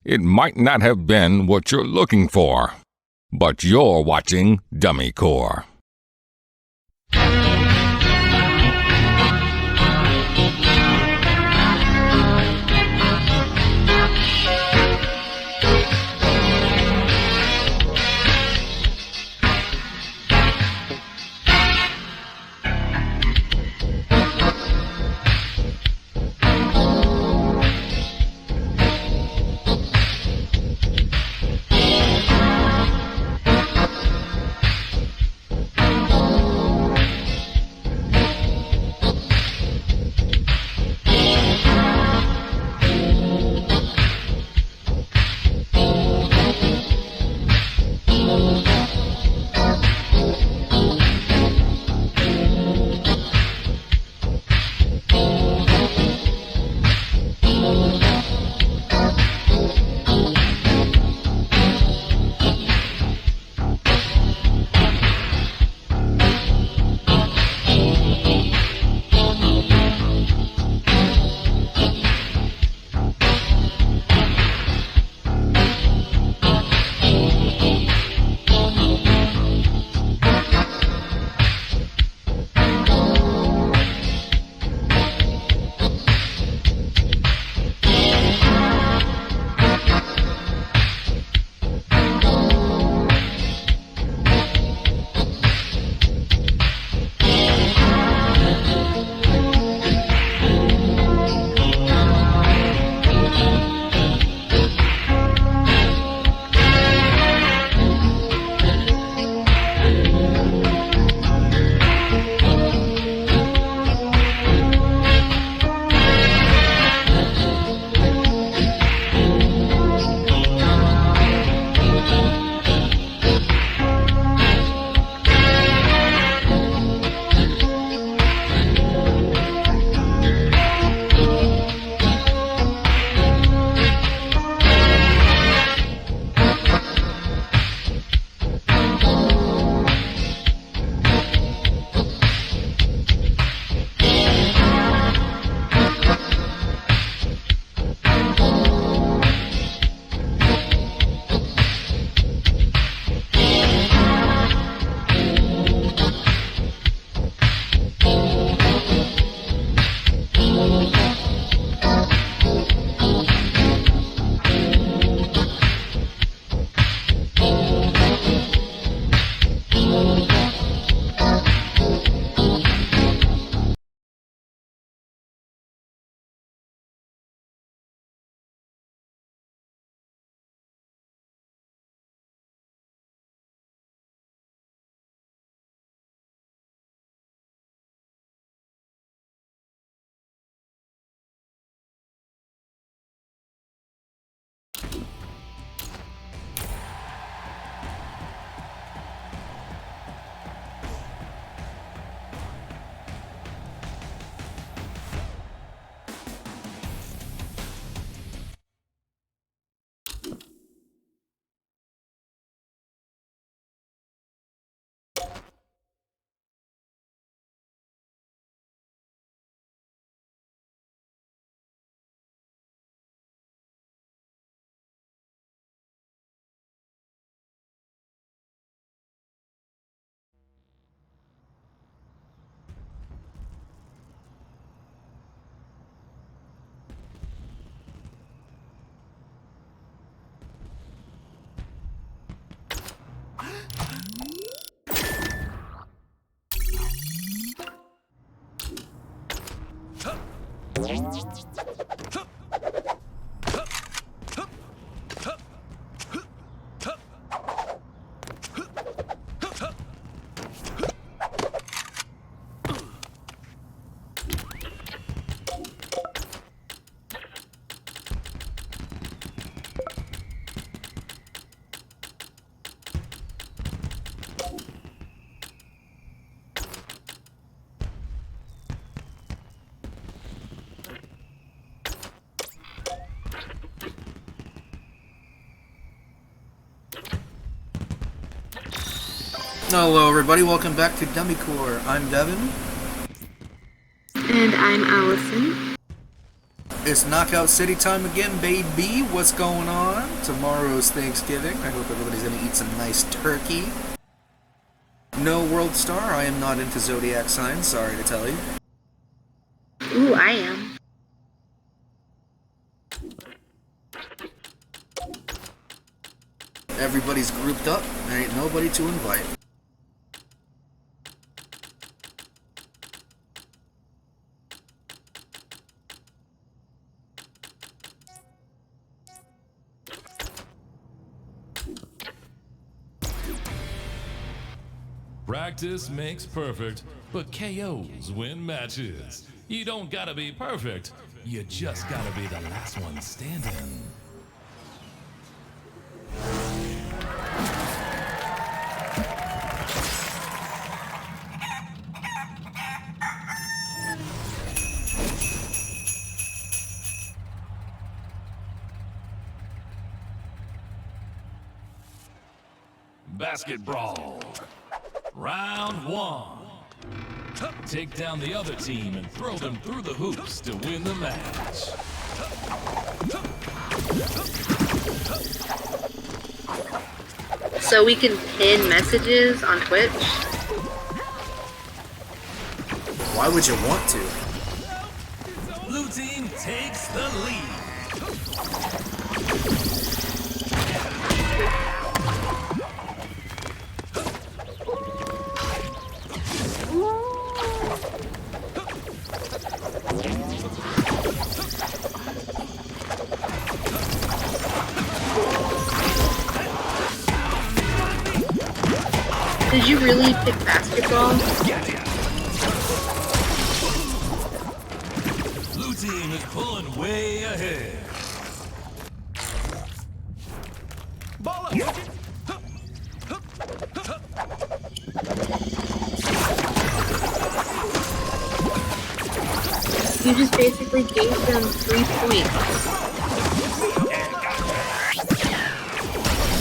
It might not have been what you're looking for, but you're watching Dummy Core. Hello everybody, welcome back to Dummy Core. I'm Devin. And I'm Allison. It's Knockout City time again, baby. What's going on? Tomorrow's Thanksgiving. I hope everybody's gonna eat some nice turkey. No World Star. I am not into zodiac signs, sorry to tell you. Ooh, I am. Everybody's grouped up. There ain't nobody to invite. Practice makes perfect, but KOs win matches. You don't gotta be perfect, you just gotta be the last one standing. Basket brawl. Round one. Take down the other team and throw them through the hoops to win the match. So we can pin messages on Twitch? Why would you want to? Blue team takes the lead. Did you really pick basketball? Blue team is pulling way ahead. Ball up. You just basically gave them 3 points.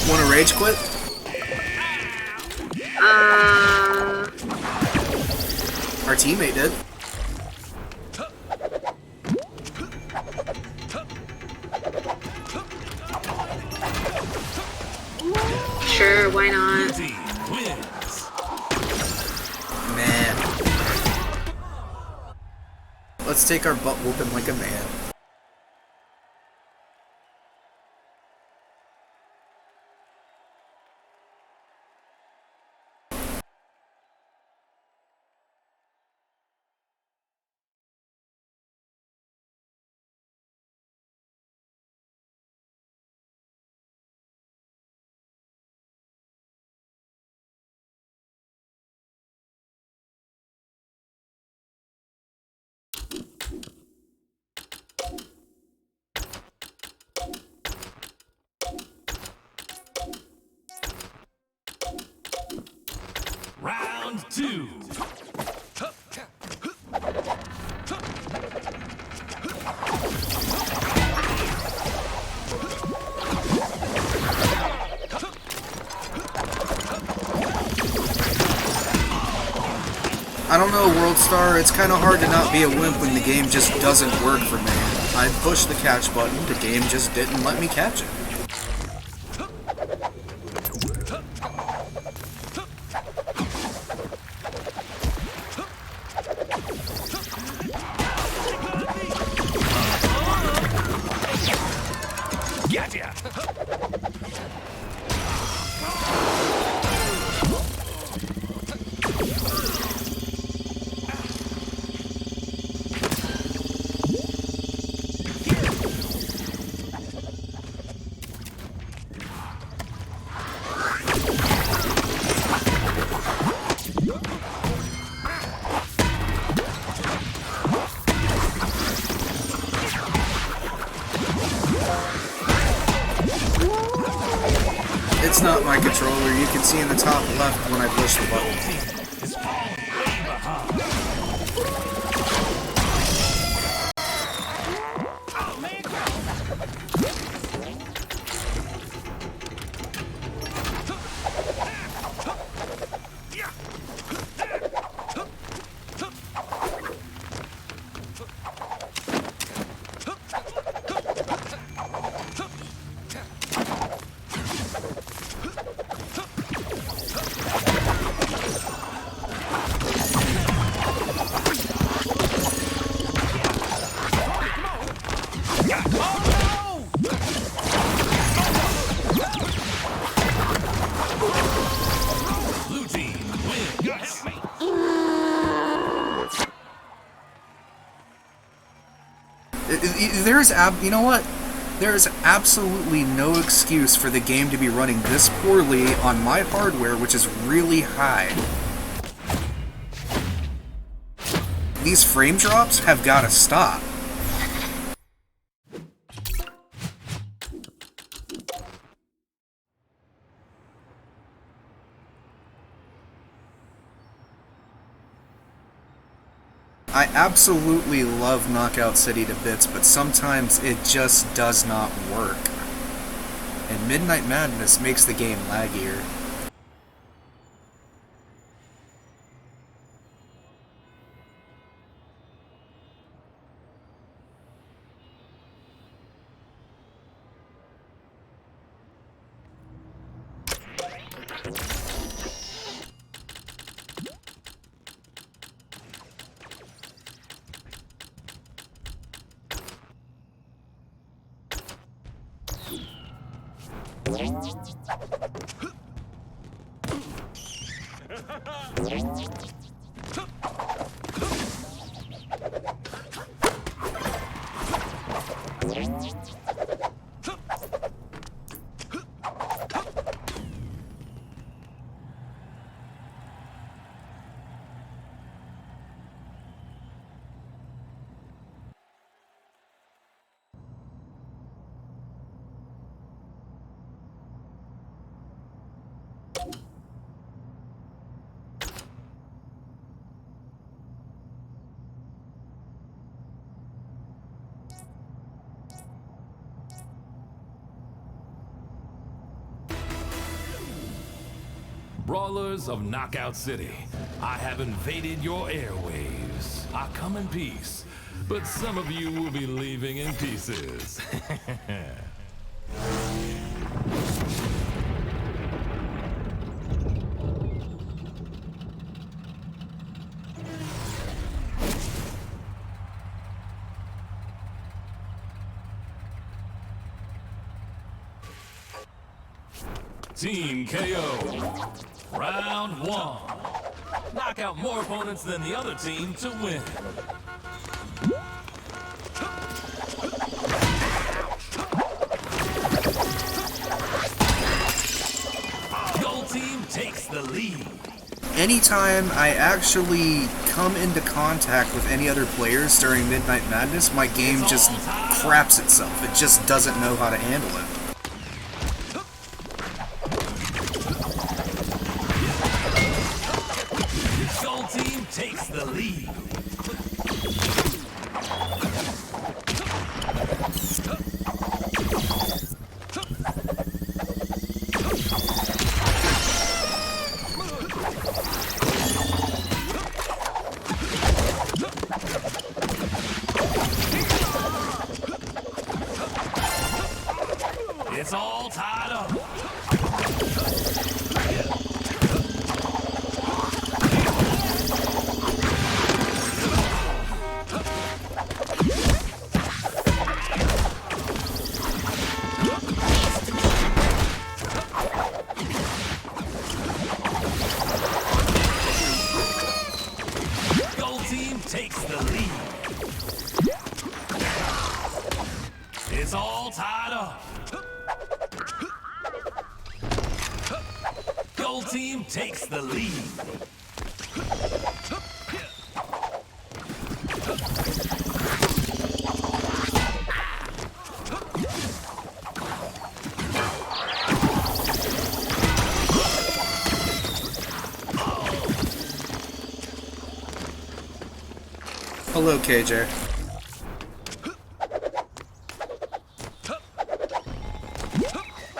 Wanna rage quit? Our teammate did. Sure, why not? Blue team wins. Man. Let's take our butt whooping like a man. Round two. I don't know, World Star, it's kind of hard to not be a wimp when the game just doesn't work for me. I pushed the catch button, the game just didn't let me catch it. It's not my controller. You can see in the top left when I push the button. You know what? There's absolutely no excuse for the game to be running this poorly on my hardware, which is really high. These frame drops have got to stop. I absolutely love Knockout City to bits, but sometimes it just does not work. And Midnight Madness makes the game laggier. Brawlers of Knockout City, I have invaded your airwaves. I come in peace, but some of you will be leaving in pieces. Team KO. Round 1. Knock out more opponents than the other team to win. Gold team takes the lead. Anytime I actually come into contact with any other players during Midnight Madness, my game just craps itself. It just doesn't know how to handle it. Gold team takes the lead. It's all tied up. Gold team takes the lead. It's all tied up. Gold team takes the lead. Hello, KJ.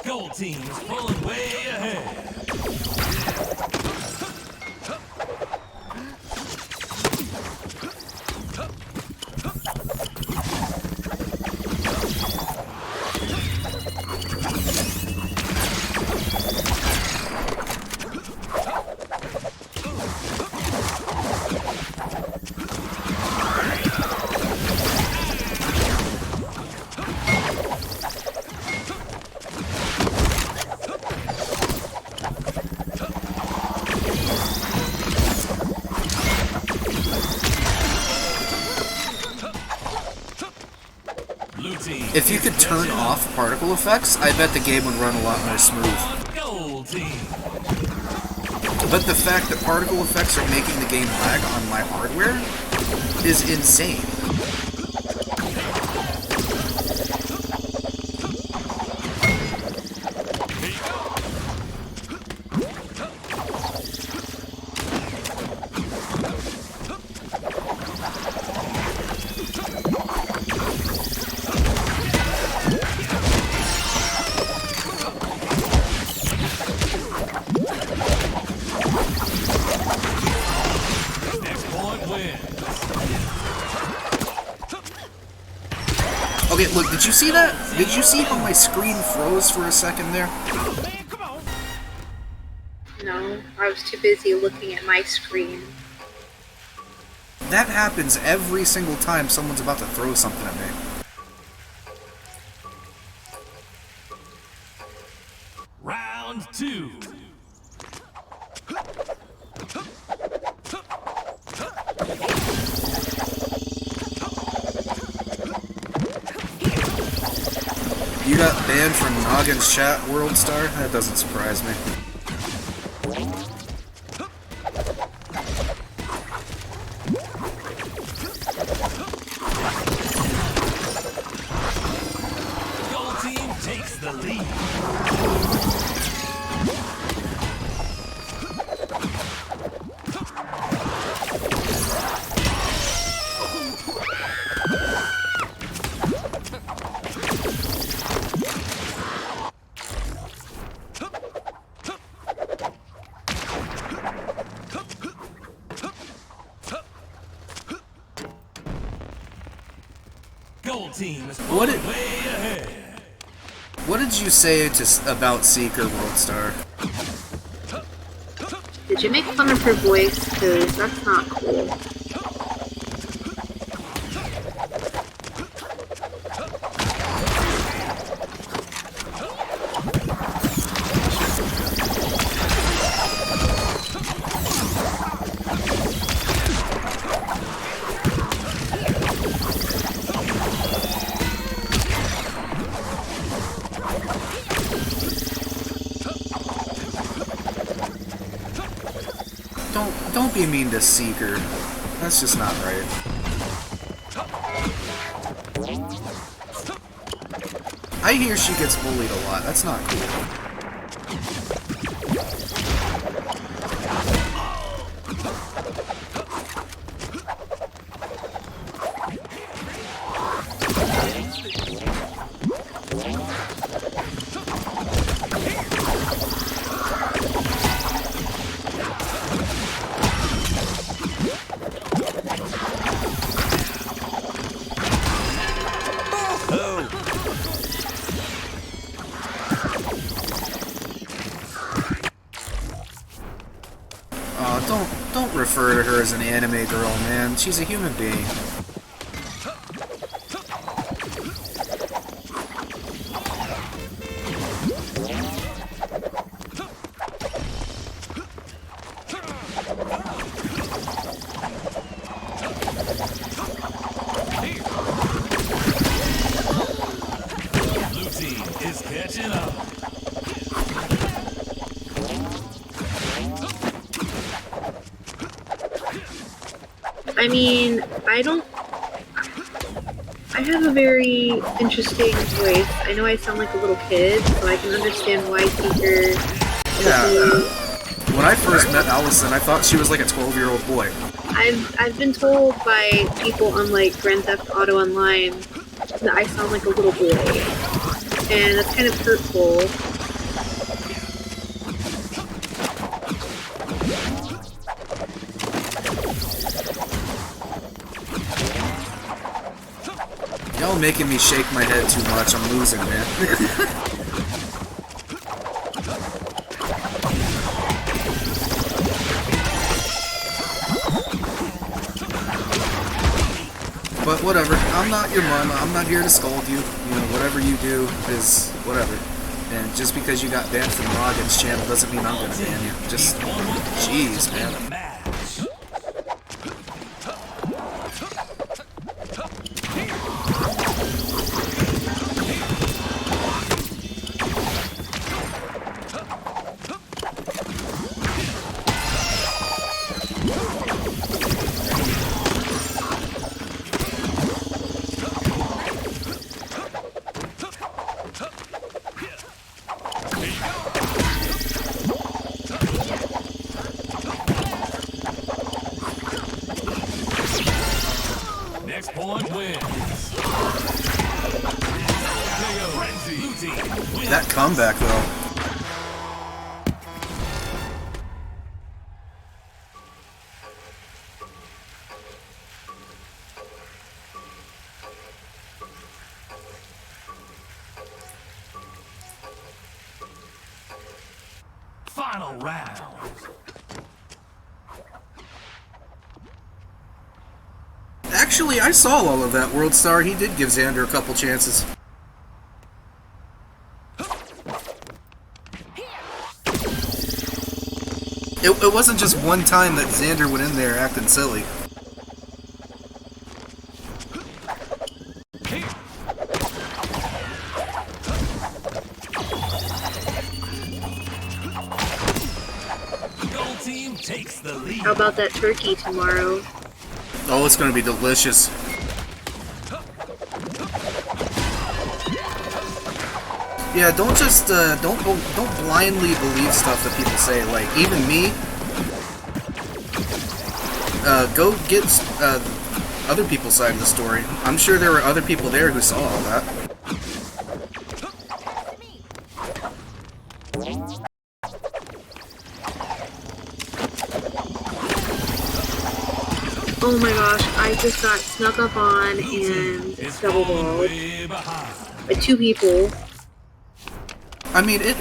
Gold team's pulling way ahead. If you could turn off particle effects, I bet the game would run a lot more smooth. Gold team. But the fact that particle effects are making the game lag on my hardware is insane. Okay, look, did you see that? Did you see how my screen froze for a second there? No, I was too busy looking at my screen. That happens every single time someone's about to throw something at me. Round 2. You got banned from Noggin's chat, World Star? That doesn't surprise me. Gold team takes the lead. Gold team is What did- way ahead. What did you say about Seeker, World Star? Did you make fun of her voice? Because that's not cool. Don't be mean to Seeker. That's just not right. I hear she gets bullied a lot. That's not cool. Don't refer to her as an anime girl, man. She's a human being. Blue team is catching up. I mean, I have a very interesting voice. I know I sound like a little kid, so I can understand why Seeker... Yeah. When I first met Allison, I thought she was like a 12-year-old boy. I've been told by people on like Grand Theft Auto Online that I sound like a little boy, and that's kind of hurtful. Y'all making me shake my head too much. I'm losing, man. But whatever, I'm not your mom, I'm not here to scold you. You know, whatever you do is whatever. And just because you got banned from Noggin's channel doesn't mean I'm gonna ban you. Just, jeez, man. comeback, though. Final round. Actually, I saw all of that, World Star. He did give Xander a couple chances. It wasn't just one time that Xander went in there acting silly. Gold team takes the lead. How about that turkey tomorrow? Oh, it's gonna be delicious. Yeah, don't just don't blindly believe stuff that people say. Like even me, go get other people's side of the story. I'm sure there were other people there who saw all that. Oh my gosh, I just got snuck up on and double balled Way behind. by 2 people. I mean, it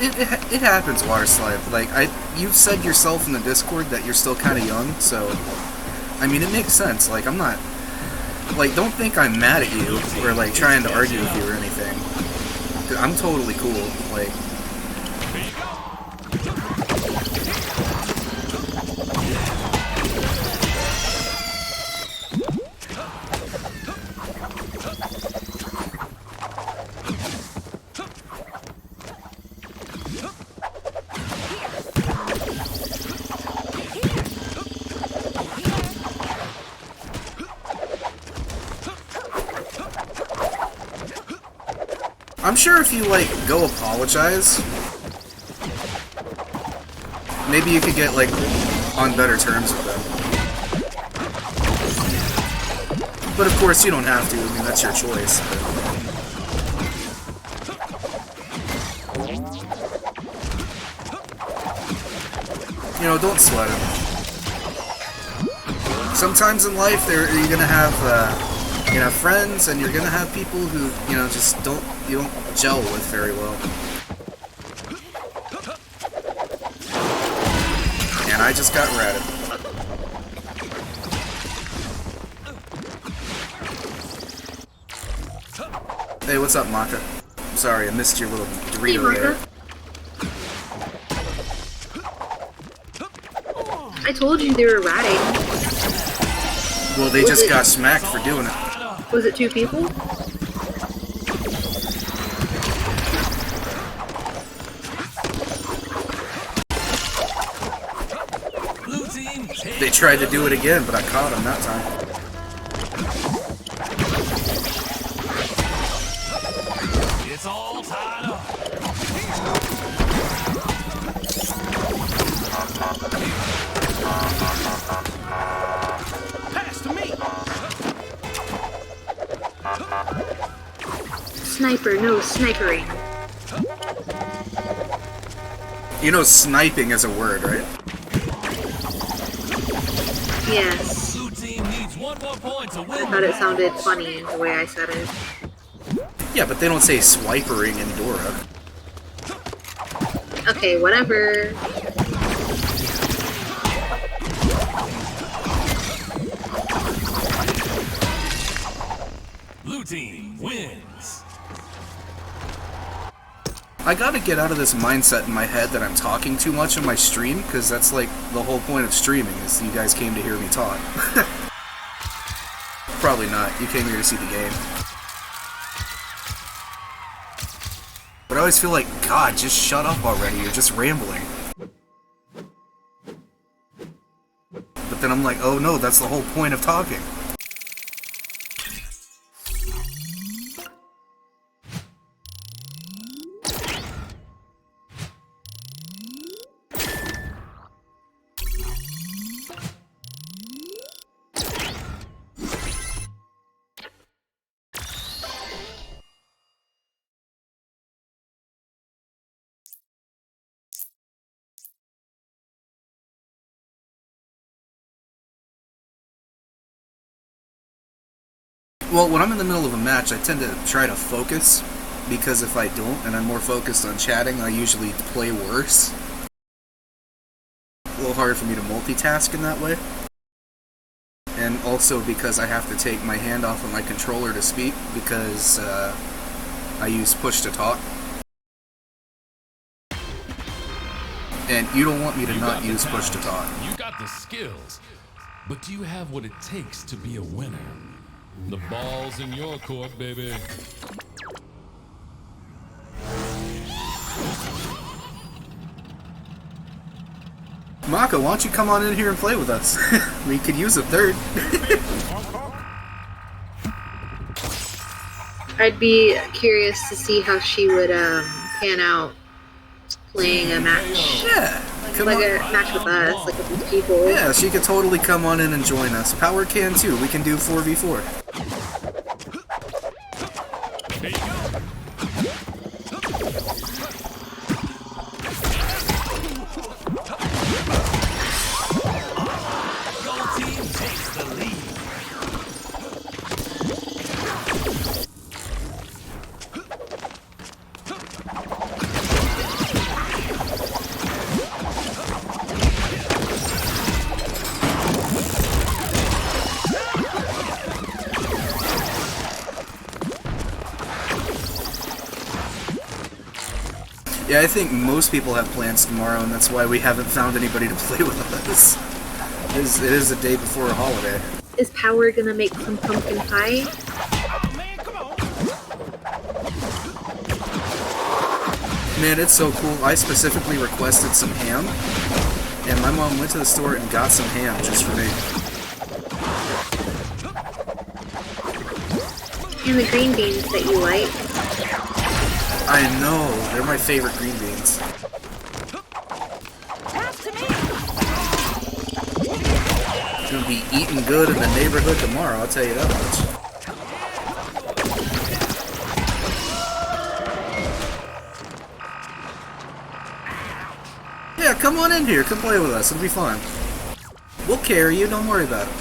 happens, Waterslide. Like you've said yourself in the Discord that you're still kind of young, so I mean, it makes sense. Like I'm not, like don't think I'm mad at you or like trying to argue with you or anything. I'm totally cool. Like. I'm sure if you, like, go apologize, maybe you could get, like, on better terms with them. But of course, you don't have to. I mean, that's your choice. But, you know, don't sweat it. Sometimes in life, you're gonna have, friends, and you're gonna have people who, you know, just don't gel with very well. And I just got ratted. Hey, what's up, Maka? I'm sorry, I missed your little Dorito there. I told you they were ratting. Well, they just got smacked for doing it. Was it 2 people? Blue team takes They tried to do it again, but I caught them that time. It's all tied up. Pass to me. Sniper, no snipering. You know, sniping is a word, right? Yes. Blue team needs 1 more point to win. I thought it sounded funny the way I said it. Yeah, but they don't say swipering in Dora. Okay, whatever. Blue team wins. I gotta get out of this mindset in my head that I'm talking too much on my stream, because that's like the whole point of streaming, is you guys came to hear me talk. Probably not. You came here to see the game. But I always feel like, God, just shut up already, you're just rambling. But then I'm like, oh no, that's the whole point of talking. Well, when I'm in the middle of a match, I tend to try to focus, because if I don't, and I'm more focused on chatting, I usually play worse. A little hard for me to multitask in that way. And also because I have to take my hand off of my controller to speak, because I use push to talk. And you don't want me to You not got the use push to talent, talk. You got the skills, but do you have what it takes to be a winner? The ball's in your court, baby. Mako, why don't you come on in here and play with us? We could use a third. I'd be curious to see how she would pan out playing a match. Yeah, come Like on. a match with us, like with these people. Yeah, she could totally come on in and join us. Power can too. We can do 4v4. Here you go. Gold team takes the lead. Yeah, I think most people have plans tomorrow, and that's why we haven't found anybody to play with us. It is the day before a holiday. Is Power gonna make some pumpkin pie? Man, it's so cool. I specifically requested some ham, and my mom went to the store and got some ham just for me. And the green beans that you like. I know, they're my favorite green beans. Gonna be eating good in the neighborhood tomorrow, I'll tell you that much. Yeah, come on in here, come play with us, it'll be fun. We'll carry you, don't worry about it.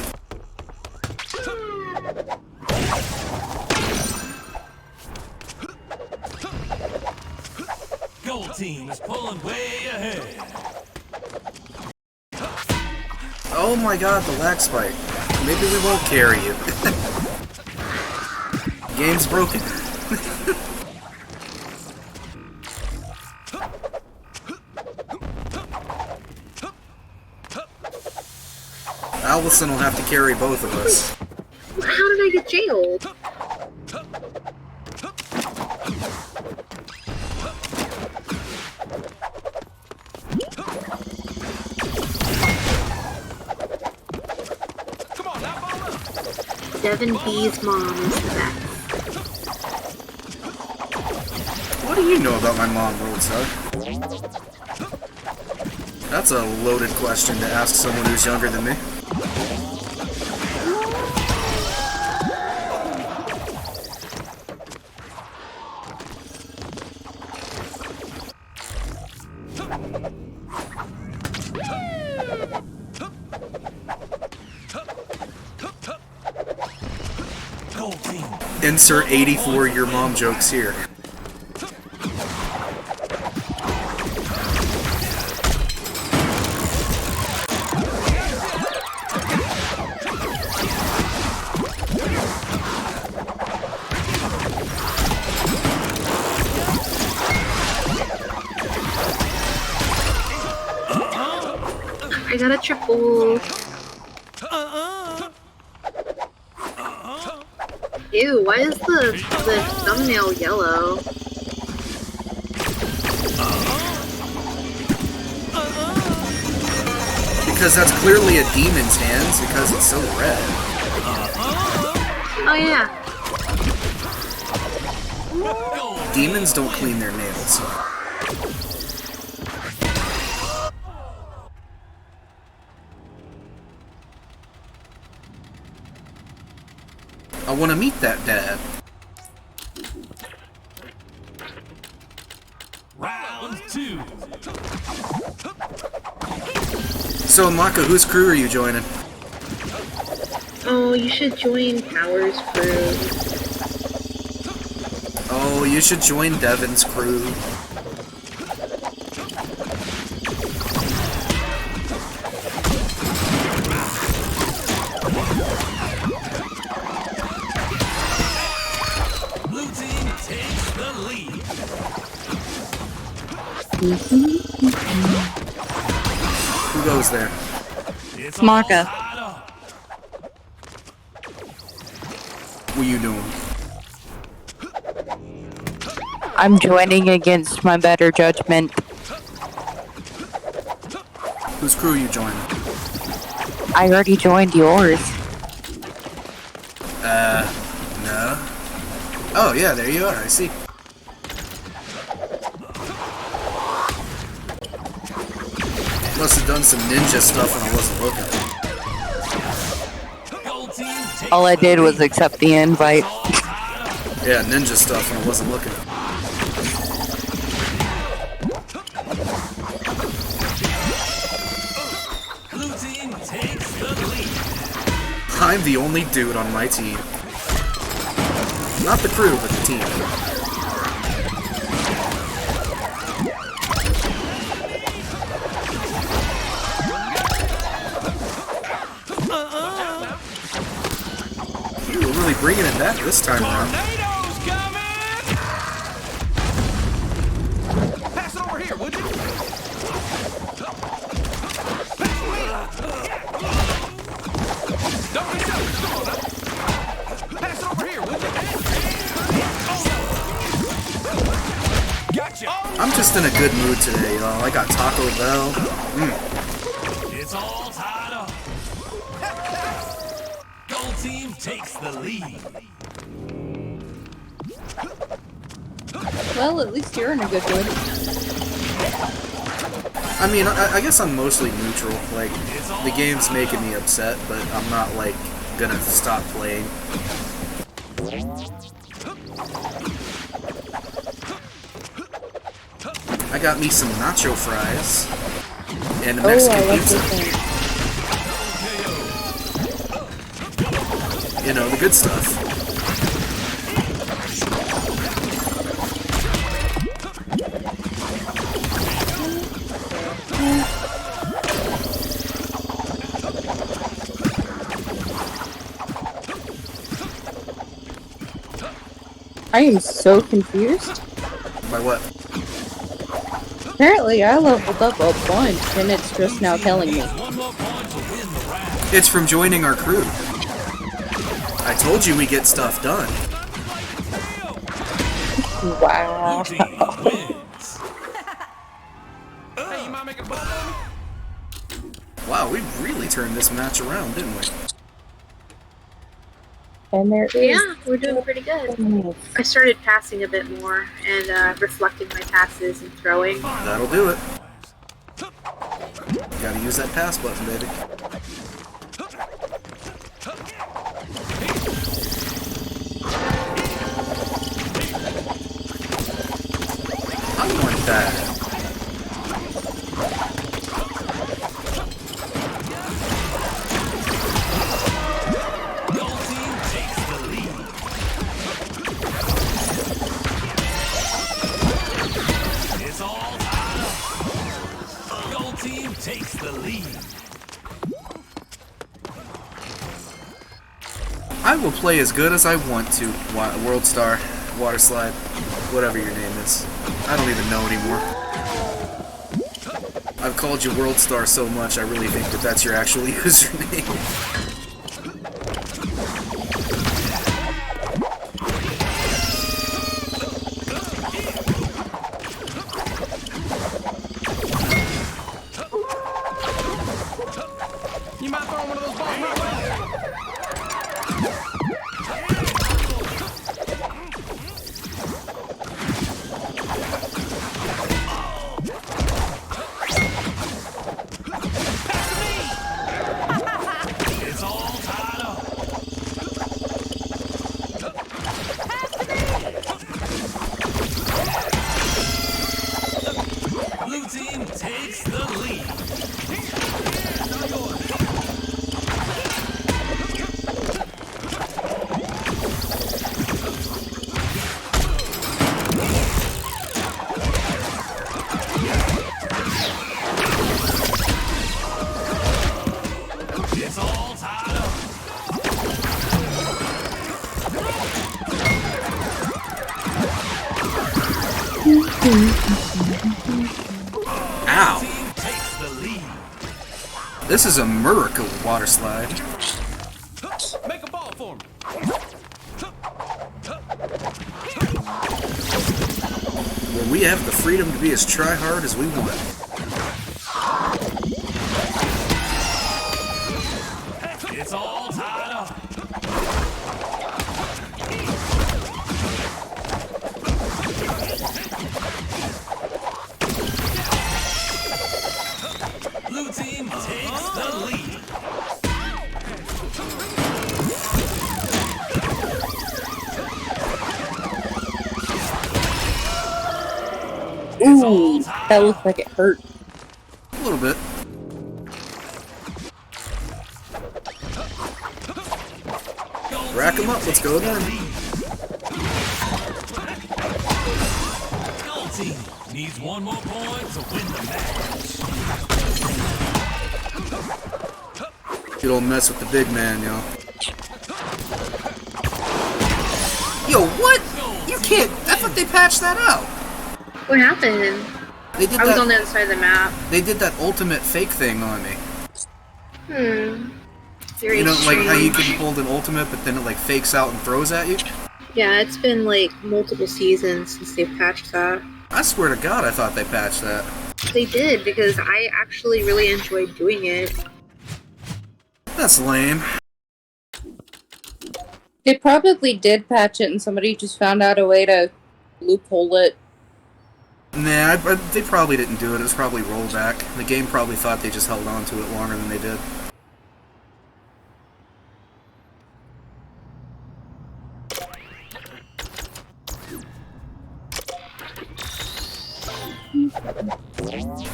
Gold team is pulling way ahead. Oh my god, the lag spike. Maybe we won't carry you. Game's broken. Allison will have to carry both of us. How did I get jailed? Devin B's mom is the best. What do you know about my mom, Roadside? That's a loaded question to ask someone who's younger than me. Gold team. Insert 84 your mom jokes here. I got a triple. Ew, why is the thumbnail yellow? Because that's clearly a demon's hands, because it's so red. Oh yeah. Demons don't clean their nails. I want to meet that dad. Round two. So, Mako, whose crew are you joining? Oh, you should join Power's crew. Oh, you should join Devin's crew. Blue team takes the lead. Who goes there? It's Marka. all tied up. What are you doing? I'm joining against my better judgment. Whose crew you joining? I already joined yours. No. Oh, yeah, there you are. I see. Must have done some ninja stuff when I wasn't looking. Gold team takes All I the did was lead. accept the invite. All tied up. Yeah, ninja stuff when I wasn't looking. Blue team takes the lead. I'm the only dude on my team. Not the crew, but the team. You were really bringing it back this time around. Tornadoes coming! Pass it over here, would you? Don't be selfish, come on now. Pass it over here, would you? Gotcha! I'm just in a good mood today, y'all. I got Taco Bell. It's all tied up. Gold team takes the lead. Well, at least you're in a good mood. I mean, I guess I'm mostly neutral. Like, the game's making me upset, but I'm not, like, gonna stop playing. I got me some nacho fries and a Oh, I Mexican like pizza. this thing. You know, the good stuff. I am so confused. By what? Apparently, I leveled up a bunch, and it's just now telling me. One more point to win the round. It's from joining our crew. I told you we get stuff done. Wow. Blue team wins. Hey, you mind making a bubble on me? Wow, we really turned this match around, didn't we? And there is. Yeah, we're doing pretty good. I started passing a bit more and reflecting my passes and throwing. That'll do it. Gotta use that pass button, baby. I want that. Gold team takes the lead. It's all tied up. Gold team takes the lead. I will play as good as I want to, World Star, Water Slide, whatever your name is. I don't even know anymore. I've called you World Star so much, I really think that that's your actual username. You mind throwing one of those balls my way? It's all Ow! Team takes the lead. This is a miracle water slide. Make a ball for me. Where we have the freedom to be as try-hard as we want. It's all tied up. Blue team takes the lead. Ooh, that looked like it hurt. A little bit. Rack 'em up, let's go again. Gold team needs one more point to win the match. You don't mess with the big man, yo. Yo, what? You can't. I thought they patched that out. What happened? They did I was that. on the other side of the map. They did that ultimate fake thing on me. Very You know, like how you strange. can hold an ultimate, but then it like fakes out and throws at you. Yeah, it's been like multiple seasons since they've patched that. I swear to God, I thought they patched that. They did, because I actually really enjoyed doing it. That's lame. They probably did patch it and somebody just found out a way to loophole it. Nah, they probably didn't do it. It was probably rollback. The game probably thought they just held on to it longer than they did.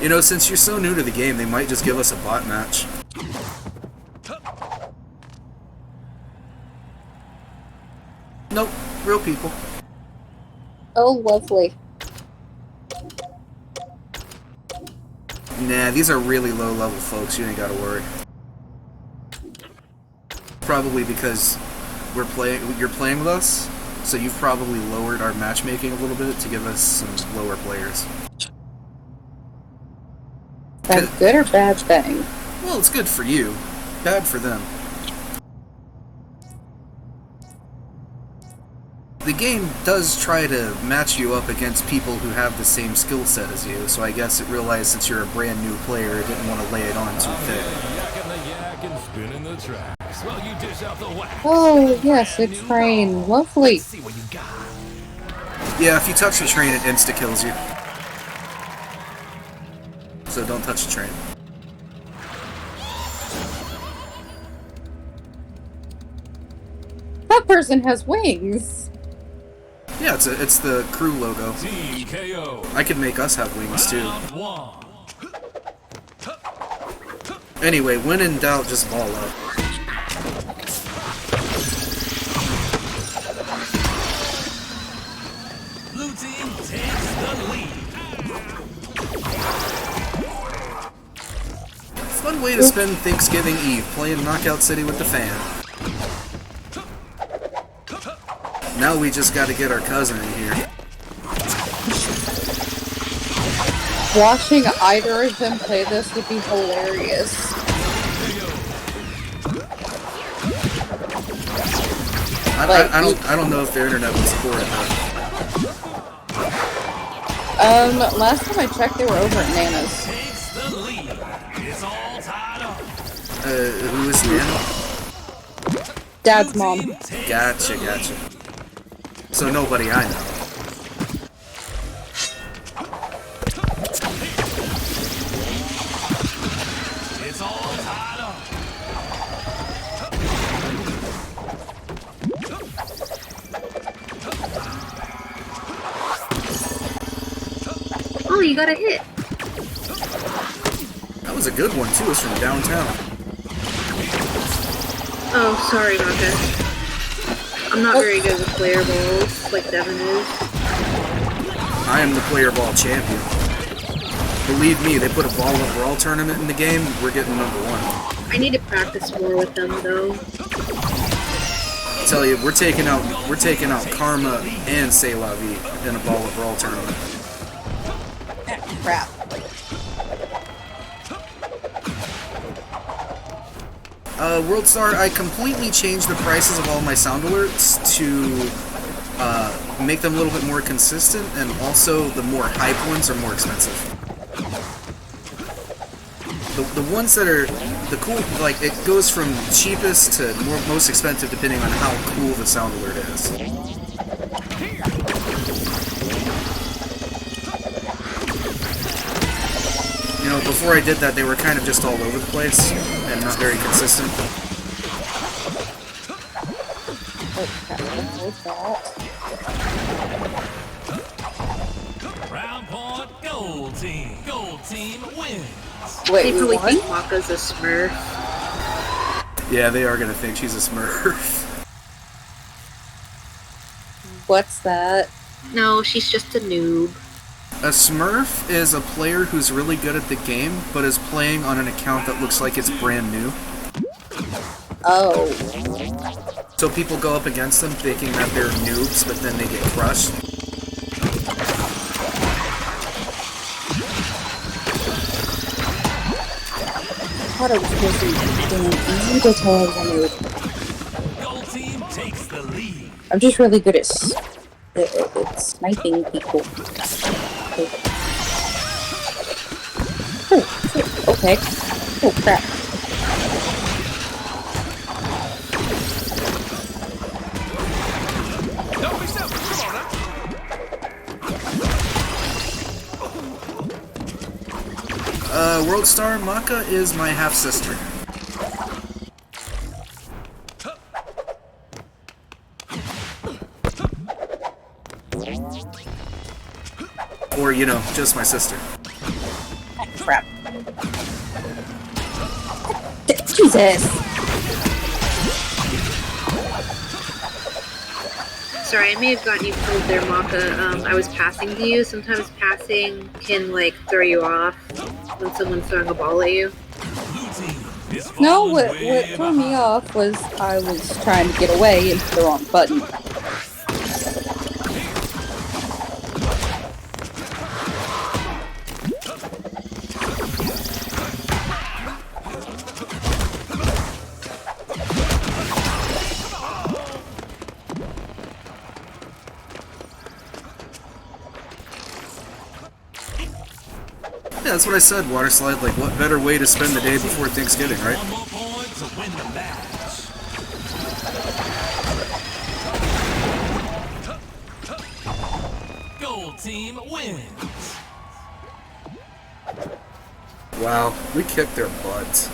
You know, since you're so new to the game, they might just give us a bot match. Nope, real people. Oh, lovely. Nah, these are really low-level folks. You ain't gotta worry. Probably because you're playing with us, so you've probably lowered our matchmaking a little bit to give us some lower players. That a good or bad thing? Well, it's good for you, bad for them. The game does try to match you up against people who have the same skill set as you, so I guess it realized since you're a brand new player, it didn't want to lay it on too thick. Yakking the yak and spinning the tracks. Well, you dish out the wax. Oh, yes, a train. Lovely. Let's see what you got. Yeah, if you touch the train, it insta-kills you. So don't touch the train. That person has wings. Yeah, it's the crew logo. Team KO. I could make us have wings too. Round one. Anyway, when in doubt, just ball up. Blue team takes the lead. Fun way to spend Thanksgiving Eve, playing Knockout City with the fam. Now we just gotta get our cousin in here. Watching either of them play this would be hilarious. I don't know if their internet would support it. Last time I checked, they were over at Nana's. Takes the lead. It's all tied up. Who is Nana? Dad's mom. Gotcha. So nobody I know. It's all tied up. Oh, you got a hit. That was a good one too. It's from downtown. Oh, sorry about that. I'm not very good with player balls, like Devin is. I am the player ball champion. Believe me, they put a ball overall tournament in the game. We're getting #1. I need to practice more with them, though. I tell you, we're taking out Karma and C'est La Vie in a ball overall tournament. crap. WorldStar, I completely changed the prices of all my sound alerts to make them a little bit more consistent, and also the more hype ones are more expensive. The ones that are the cool, like, it goes from cheapest to most expensive depending on how cool the sound alert is. You know, before I did that, they were kind of just all over the place and not very consistent. Round point, gold team. Gold team wins. Wait, They probably what? think Maka's a Smurf. Yeah, they are gonna think she's a Smurf. What's that? No, she's just a noob. A Smurf is a player who's really good at the game, but is playing on an account that looks like it's brand new. Oh. So people go up against them thinking that they're noobs, but then they get crushed. I thought it was supposed to be easy to tell I was a noob. Gold team takes the lead. I'm just really good at sniping people. Oh, okay. Oh, crap. Don't be selfish. Come on now. WorldStar, Maka is my half-sister. Or, you know, just my sister. Crap. Jesus! Sorry, I may have gotten you pulled there, Maka. I was passing to you. Sometimes passing can, like, throw you off when someone's throwing a ball at you. Blue team is No, falling what way threw me behind. off was I was trying to get away and hit the wrong button. Yeah, that's what I said, Waterslide. Like, what better way to spend the day before Thanksgiving, right? One more point to win the match. Gold team wins. Wow, we kicked their butts.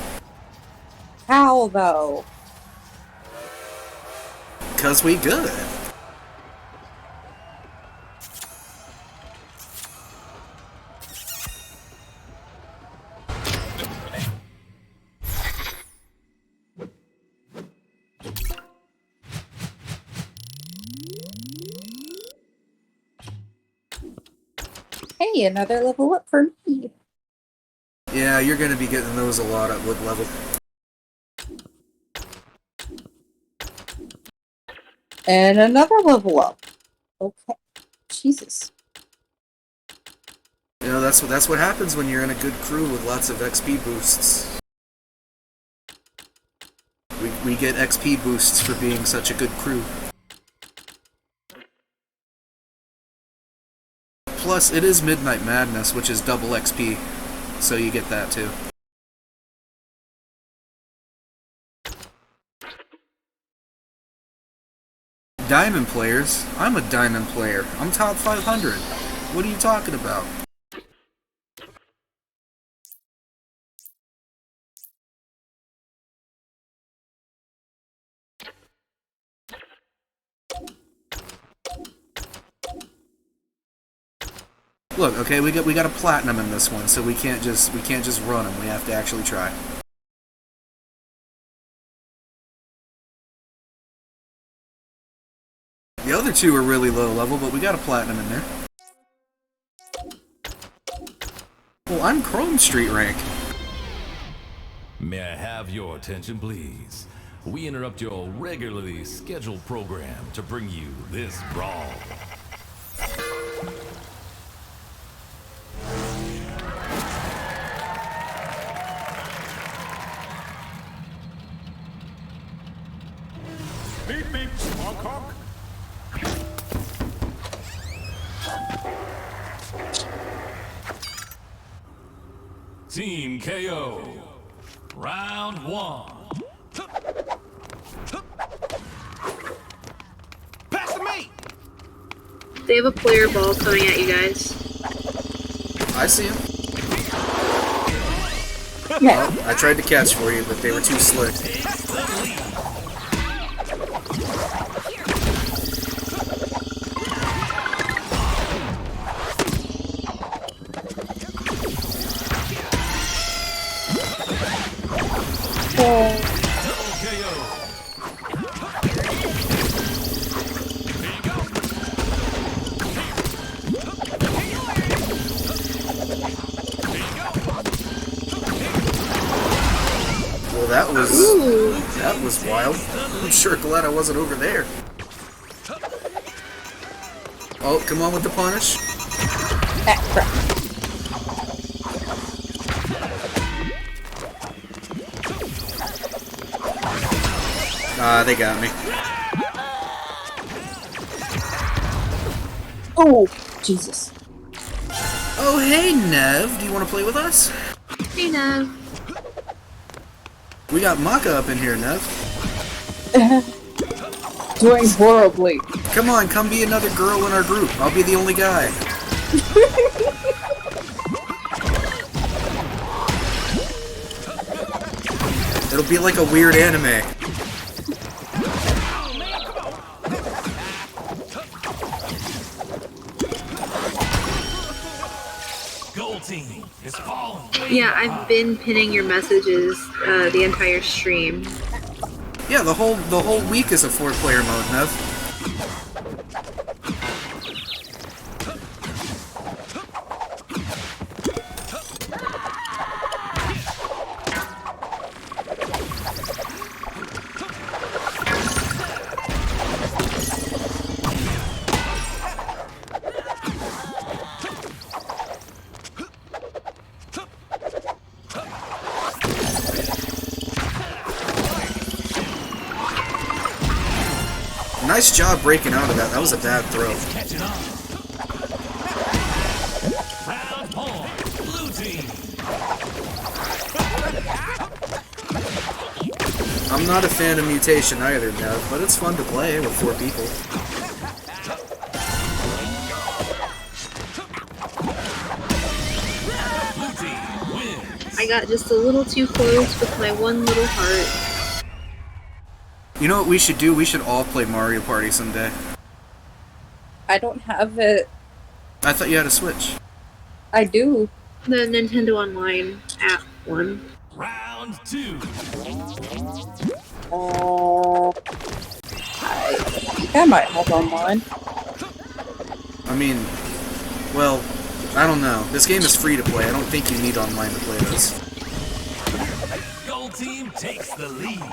How, though? 'Cause we good. Hey, another level up for me. Yeah, you're gonna be getting those a lot at wood level. And another level up. Okay. Jesus. You know, that's what happens when you're in a good crew with lots of XP boosts. We get XP boosts for being such a good crew. Plus, it is Midnight Madness, which is double XP, so you get that too. Diamond players? I'm a diamond player. I'm top 500. What are you talking about? Look, okay, we got a platinum in this one, so we can't just run them. We have to actually try. The other two are really low level, but we got a platinum in there. Well, I'm Chrome Street rank. May I have your attention, please? We interrupt your regularly scheduled program to bring you this brawl. Beep beep, small cock. Team KO. Round 1. Pass to me! They have a player ball coming at you guys. I see him. Yeah. I tried to catch for you, but they were too slick. Well, that was wild. I'm sure glad I wasn't over there. Oh, come on with the punish. Ah, crap. Ah, they got me. Oh, Jesus. Oh, hey, Nev. Do you want to play with us? Hey, Nav. We got Maka up in here, Nev. Doing horribly. Come on, come be another girl in our group. I'll be the only guy. It'll be like a weird anime. Gold team is falling. Yeah, I've been pinning your messages the entire stream. Yeah, the whole week is a 4-player mode, Nev. Nice job breaking out of that. That was a bad throw. Catching up. Round point. Blue team. I'm not a fan of mutation either, Nev, but it's fun to play with 4 people. Blue team wins. I got just a little too close with my one little heart. You know what we should do? We should all play Mario Party someday. I don't have it. I thought you had a Switch. I do. The Nintendo Online app one. Round 2. I think I might have online. I mean, well, I don't know. This game is free to play. I don't think you need online to play this. Gold team takes the lead.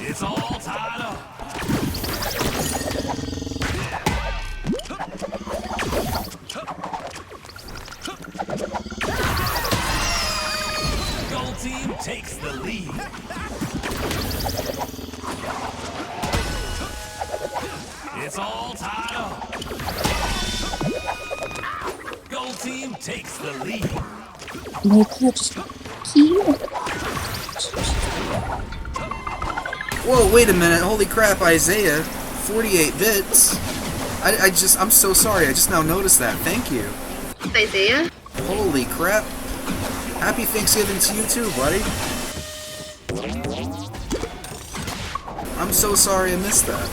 It's all tied up. Gold team takes the lead. It's all tied up. Gold team takes the lead. Maybe I just key. Whoa, wait a minute. Holy crap, Isaiah. 48 bits. I'm so sorry. I just now noticed that. Thank you. Isaiah? Holy crap. Happy Thanksgiving to you too, buddy. I'm so sorry I missed that.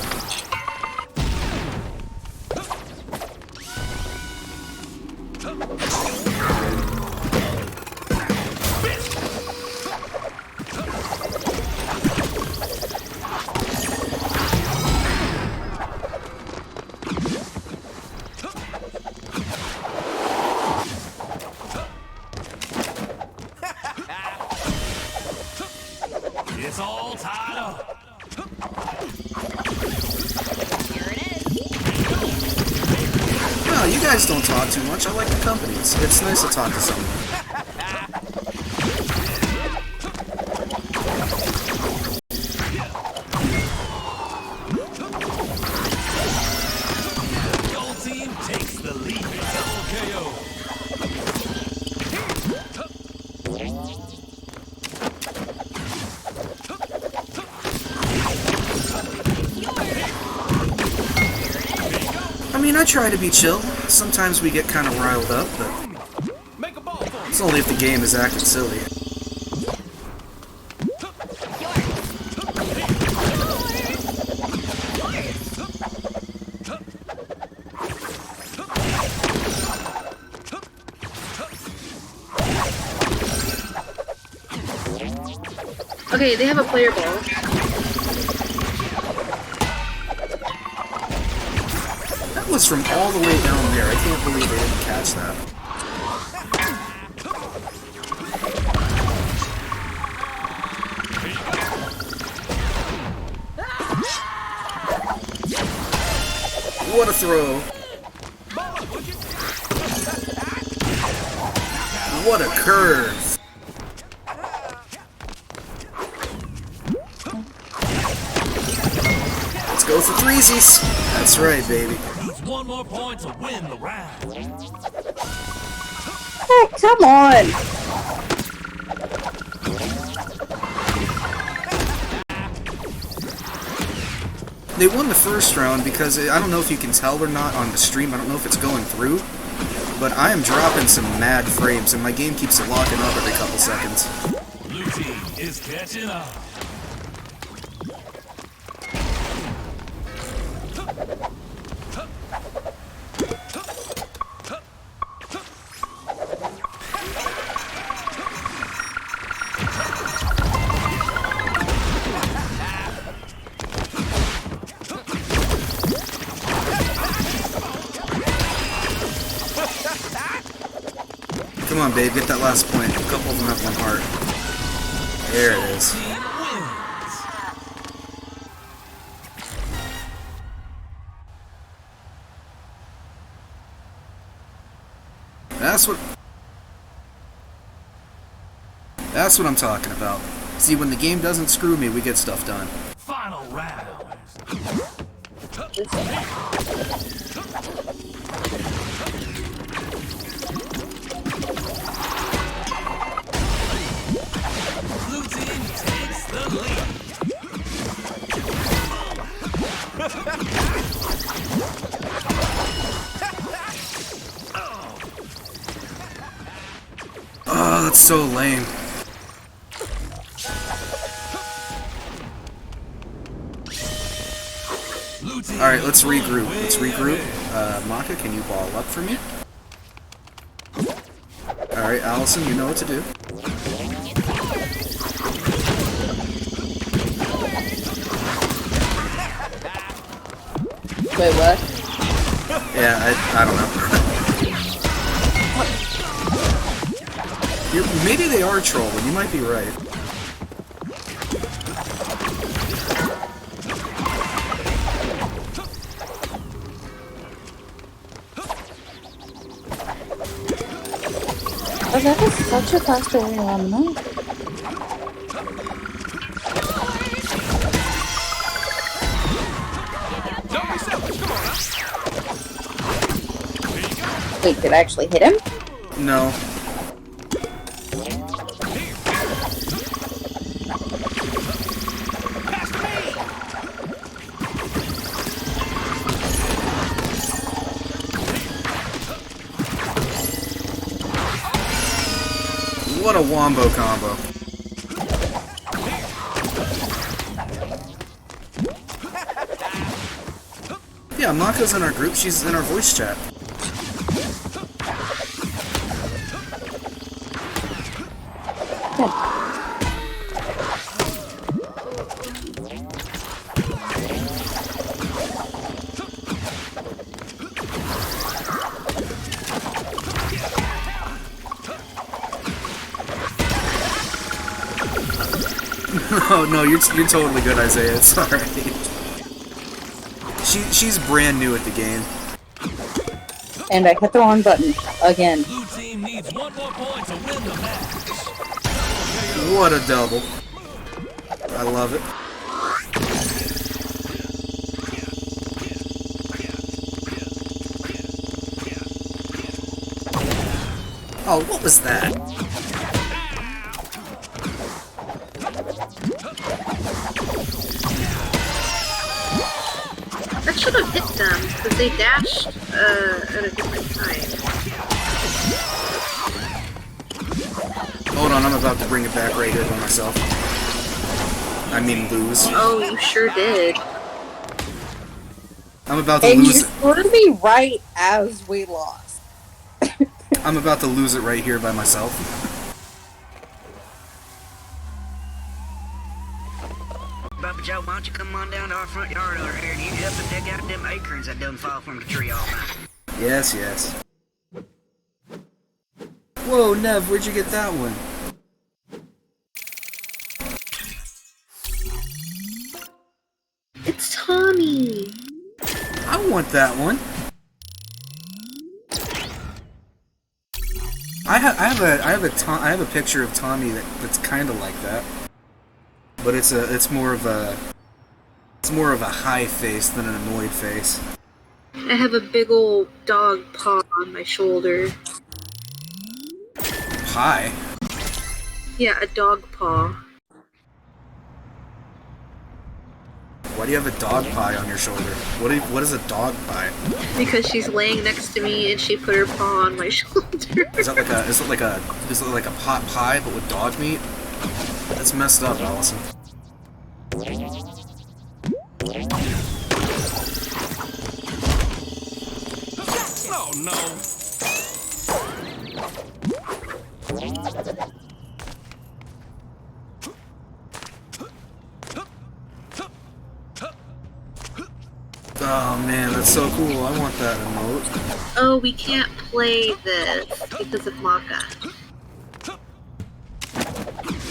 It's all tied up. guys don't talk too much. I like the company. It's nice to talk to someone. Gold team takes the lead. Double KO. I mean, I try to be chill. Sometimes we get kind of riled up, but Make a ball for it's only if the game is acting silly. Okay, they have a player ball. That was from all the way down there. I can't believe they didn't catch that. What a throw. What a curve. Let's go for threesies. That's right, baby. needs one more point to win the round. Oh, come on! They won the first round because I don't know if you can tell or not on the stream. I don't know if it's going through, but I am dropping some mad frames and my game keeps locking up every couple seconds. Blue team is catching up. Come on, babe, get that last point. A couple of them have one heart. There it is. Team wins. That's what I'm talking about. See, when the game doesn't screw me, we get stuff done. Final round. Blue team takes the lead. Oh, that's so lame. Blue team Alright, let's is regroup. way Let's regroup. ahead. Maka, can you ball up for me? Alright, Allison, you know what to do. Wait, what? Yeah, I don't know. Maybe they are trolling. You might be right. Oh, that is such a faster way around the map. Wait, did I actually hit him? No. What a wombo combo. Yeah, Maka's in our group. She's in our voice chat. Good. No, you're totally good, Isaiah. It's alright. She's brand new at the game. And I hit the wrong button. Again. Blue team needs one more point to win the match. What a double. I love it. Oh, what was that? That should have hit them, because they dashed at a different time. Hold on, I'm about to bring it back right here by myself. I mean lose. Oh, you sure did. I'm about to And you lose it. screwed me right as we lost. I'm about to lose it right here by myself. Bubba Joe, why don't you come on down to our front yard over here and you help us dig out them acorns that done fall from the tree all night? Yes, yes. Whoa, Nev, where'd you get that one? It's Tommy! I want that one. I have a picture of Tommy that's kind of like that, but it's more of a high face than an annoyed face. I have a big old dog paw on my shoulder. Hi. Yeah, a dog paw. Why do you have a dog pie on your shoulder? What is a dog pie? Because she's laying next to me and she put her paw on my shoulder. Is it like a pot pie but with dog meat? That's messed up, Allison. Oh no! Oh man, that's so cool. I want that emote. Oh, we can't play this because of Maka.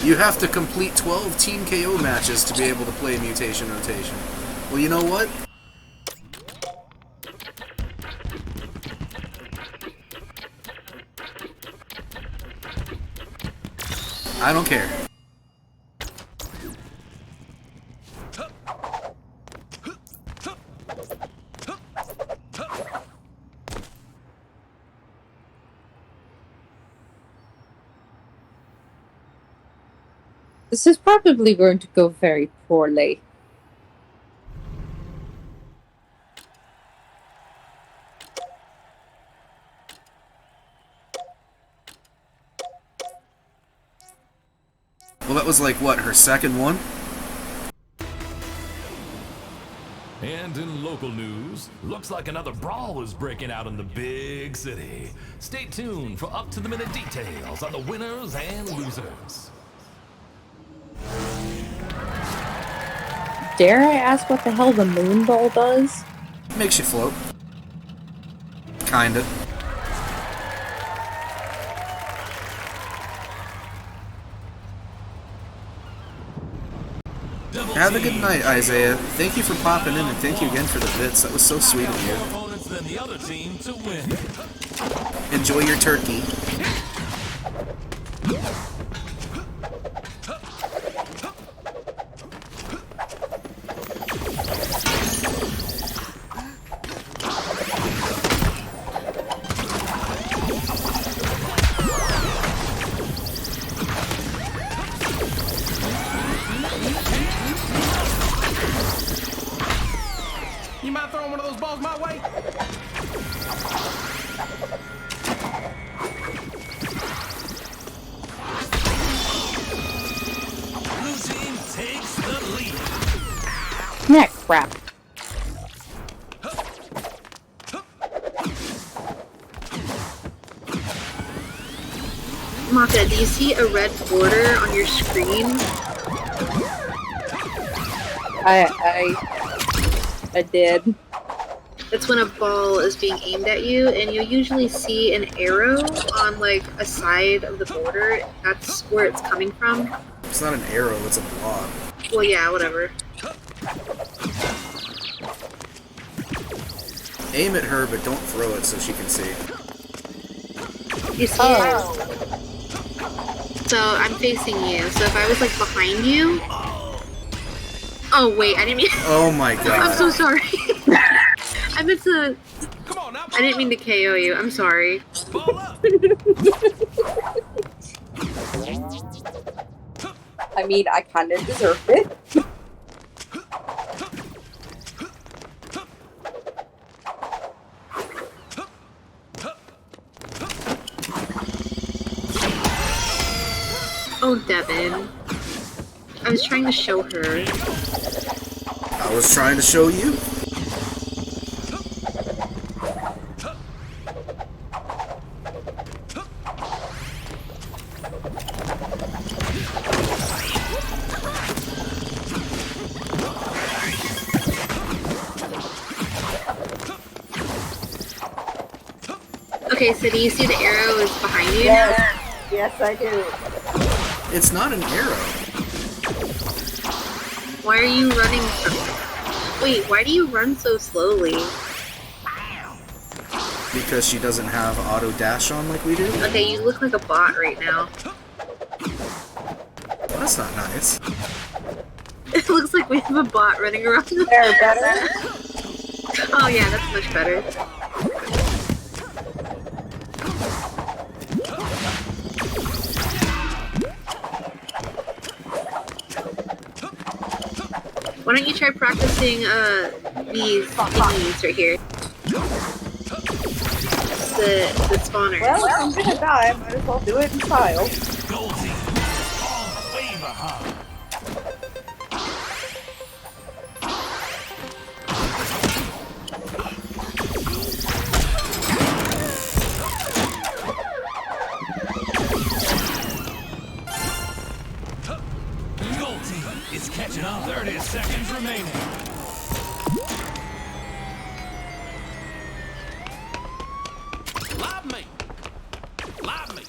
You have to complete 12 Team KO matches to be able to play Mutation Rotation. Well, you know what? I don't care. This is probably going to go very poorly. Well, that was like, what, her second one? And in local news, looks like another brawl is breaking out in the big city. Stay tuned for up-to-the-minute details on the winners and losers. Dare I ask what the hell the moon ball does? Makes you float. Kinda. Have a good night, Isaiah. Thank you for popping in, and thank you again for the bits. That was so sweet of More you. opponents than the other team to win. Enjoy your turkey. You mind throwing one of those balls my way? Blue team takes the lead. Yeah, crap. Maka, do you see a red border on your screen? I did. That's when a ball is being aimed at you, and you'll usually see an arrow on like a side of the border. That's where it's coming from. It's not an arrow, it's a blob. Well, yeah, whatever. Aim at her, but don't throw it so she can see. You see it? So I'm facing you. So if I was like behind you. Oh wait, I didn't mean. Oh my god. I'm so sorry. I meant to. Come on now. I didn't mean to KO you. I'm sorry. Ball up. I mean, I kind of deserved it. Oh, Devin. I was trying to show her. I was trying to show you. Okay, so do you see the arrow is behind you now? Yes, I do. It's not an arrow. Why are you running so... Wait, why do you run so slowly? Because she doesn't have auto dash on like we do. Okay, you look like a bot right now. That's not nice. It looks like we have a bot running around the There, better? Oh yeah, that's much better. Why don't you try practicing these thingies right here? The spawner. Well, if I'm gonna die, I might as well do it in style. Goldie, all the way behind. Goldie is catching up. 30 seconds remaining. Live me. Live me.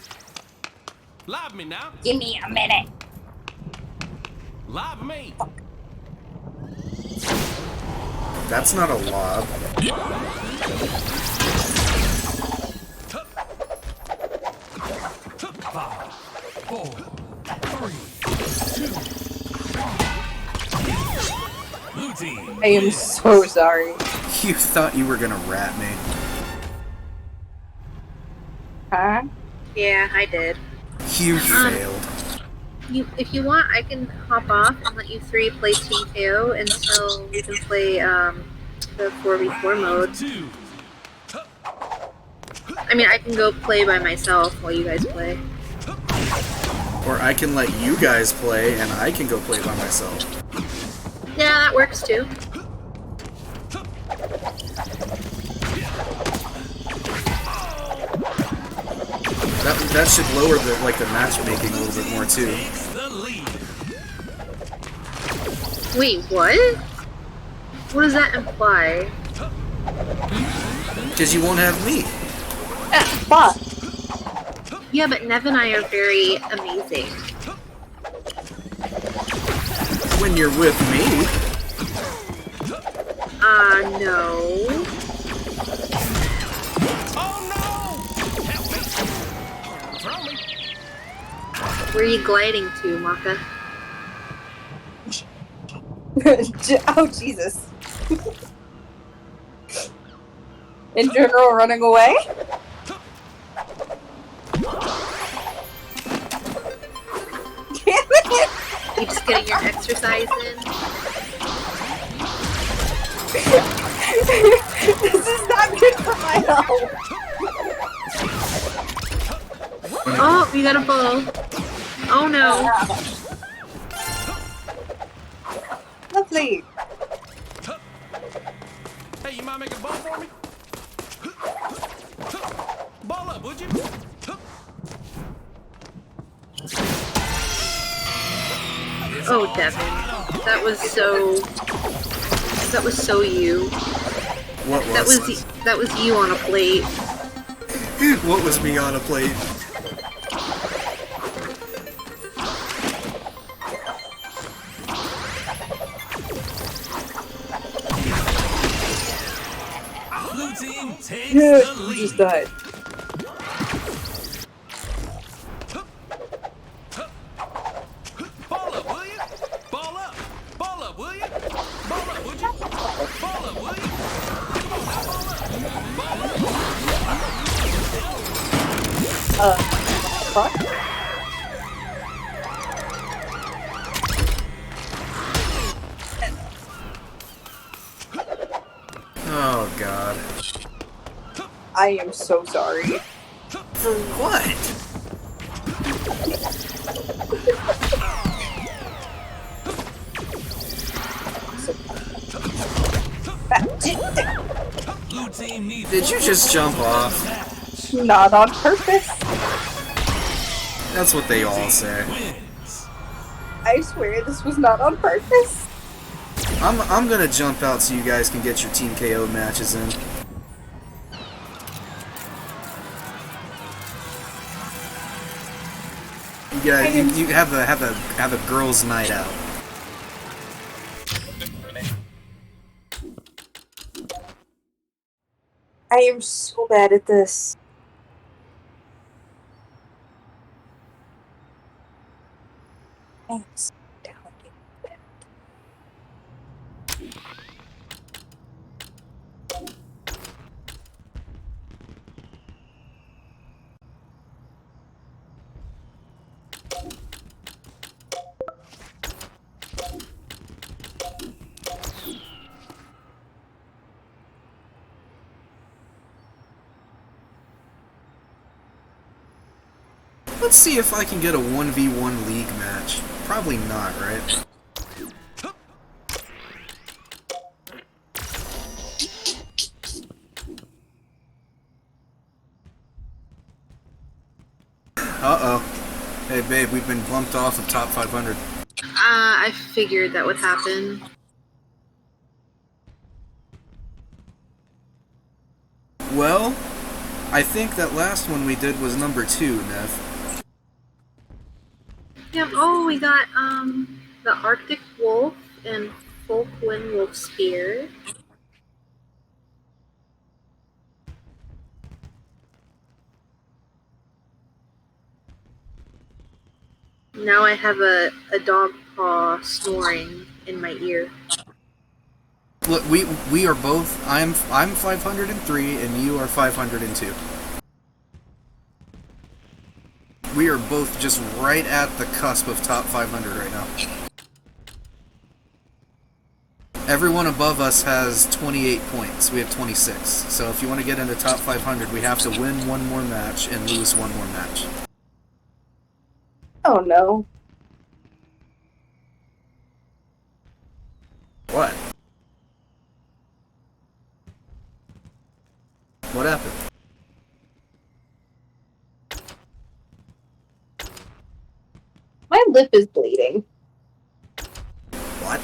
Live me now. Give me a minute. Live me. That's not a lob. Five, 4, 3, 2, 1. Blue team. I am so sorry. You thought you were gonna rat me. Huh? Yeah, I did. You failed. If you want, I can hop off and let you three play Team KO until we can play the 4v4 mode. 2. I mean, I can go play by myself while you guys play. Or I can let you guys play and I can go play by myself. Yeah, that works too. That should lower the matchmaking a little bit more too. The lead. Wait, what? What does that imply? Because you won't have me. But Yeah, but Nev and I are very amazing. When you're with me. No. Oh no! Help me. Throw me. Where are you gliding to, Maka? oh Jesus. In general, running away? Damn it! You just getting your exercise in? This is not good for my health. Oh, you got a ball. Oh no. Lovely. Hey, you mind making a ball for me? Ball up, would you? Oh, Devin. That was so... That was so you. What was? That was you on a plate. What was me on a plate? Blue Shit, we just died. Ball up, will you? Ball up. Ball up, will you? Ball up, would you? Ball up, will you? Come on now, ball up. Ball up. Fuck? Oh god. I am so sorry. For what? Blue team needs Did you just jump off? Not on purpose. That's what they all say. wins. I swear this was not on purpose. I'm gonna jump out so you guys can get your Team KO matches in. Yeah, you have a girls' night out. I am so bad at this. Thanks. Let's see if I can get a 1v1 league match. Probably not, right? Uh-oh. Hey babe, we've been bumped off of top 500. I figured that would happen. Well, I think that last one we did was number 2, Nev. Yep. Oh, we got the Arctic Wolf and Folkwind Wolf Spear. Now I have a dog paw snoring in my ear. Look, we are both. I'm 503 and you are 502. We are both just right at the cusp of top 500 right now. Everyone above us has 28 points. We have 26. So if you want to get into top 500, we have to win one more match and lose one more match. Oh no. What? What happened? My lip is bleeding. What?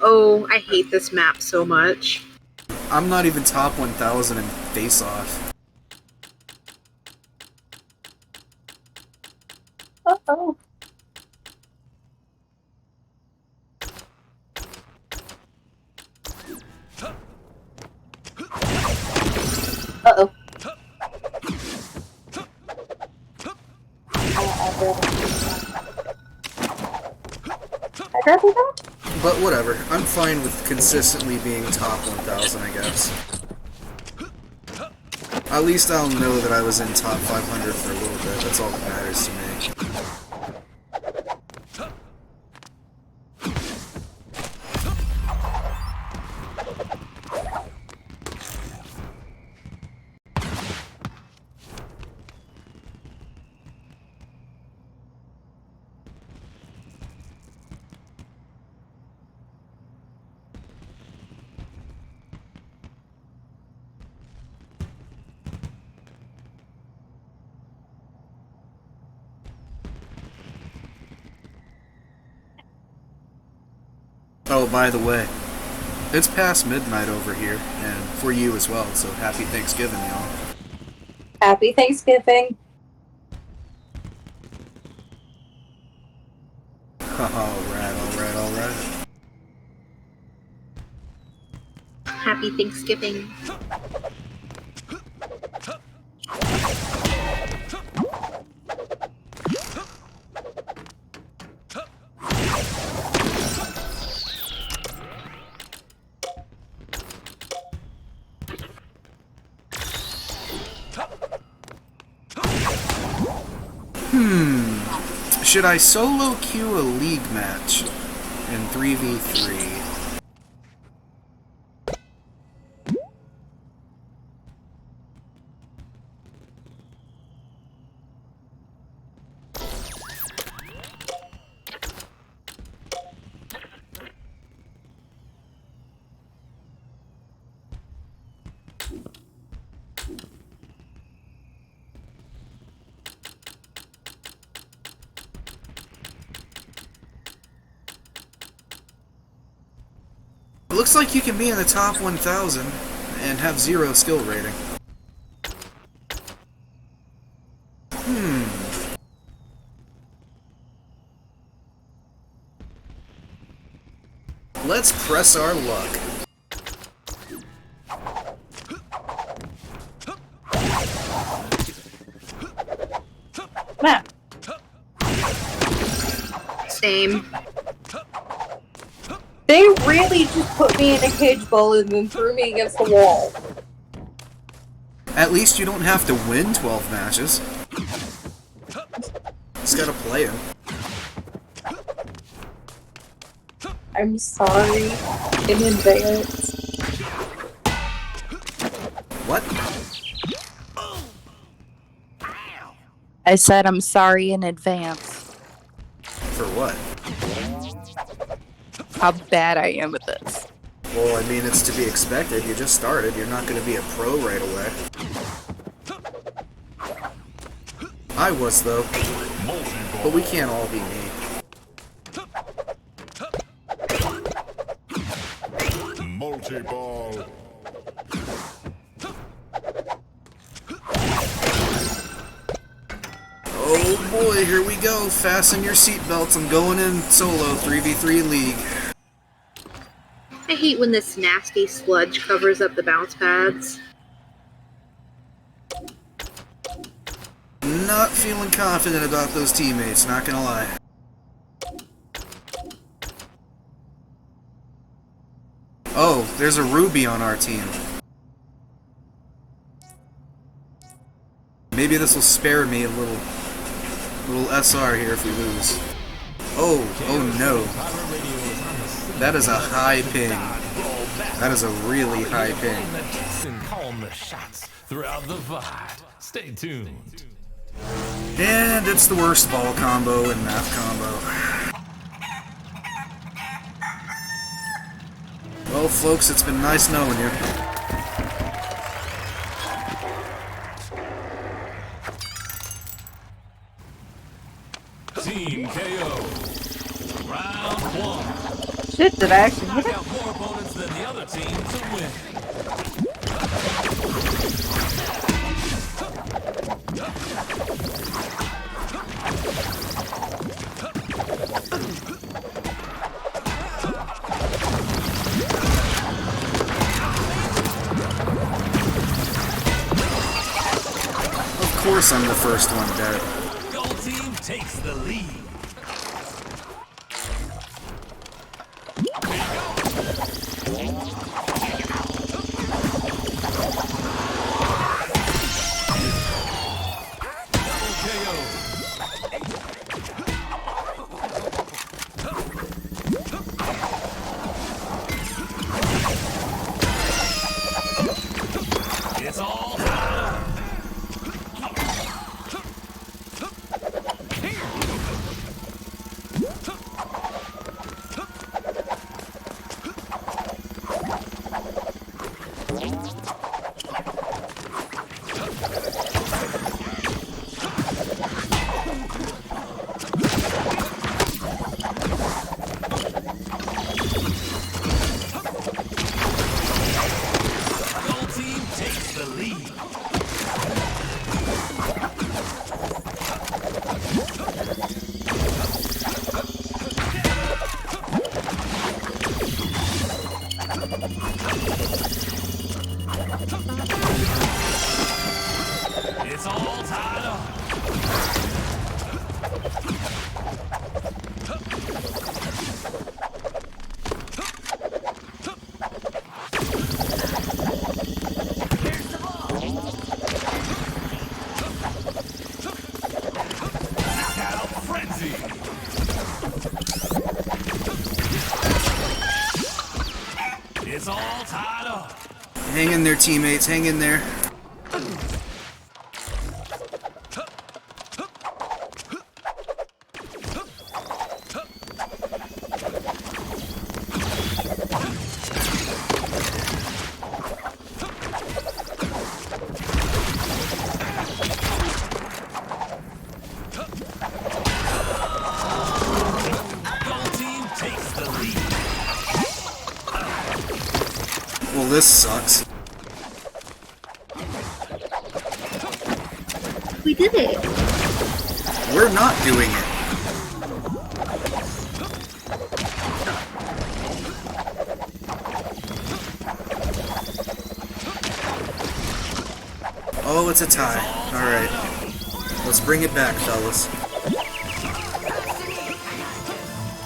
Oh, I hate this map so much. I'm not even top 1,000 in face-off. Uh-oh. Uh-oh. I grab you that? But whatever, I'm fine with consistently being top 1,000, I guess. At least I'll know that I was in top 500 for a little bit, that's all that matters to me. Oh, by the way, It's past midnight over here, and for you as well, so happy Thanksgiving, y'all. Happy Thanksgiving. Alright. Happy Thanksgiving. Should I solo queue a league match in 3v3? Looks like you can be in the top 1,000 and have 0 skill rating. Let's press our luck. Matt. Same. They really just put me in a cage bowl and then threw me against the wall. At least you don't have to win 12 matches. Just gotta play them. I'm sorry in advance. What? I said I'm sorry in advance. For what? How bad I am with this. Well, I mean, it's to be expected. You just started. You're not going to be a pro right away. I was, though. But we can't all be me. Multi-ball. Oh boy, here we go. Fasten your seatbelts. I'm going in solo 3v3 league. I hate when this nasty sludge covers up the bounce pads. Not feeling confident about those teammates, not gonna lie. Oh, there's a Ruby on our team. Maybe this will spare me a little SR here if we lose. Oh no. That is a high ping. That is a really high ping. Calling the shots throughout the fight. Stay tuned. And it's the worst ball combo and math combo. Well, folks, it's been nice knowing you. Team KO. Round 1. Shit, did I actually hit Knock it? out more opponents than the other team to win. Of course I'm the first one dead. Gold team takes the lead. It's all time. all tied up. Knockout frenzy. It's all tied up. Hang in there, teammates. Hang in there. Gold team takes the lead. Well, this sucks. We did it. We're not doing it. Oh, it's a tie. Alright. Let's bring it back, fellas.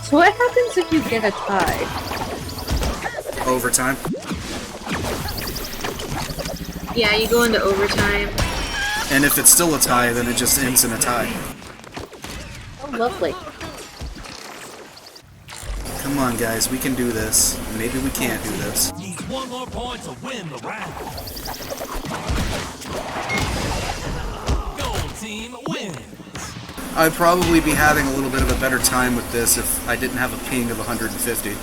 So what happens if you get a tie? Overtime. Yeah, you go into overtime. And if it's still a tie, then it just ends in a tie. Oh, lovely. Come on, guys. We can do this. Maybe we can't do this. Needs one more point to win the round. Gold team wins. I'd probably be having a little bit of a better time with this if I didn't have a ping of 150.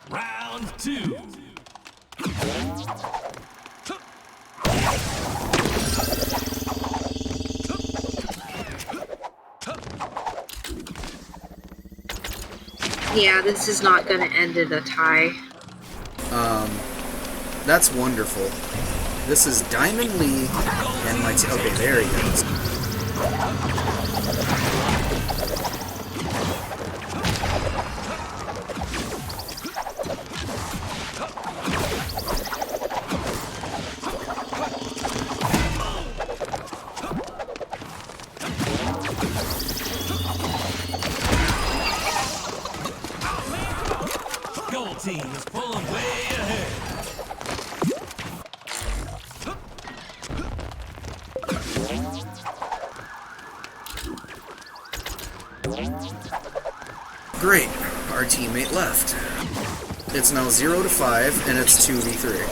Round two. Yeah, this is not gonna end in a tie. That's wonderful. This is Diamond Lee and my okay, there he goes. Gold team is pulling way ahead. Great. Our teammate left. It's now 0-5, and it's 2v3.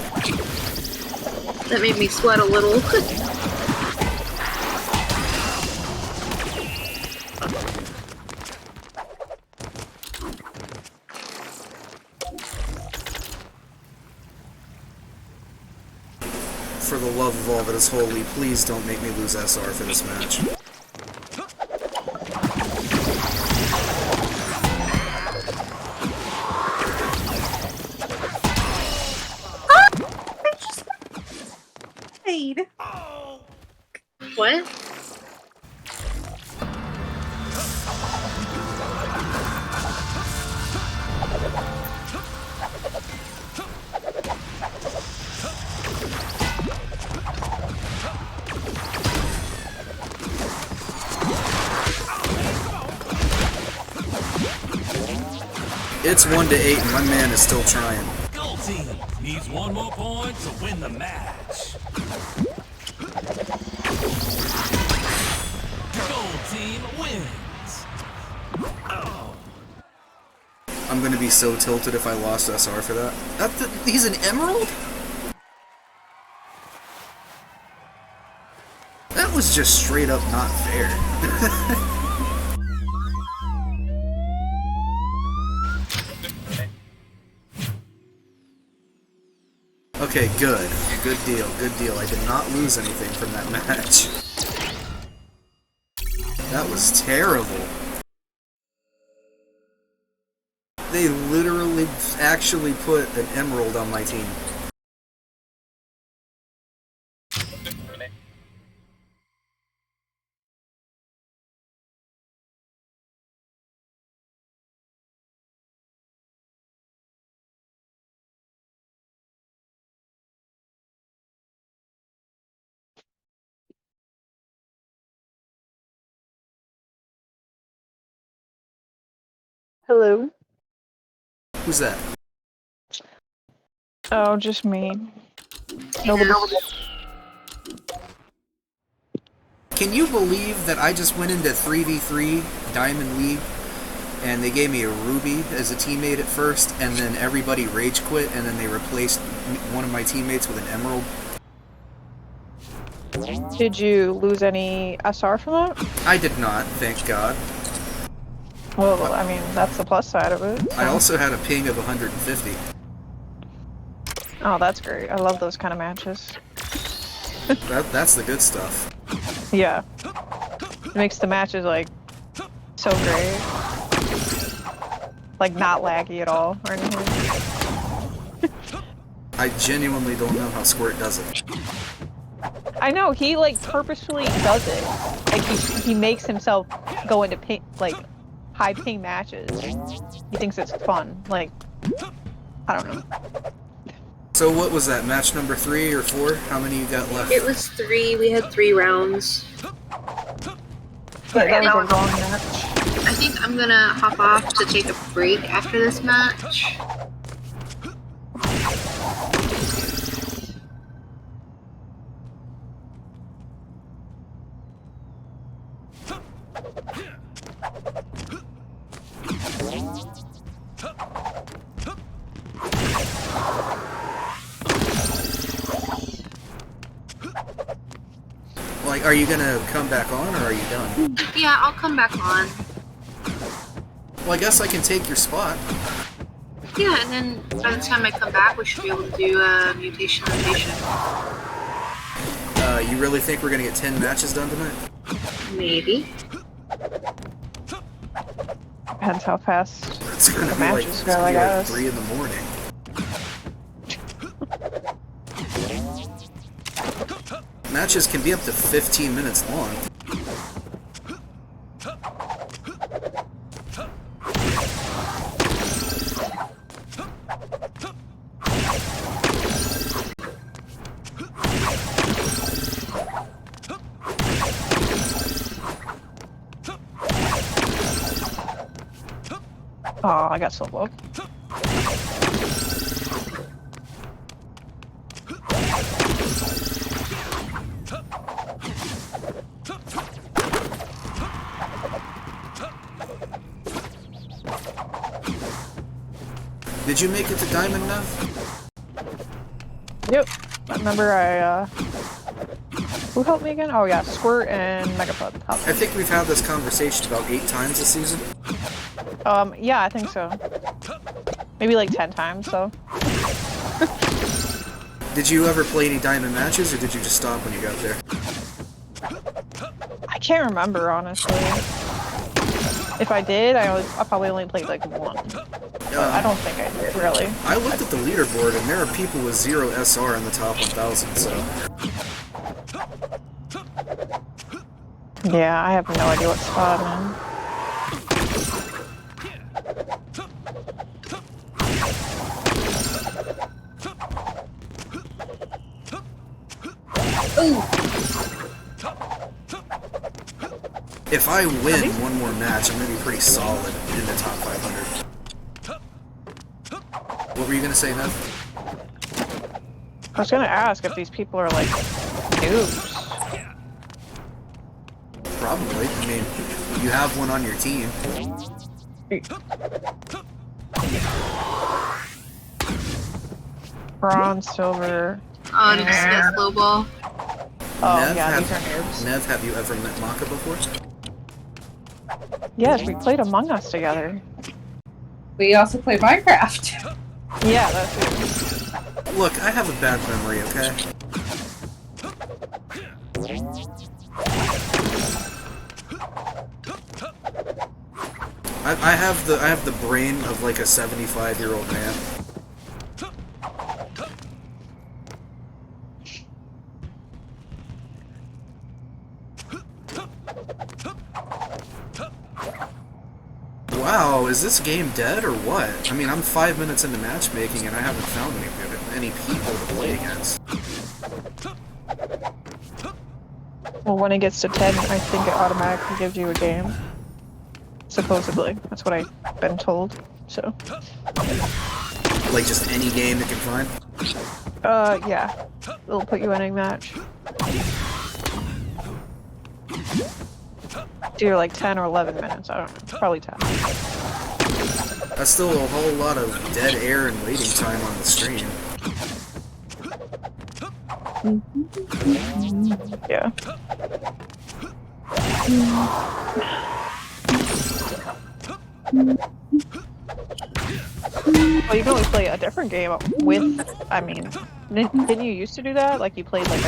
That made me sweat a little. For the love of all that is holy, please don't make me lose SR for this match. What? It's 1-8, and my man is still trying. Gold team needs one more point to win the match. Gold team wins. Oh. I'm gonna be so tilted if I lost SR for that. He's an emerald? That was just straight up not fair. Okay, good. Good deal, good deal. I did not lose anything from that match. That was terrible. They literally actually put an emerald on my team. Hello. Who's that? Oh, just me. Nobody. Can you believe that I just went into 3v3 Diamond League and they gave me a Ruby as a teammate at first, and then everybody rage quit, and then they replaced one of my teammates with an Emerald? Did you lose any SR from that? I did not, thank God. Well, I mean, that's the plus side of it. I also had a ping of 150. Oh, that's great. I love those kind of matches. That's the good stuff. Yeah. It makes the matches, like, so great. Like, not laggy at all, or anything. I genuinely don't know how Squirt does it. I know, he, like, purposefully does it. Like, he makes himself go into, like, high-paying matches. He thinks it's fun. Like, I don't know. So what was that, match number 3 or 4? How many you got left? It was 3. We had 3 rounds. That was a long match. I think I'm gonna hop off to take a break after this match. Like, are you gonna come back on, or are you done? Yeah, I'll come back on. Well, I guess I can take your spot. Yeah, and then by the time I come back, we should be able to do a mutation rotation. You really think we're gonna get 10 matches done tonight? Maybe. Depends how fast It's gonna the be like, matches go, I guess. 3 in the morning. Matches can be up to 15 minutes long. Oh, I got so low. Did you make it to Diamond now? Yep. I remember who helped me again? Oh yeah, Squirt and Megapod. I think we've had this conversation about 8 times this season. Yeah, I think so. Maybe like 10 times, so. Did you ever play any Diamond matches, or did you just stop when you got there? I can't remember, honestly. If I did, I probably only played like 1. But I don't think I did, really. I looked at the leaderboard, and there are people with 0 SR in the top 1,000, so... Yeah, I have no idea what spot I'm in. If I win one more match, I'm gonna be pretty solid in the top 500. What were you gonna say, Nev? I was gonna ask if these people are like noobs. Probably. I mean, you have one on your team. Bronze, silver. Oh, did you see that slow ball? Oh, yeah, these are noobs. Nev, have you ever met Maka before? Yes, we played Among Us together. We also play Minecraft. Yeah, that's it. Look, I have a bad memory, okay? I have the brain of like a 75-year-old man. Wow, is this game dead or what? I mean, I'm 5 minutes into matchmaking and I haven't found any people to play against. Well, when it gets to 10, I think it automatically gives you a game. Supposedly, that's what I've been told. So, Like just any game you can find? yeah, it'll put you in a match. It's either like 10 or 11 minutes. I don't know. Probably 10. That's still a whole lot of dead air and waiting time on the stream. Yeah. Well, you can always play a different game with. I mean, didn't you used to do that? Like you played like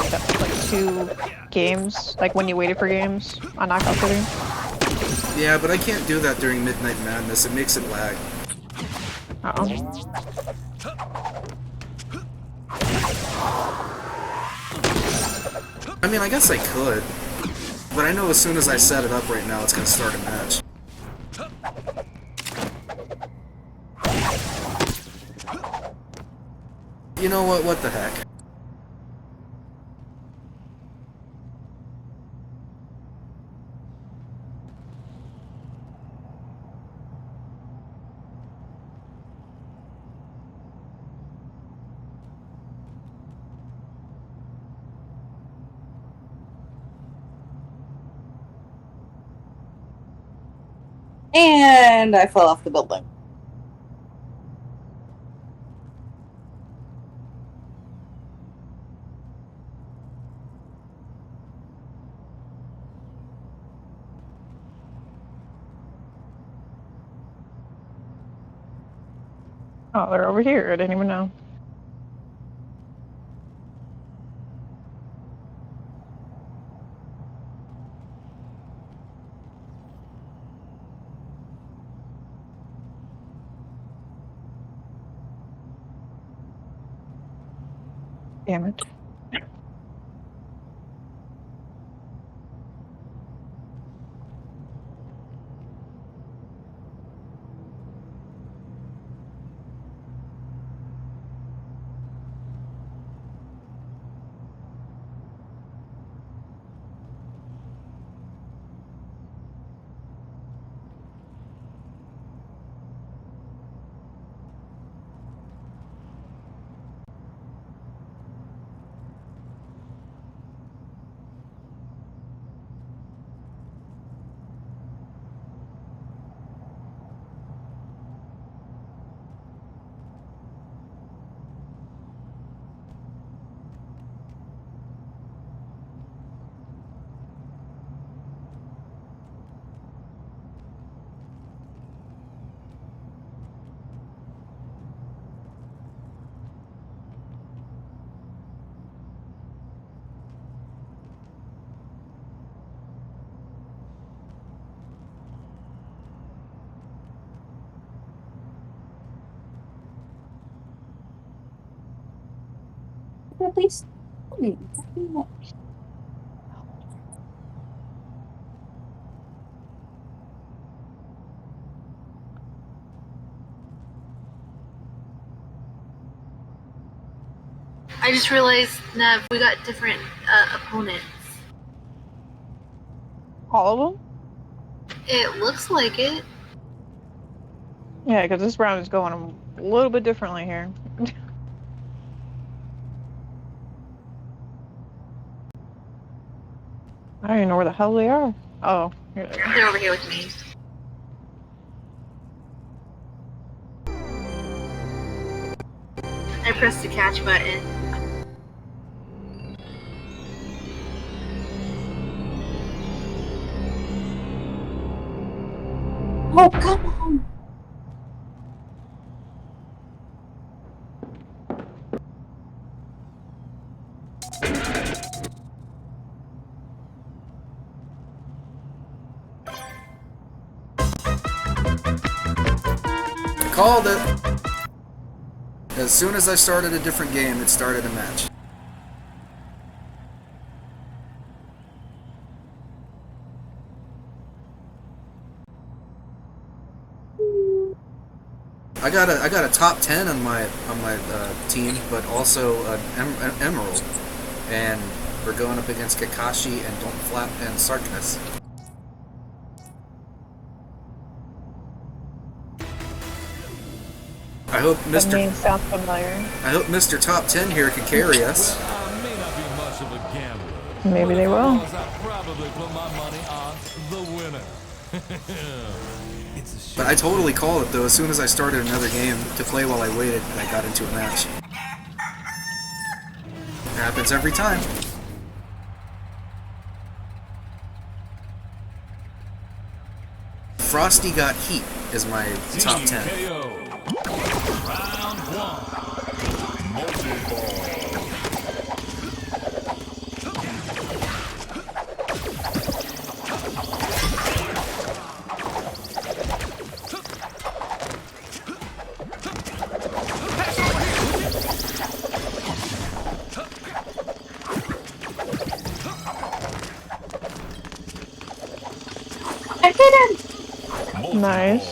2 games, like when you waited for games on Knockout City. Yeah, but I can't do that during Midnight Madness. It makes it lag. Uh-oh. I mean, I guess I could. But I know as soon as I set it up right now, it's gonna start a match. You know what? What the heck? And I fell off the building. Oh, they're over here. I didn't even know. Damn it. At least. I just realized, Nev, we got different opponents. All of them? It looks like it. Yeah, because this round is going a little bit differently here. I don't even know where the hell they are. Oh, here they are. They're over here with me. I pressed the catch button. Oh, come on. Called it! As soon as I started a different game, it started a match. I got a top 10 on my team, but also an Emerald, and we're going up against Kakashi and Don't Flap and Sarkness. hope That Mr. name sounds familiar. I hope Mr. Top 10 here can carry us. I may not be much of a gambler. Maybe but they if I will. was, I'd probably put my money on the winner. It's a shame. But I totally called it though. As soon as I started another game to play while I waited, I got into a match. Happens every time. Frosty Got Heat is my top 10. TKO. Round 1. Multi-ball. I hit him! Nice.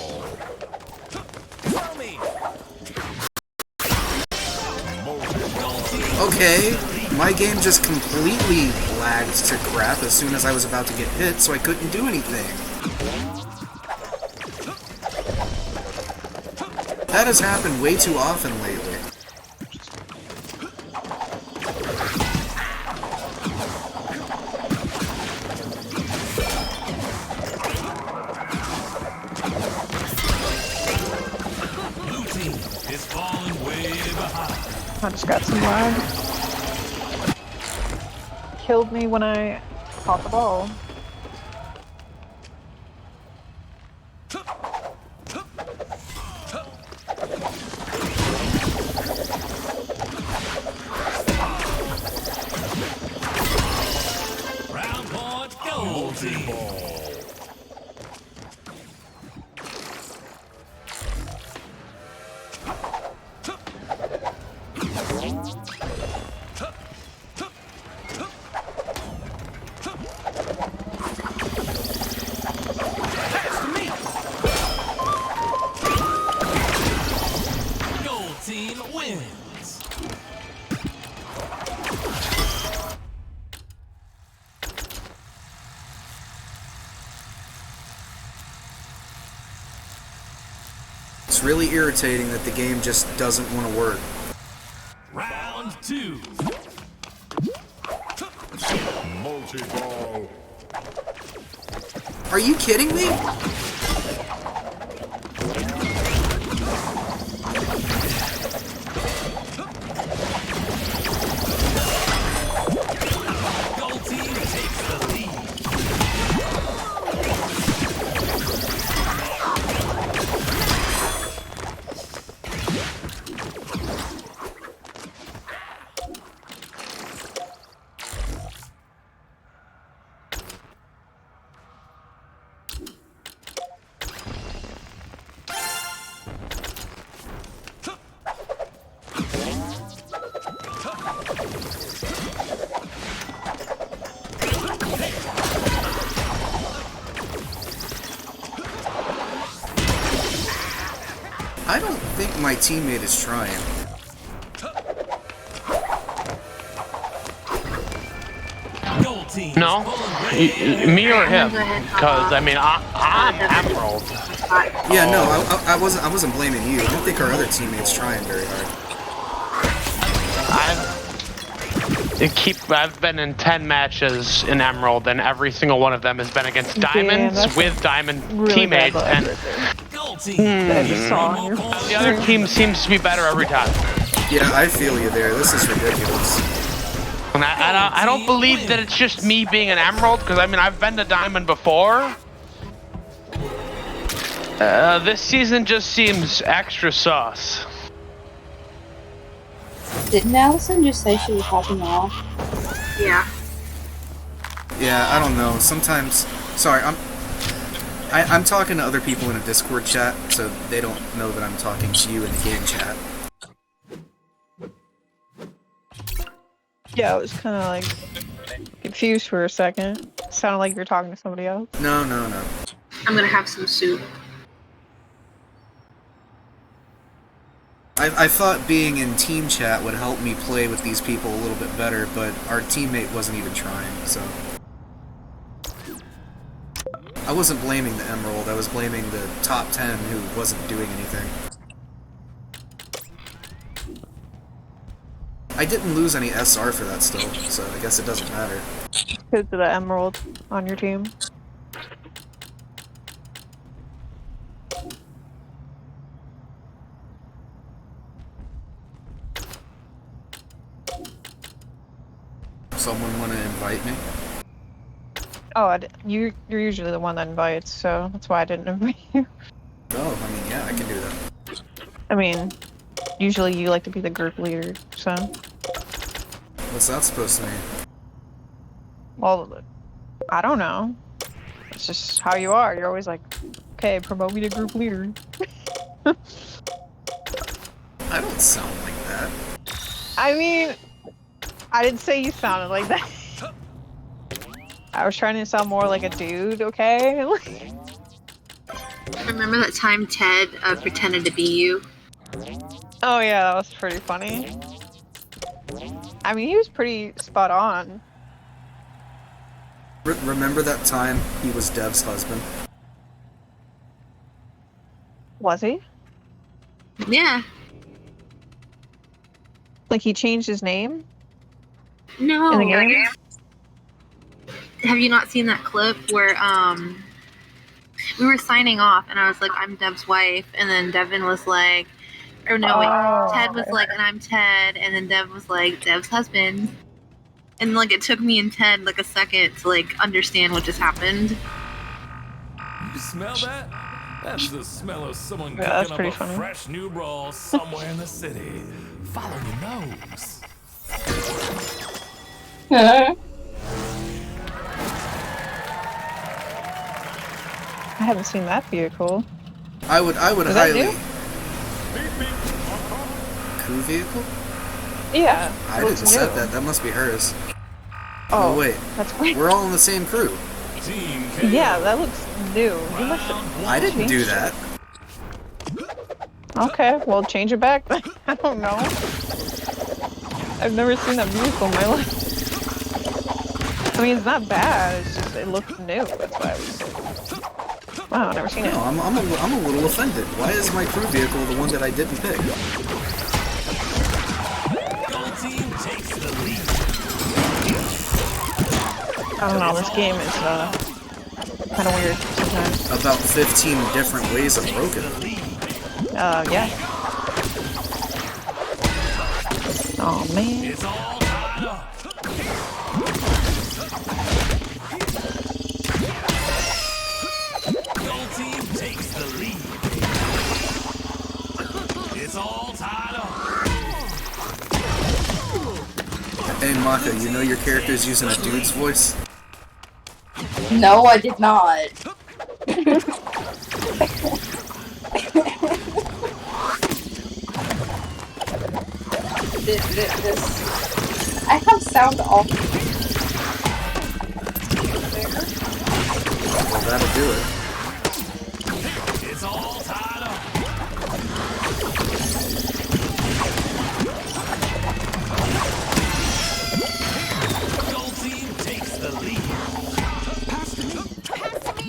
Okay, my game just completely lagged to crap as soon as I was about to get hit, so I couldn't do anything. That has happened way too often lately. Blue team is falling way behind. I just got some lag. Killed me when I caught the ball. Round point, goal team. Pass to me. Goal team wins. It's really irritating that the game just doesn't want to work. Round 2. Multi-ball. Are you kidding me? Goal team takes the lead. I don't think my teammate is trying. Goal team. No, me or him? Go ahead, hop Because off. I mean, I'm Emerald. Yeah, no, I wasn't blaming you. I don't think our other teammate's trying very hard. I've been in 10 matches in Emerald, and every single one of them has been against diamonds that's with diamond really bad teammates, luck and right there. Goal team. That I just saw on your the other team seems to be better every time. Yeah, I feel you there. This is ridiculous. And I don't believe that it's just me being an Emerald, because I mean, I've been to Diamond before. This season just seems extra sauce. Didn't Allison just say she was hopping off? Yeah. Yeah, I don't know. Sometimes, sorry, I'm talking to other people in a Discord chat, so they don't know that I'm talking to you in the game chat. Yeah, I was kind of like confused for a second. Sounded like you were talking to somebody else. No. I'm gonna have some soup. I thought being in team chat would help me play with these people a little bit better, but our teammate wasn't even trying, so... I wasn't blaming the Emerald, I was blaming the top 10 who wasn't doing anything. I didn't lose any SR for that still, so I guess it doesn't matter. Because of the emerald on your team. Someone want to invite me? Oh, you're usually the one that invites, so that's why I didn't invite you. Oh, I mean, yeah, I can do that. I mean, usually you like to be the group leader, so. What's that supposed to mean? Well, I don't know. It's just how you are. You're always like, okay, promote me to group leader. I don't sound like that. I mean, I didn't say you sounded like that. I was trying to sound more like a dude, okay? Remember that time Ted pretended to be you? Oh yeah, that was pretty funny. I mean, he was pretty spot on. Remember that time he was Dev's husband? Was he? Yeah. Like he changed his name? No. In the game? Have you not seen that clip where we were signing off and I was like, I'm Dev's wife, and then Devin was like, or no, wait, Ted was like, and I'm Ted, and then Dev was like, Dev's husband. And like it took me and Ted like a second to like understand what just happened. You smell that? That's the smell of someone Yeah, cooking up a fresh new brawl somewhere in the city. Follow your nose. I haven't seen that vehicle. I would Was that highly. new? Crew vehicle? Yeah. I it didn't looks set new. that. That must be hers. Oh, wait. That's weird. We're all in the same crew. Yeah, that looks new. You must have I didn't do changed that. it. Okay, well, change it back. I don't know. I've never seen that vehicle in my life. I mean, it's not bad. It's just it looks new. That's why I was. Wow, I've never seen it. No, I'm a little offended. Why is my crew vehicle the one that I didn't pick? I don't know. This game is kind of weird sometimes. About 15 different ways of broken. Yeah. Oh man. Hey Maka, you know your character's using a dude's voice? No, I did not. this. I have sound off. Well, that'll do it. It's all tied up. Gold team takes the lead. Pass to me. Pass to me.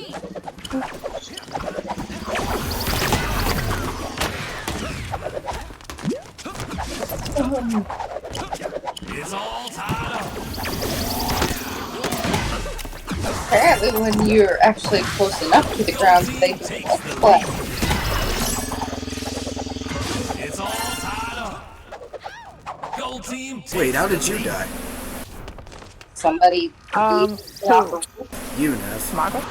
It's all tied up. Apparently, when you're actually close enough to the ground, they can clap. It's all tied up. Gold team. Wait, how did you die? Somebody. Who? You, Nev. Margaret?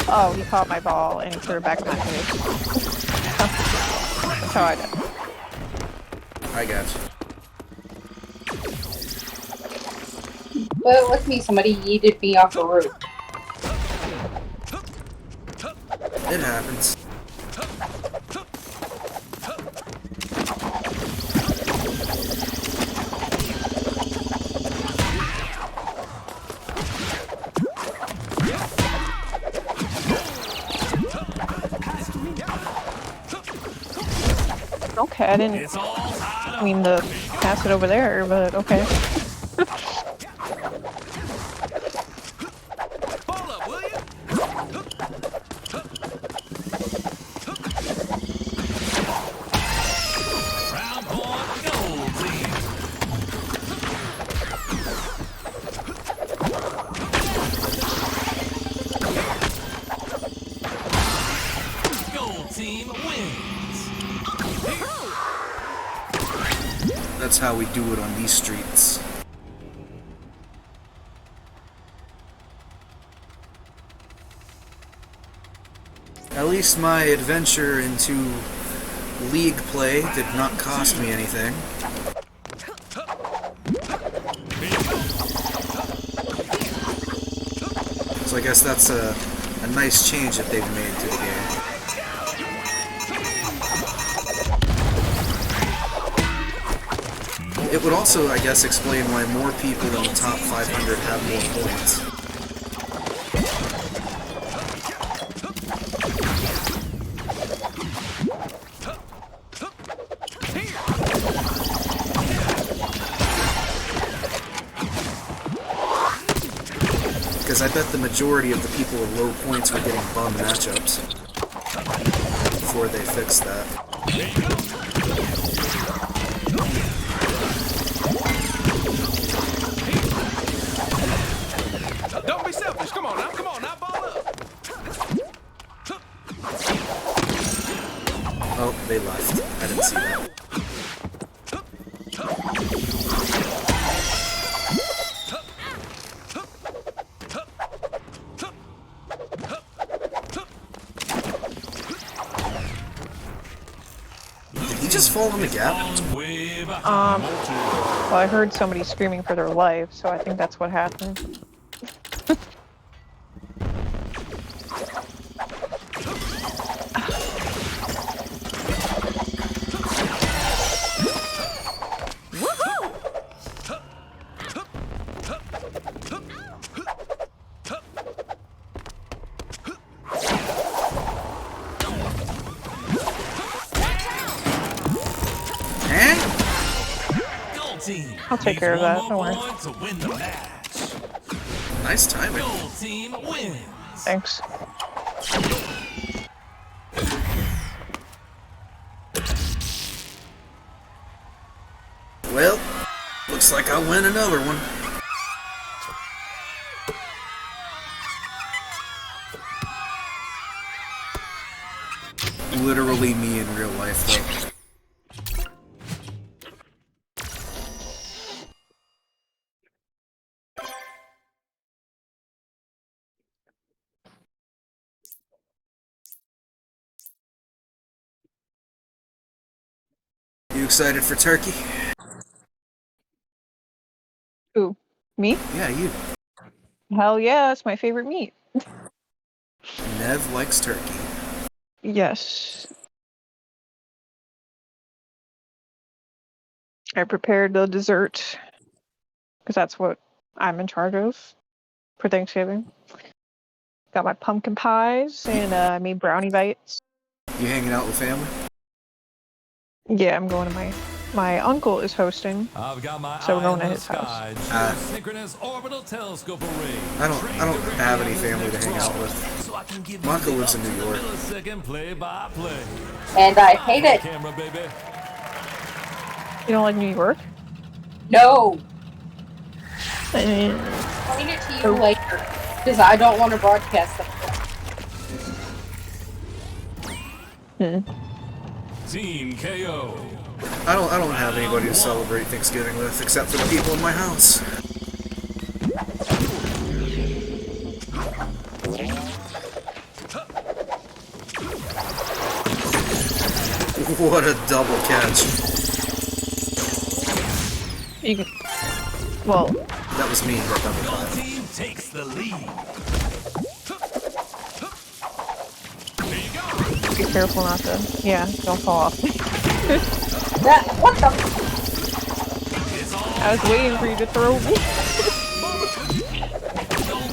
Oh, he caught my ball and threw it back in my face. That's how I did. I got you. But with me, somebody yeeted me off a roof. It happens. Okay, I didn't mean to pass it over there, but okay. That's how we do it on these streets. At least my adventure into League play did not cost me anything. So I guess that's a nice change that they've made to the game. It would also, I guess, explain why more people in the top 500 have more points. Because I bet the majority of the people with low points were getting bum matchups before they fixed that. Don't be selfish. Come on now, ball up. Oh, they left. I didn't see that. Did he just fall in the gap? Well, I heard somebody screaming for their life, so I think that's what happened. I'll take care of that, don't worry. Nice timing. Thanks. Well, looks like I'll win another one. Literally me in real life, though. You excited for turkey? Who? Me? Yeah, you. Hell yeah, it's my favorite meat. Nev likes turkey. Yes. I prepared the dessert, because that's what I'm in charge of for Thanksgiving. Got my pumpkin pies, and I made brownie bites. You hanging out with family? Yeah, I'm going to my uncle is hosting, I've got my so we're going to eye in his the house. sky, synchronous orbital telescope array. I don't have any family to hang out with. My uncle lives in New York. Millisecond play-by-play. And I hate it. Camera, baby. You don't like New York? No. I mean, Explain it to you later, because I don't want to broadcast it. Team KO. I don't have anybody to celebrate Thanksgiving with except for the people in my house. What a double catch. you can, well, That was me, that double catch. Team takes the lead. be careful not to, yeah, don't fall off. What the? I was waiting for you to throw me.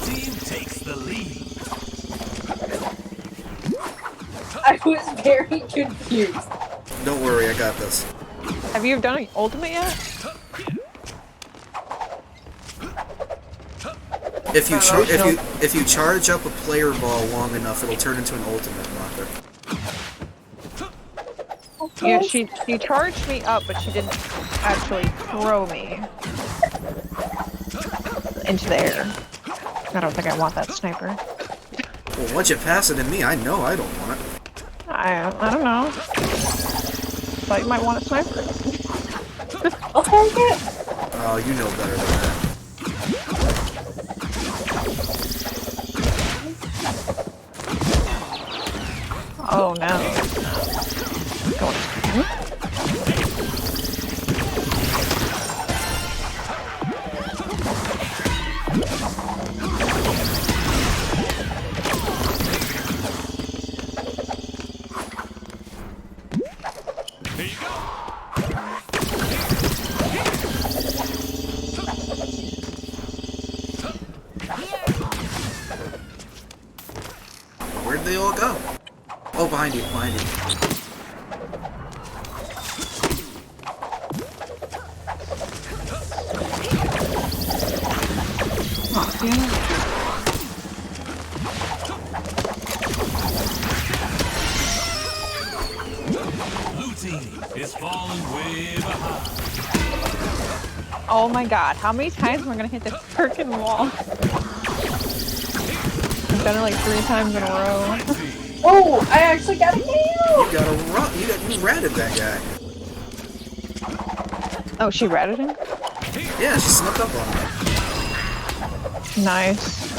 Team takes the lead. I was very confused. Don't worry, I got this. Have you done an ultimate yet? If you charge up a player ball long enough, it'll turn into an ultimate knocker. Yeah, she charged me up, but she didn't actually throw me into the air. I don't think I want that sniper. Well, once you pass it to me, I know I don't want it. I don't know. Thought you might want a sniper. I'll take it. Oh, you know better than that. Oh no. Here you go. Where'd they all go? Oh, behind you, behind you. Oh, damn it. Blue team is falling way behind. Oh my god, how many times am I gonna hit this freaking wall? I've done it like 3 times in a row. Oh, I actually got a kill! You got a run. You ratted that guy. Oh, she ratted him? Yeah, she snuck up on him. Nice.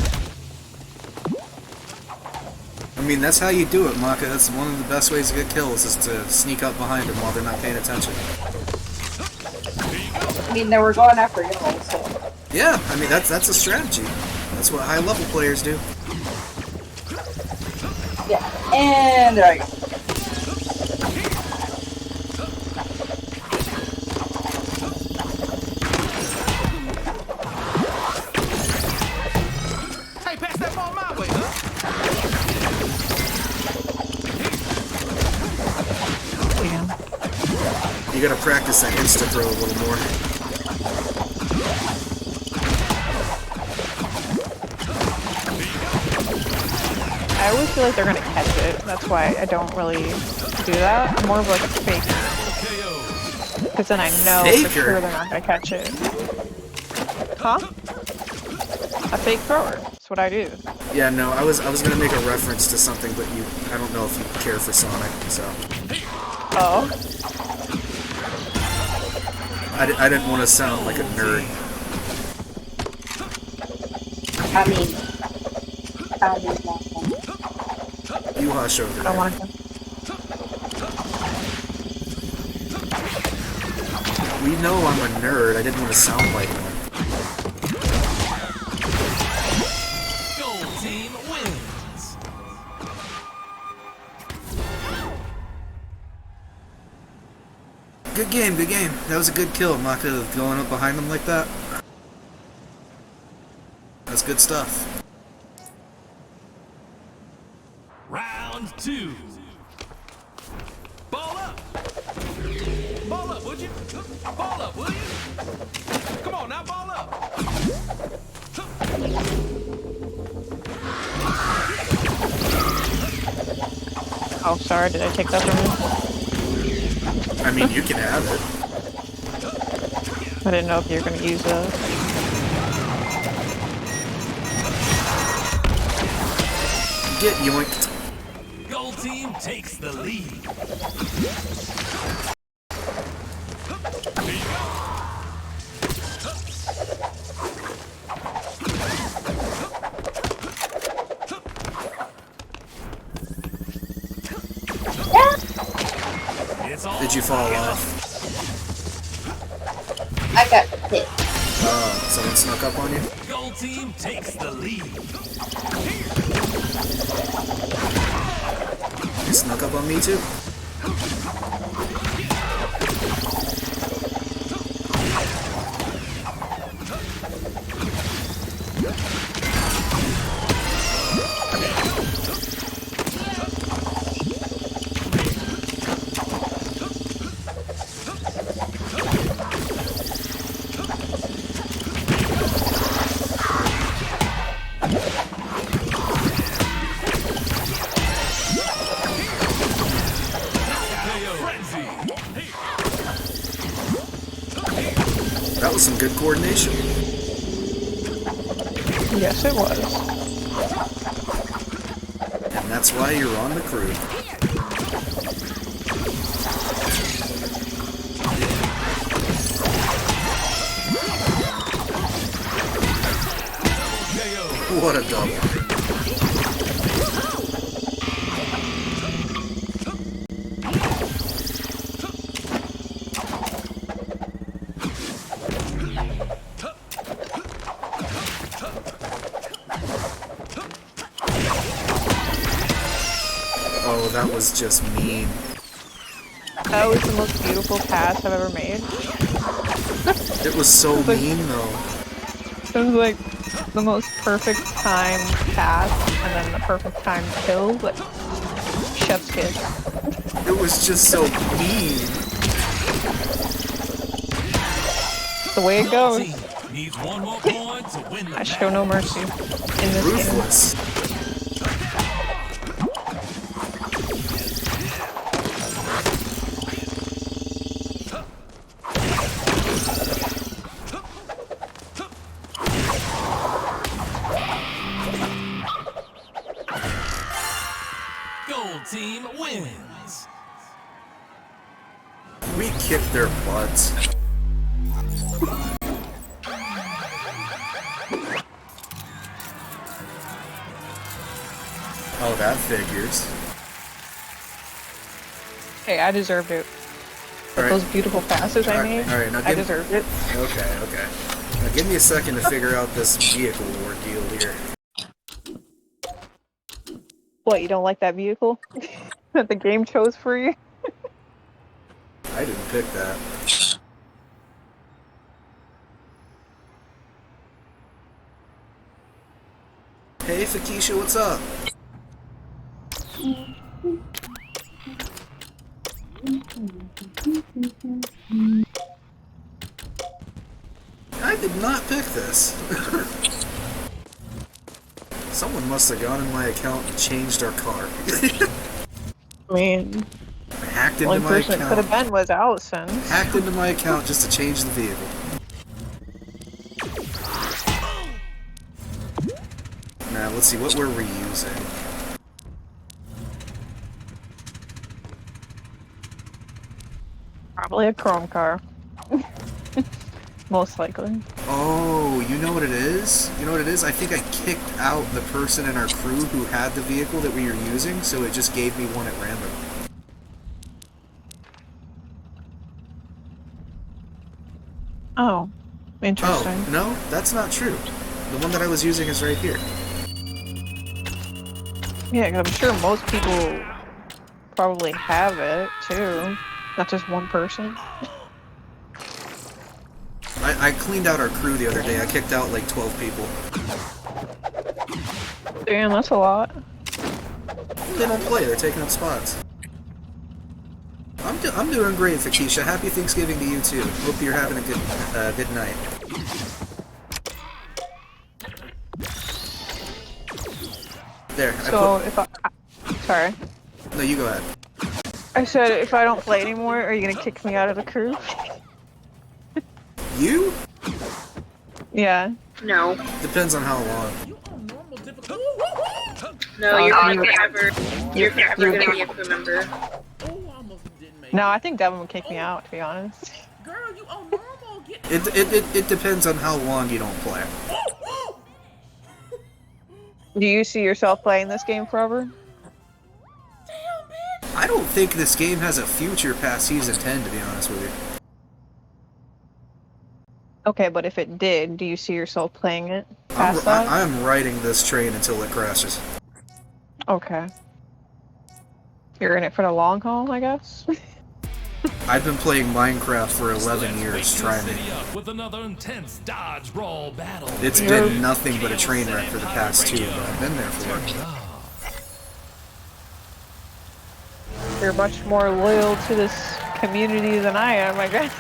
I mean, that's how you do it, Maka. That's one of the best ways to get kills, is to sneak up behind them while they're not paying attention. I mean, they were going after y'all, so. Yeah, I mean, that's a strategy. That's what high-level players do. Yeah, and there I go. Hey, pass that ball my way, huh? Damn. You gotta practice that insta-throw a little more. I always feel like they're gonna catch it. That's why I don't really do that. I'm more of like a faker. Because then I know for sure they're not gonna catch it. Huh? A fake thrower. That's what I do. Yeah, no, I was gonna make a reference to something, but I don't know if you care for Sonic, so. Oh. I didn't want to sound like a nerd. I mean, You hush over there. I want to. We know I'm a nerd. I didn't want to sound like one. Gold team wins. Good game, good game. That was a good kill, Maka, going up behind them like that. That's good stuff. Round 2. Ball up. Ball up, would you? Ball up, will you? Come on now, ball up. Oh, sorry. Did I take that from you? I mean, you can have it. I didn't know if you were going to use that. Get yoinked. Gold team takes the lead. Did you fall off? I got hit. Oh, someone snuck up on you? Gold team takes the lead. You snuck up on me too? That was some good coordination. Yes, it was. And that's why you're on the crew. What a double. Oh, that was just mean. That was the most beautiful pass I've ever made. It was so mean, though. It was like the most perfect time pass, and then the perfect time kill, but chef's kiss. It was just so mean. The way it goes. Needs one more point to win the I show no mercy in this Ruthless. Gold team wins. We kicked their butts. Oh, that figures. Hey, I deserved it. With Alright. those beautiful passes I made, Alright, now I deserved it. Okay, okay. Now give me a second to figure out this vehicle ordeal here. What, you don't like that vehicle that the game chose for you? I didn't pick that. Hey, Fakisha, what's up? I did not pick this. Someone must have gone in my account and changed our car. I mean, Hacked into one my person it could account. have been was Allison. Hacked into my account just to change the vehicle. Now, let's see what we're reusing. Probably a chrome car. Most likely. Oh, you know what it is? You know what it is? I think I kicked out the person in our crew who had the vehicle that we were using, so it just gave me one at random. Oh, interesting. Oh, no, that's not true. The one that I was using is right here. Yeah, 'cause I'm sure most people probably have it too. Not just one person. I cleaned out our crew the other day. I kicked out like 12 people. Damn, that's a lot. They don't play. They're taking up spots. I'm doing great, Fakisha. Happy Thanksgiving to you too. Hope you're having a good night. There. So if I, sorry. No, you go ahead. I said if I don't play anymore, are you gonna kick me out of the crew? You? Yeah. No. Depends on how long. No, you're forever gonna be a crew member. No, I think Devin would kick me out, to be honest. It depends on how long you don't play. Do you see yourself playing this game forever? I don't think this game has a future past Season 10, to be honest with you. Okay, but if it did, do you see yourself playing it past that? I'm riding this train until it crashes. Okay. You're in it for the long haul, I guess? I've been playing Minecraft for 11 years, trying to... With another intense dodge brawl battle. It's been nothing but a train wreck for the past 2, but I've been there for it. You're much more loyal to this community than I am, I guess.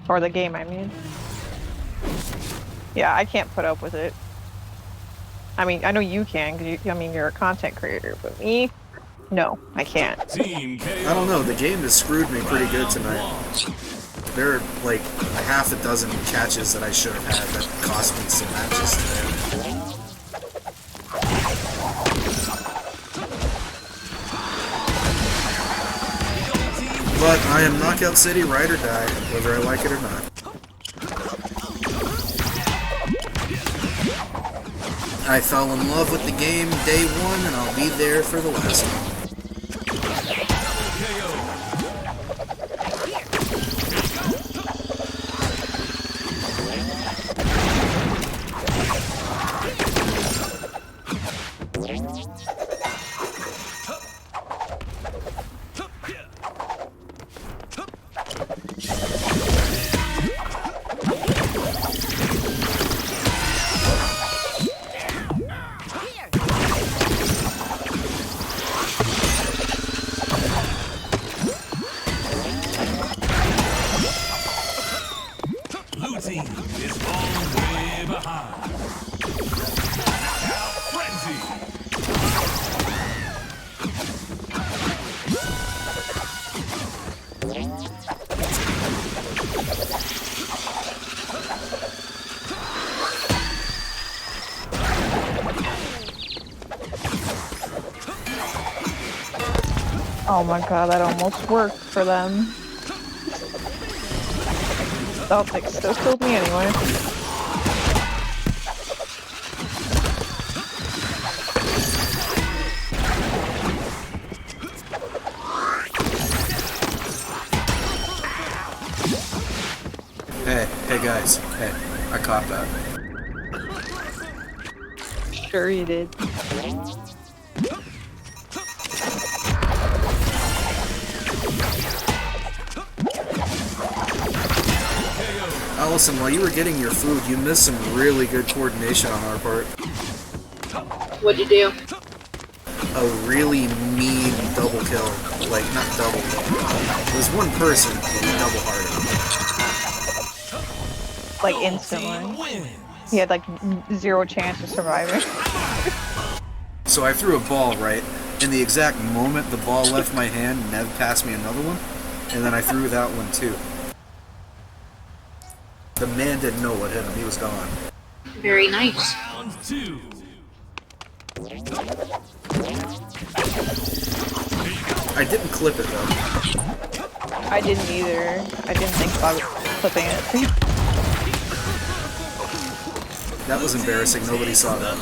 Or the game, I mean. Yeah, I can't put up with it. I mean, I know you can, because you're a content creator, but me? No, I can't. I don't know, the game has screwed me pretty good tonight. There are like half a dozen catches that I should have had that cost me some matches today. But I am Knockout City ride or die, whether I like it or not. I fell in love with the game day one, and I'll be there for the last one. Oh my god, that almost worked for them. Oh, they still killed me anyway. Hey guys, hey, I caught that. Sure you did. Allison, while you were getting your food, you missed some really good coordination on our part. What'd you do? A really mean double kill. Like, not double kill. It was one person, but we double hearted. Like instantly. He had like 0 chance of surviving. So I threw a ball, right? In the exact moment the ball left my hand, Nev passed me another one, and then I threw that one too. The man didn't know what hit him, he was gone. Very nice. Round 2. I didn't clip it though. I didn't either. I didn't think about clipping it. That was embarrassing, nobody saw that.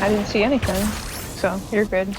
I didn't see anything, so you're good.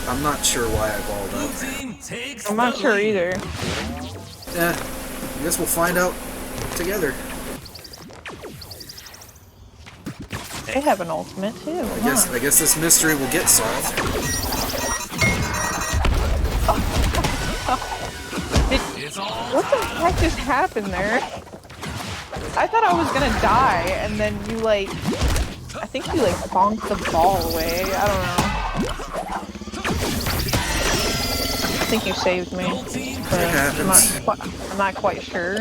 I'm not sure why I balled up. I'm not sure either. I guess we'll find out together. They have an ultimate too. I guess this mystery will get solved. What the heck just happened there? I thought I was gonna die, and then you like, I think you like bonked the ball away. I don't know. I think you saved me, but I'm not quite sure.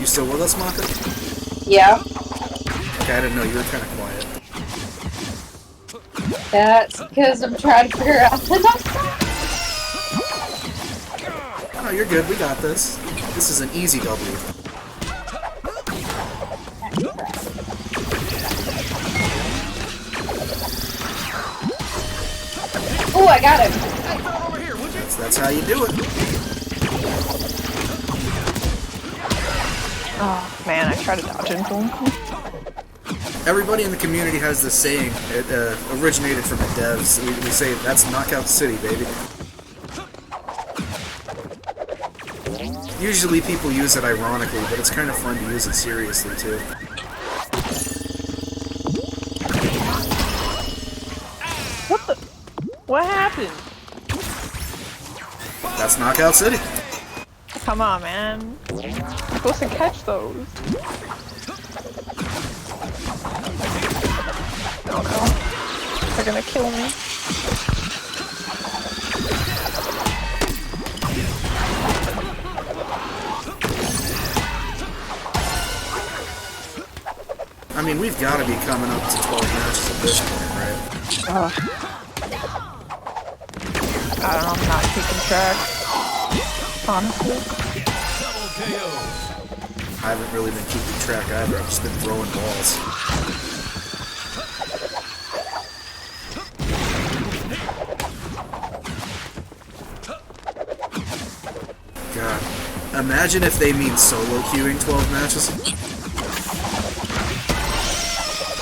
You still with us, Maka? Yeah. Okay, I didn't know, you were kind of quiet. That's because I'm trying to figure out the Oh, you're good, we got this. This is an easy W. Oh, I got him. That's how you do it. Oh man, I tried to dodge into him. Everybody in the community has this saying. It originated from the devs. We say, that's Knockout City, baby. Usually people use it ironically, but it's kind of fun to use it seriously, too. What the? What happened? That's Knockout City. Come on, man. You're supposed to catch those. don't know. They're gonna kill me. I mean, we've got to be coming up to 12 matches at this point, right? I don't know, I'm not keeping track. Honestly. I haven't really been keeping track either. I've just been throwing balls. God. Imagine if they mean solo queuing 12 matches.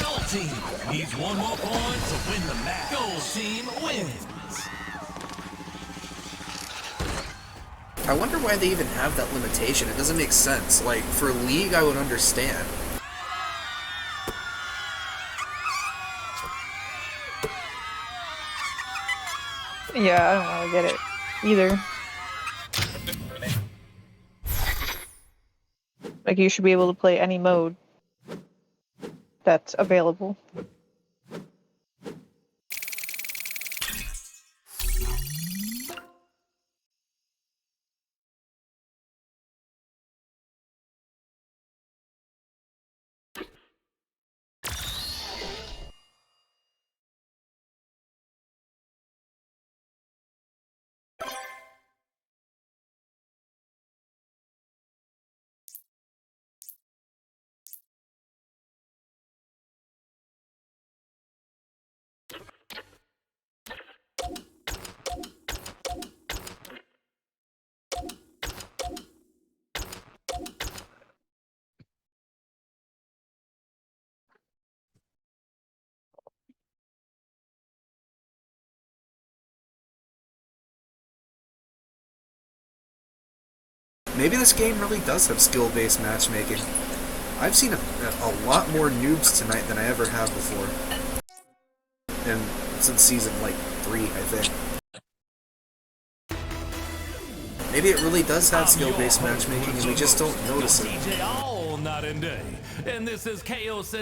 Gold team needs one more point to win the match. Gold team wins. I wonder why they even have that limitation. It doesn't make sense. Like, for League, I would understand. Yeah, I don't really get it either. Like, you should be able to play any mode that's available. Maybe this game really does have skill-based matchmaking. I've seen a lot more noobs tonight than I ever have before. And since season, like, 3, I think. Maybe it really does have skill-based matchmaking and we just don't notice it.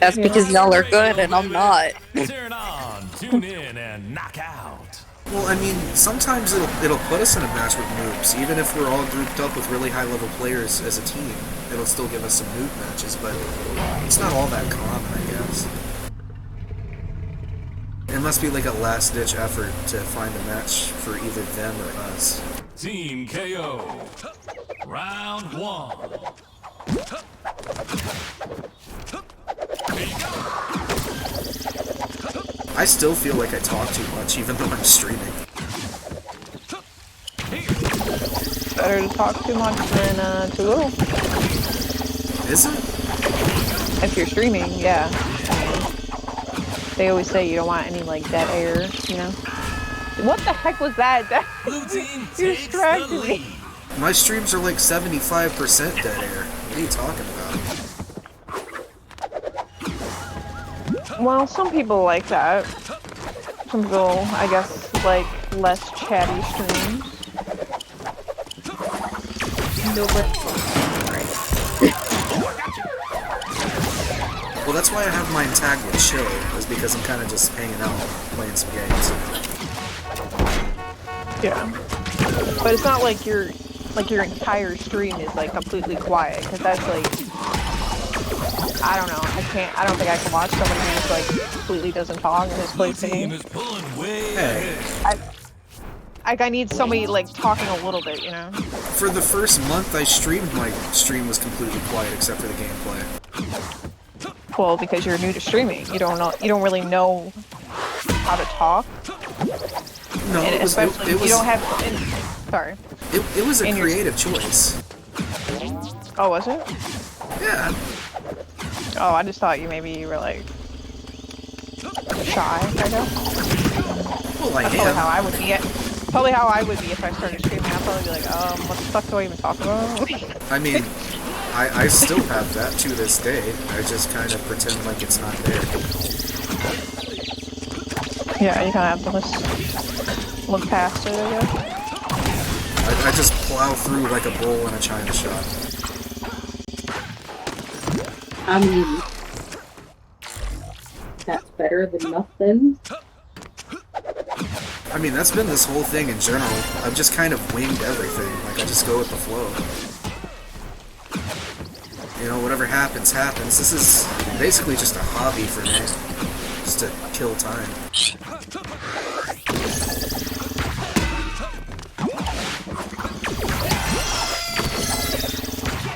That's because y'all are good and I'm not. Turn on, tune in, and knock out. Well, I mean, sometimes it'll put us in a match with noobs, even if we're all grouped up with really high-level players as a team. It'll still give us some noob matches, but it's not all that common, I guess. It must be like a last-ditch effort to find a match for either them or us. Team KO. Round 1. I still feel like I talk too much, even though I'm streaming. Better to talk too much than too little. Is it? If you're streaming, yeah. They always say you don't want any, like, dead air, you know? What the heck was that? You distracted me. My streams are like 75% dead air. What are you talking about? Well, some people like that. Some people, I guess, like less chatty streams. Well, that's why I have mine tagged with chill, is because I'm kind of just hanging out, playing some games. Yeah. But it's not like your entire stream is like completely quiet, because that's like, I don't know, I don't think I can watch someone who just like completely doesn't talk and just plays the game. Hey. I need somebody like talking a little bit, you know? For the first month I streamed, my stream was completely quiet except for the gameplay. Well, because you're new to streaming, you don't really know how to talk. No, and it was, especially it was, you don't have. Sorry. It was a creative choice. Oh, was it? Yeah. Oh, I just thought you were like shy, I guess. Well, I That's am. probably how I would be. Probably how I would be if I started streaming. I'd probably be like, what the fuck do I even talk about? I mean, I still have that to this day. I just kind of pretend like it's not there. Yeah, you kind of have to just look past it, I guess. I just plow through like a bull in a china shop. I mean, that better than nothing. I mean, that's been this whole thing in general. I've just kind of winged everything. Like, I just go with the flow. You know, whatever happens, happens. This is basically just a hobby for me. Just to kill time.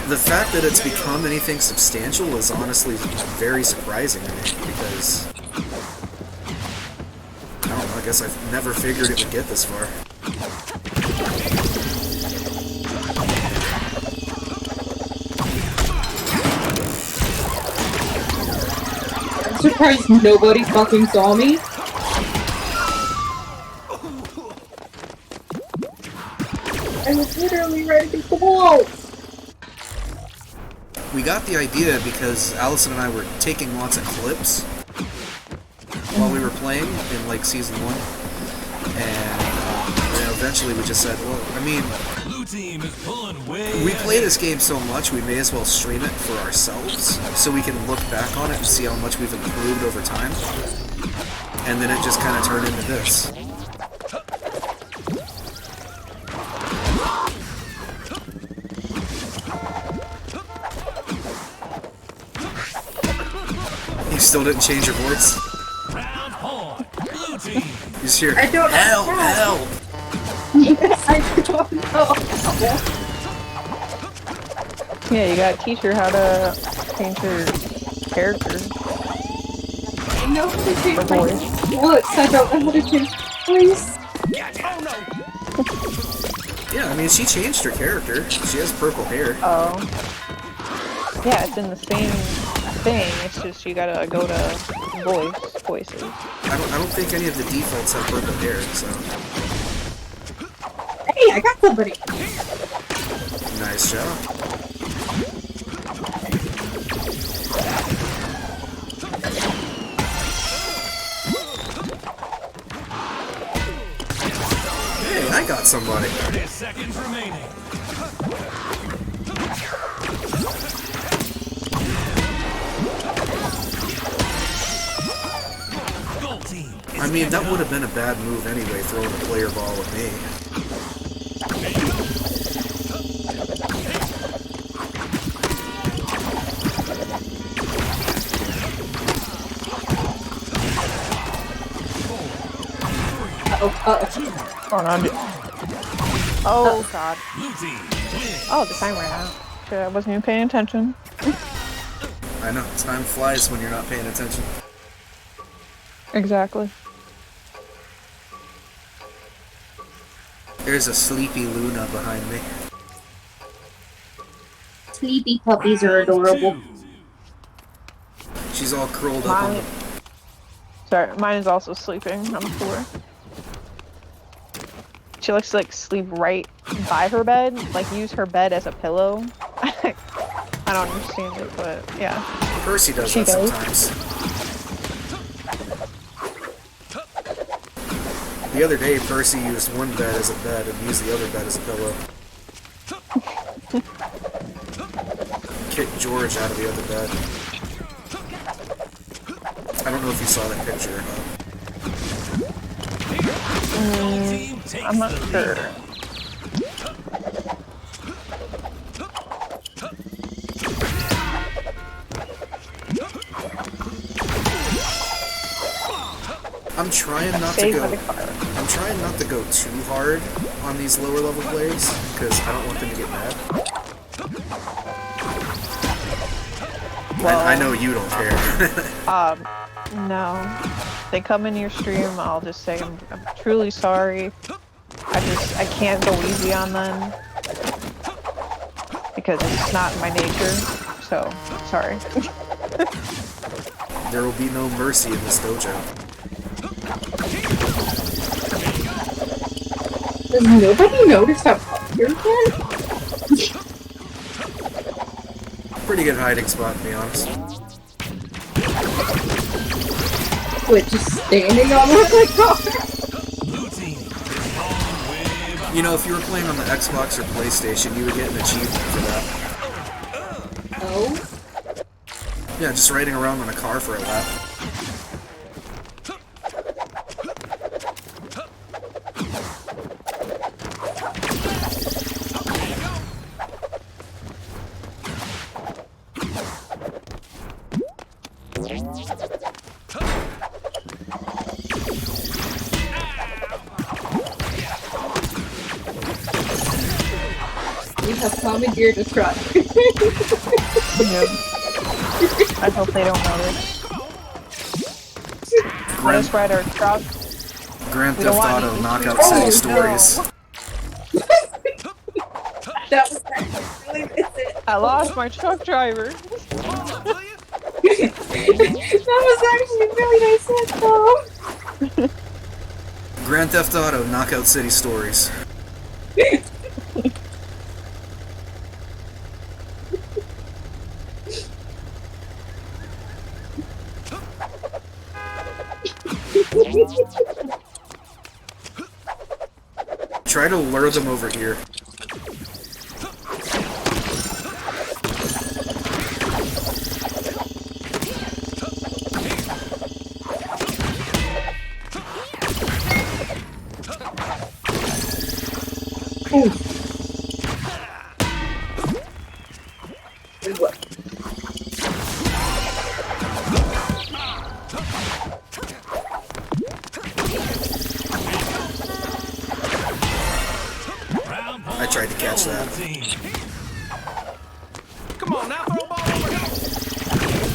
The fact that it's become anything substantial is honestly very surprising to me, because I don't know, I guess I've never figured it would get this far. I'm surprised nobody fucking saw me. I was literally right against the wall! We got the idea because Allison and I were taking lots of clips while we were playing in like season 1, and you know, eventually we just said, well, I mean, Blue team is pulling way we play this game so much, we may as well stream it for ourselves so we can look back on it and see how much we've improved over time. And then it just kind of turned into this. You still didn't change your voice? round horn. Blue team. You just hear, I don't know help, how. help! I don't know. Yeah, you gotta teach her how to change her character. I know how to change Her my voice. looks, I don't know how to change voice. Yeah, I mean, she changed her character. She has purple hair. Oh. Yeah, it's in the same thing, it's just you gotta go to voices. I don't think any of the defaults have purple hair, so Hey, I got somebody! nice job. Hey, I got somebody. 30 seconds remaining. Gold team. I mean, that would have been a bad move anyway, throwing a player ball at me. Oh no, oh god. Blue team win. Oh, the time ran out. Shit, I wasn't even paying attention. I know, time flies when you're not paying attention. Exactly. There's a sleepy Luna behind me. Sleepy puppies are adorable. She's all curled up on the... Sorry, mine is also sleeping on the floor. She likes to like sleep right by her bed, like use her bed as a pillow. I don't understand it, but yeah. Percy does She that does. sometimes. The other day, Percy used one bed as a bed and used the other bed as a pillow. Kicked George out of the other bed. I don't know if you saw that picture or not. I'm not sure. I'm trying not to go. I'm trying not to go too hard on these lower level players because I don't want them to get mad. Well, I know you don't care. No. They come in your stream, I'll just say I'm truly sorry. I can't go easy on them because it's not my nature. So, sorry. There will be no mercy in this dojo. Does nobody notice how popular it is? Pretty good hiding spot, to be honest. Wait, just standing on one of the cars? You know, if you were playing on the Xbox or PlayStation, you would get an achievement for that. Oh? Yeah, just riding around on a car for a lap. have commandeered a truck. I hope they don't notice. Let us ride our truck. Grand We don't Theft want Auto any- Knockout Oh, City no. Stories. That was actually really it. I lost my truck driver. That was actually really nice though. Grand Theft Auto Knockout City Stories. Try to lure them over here. I tried to catch that. Come on now, throw a ball over here.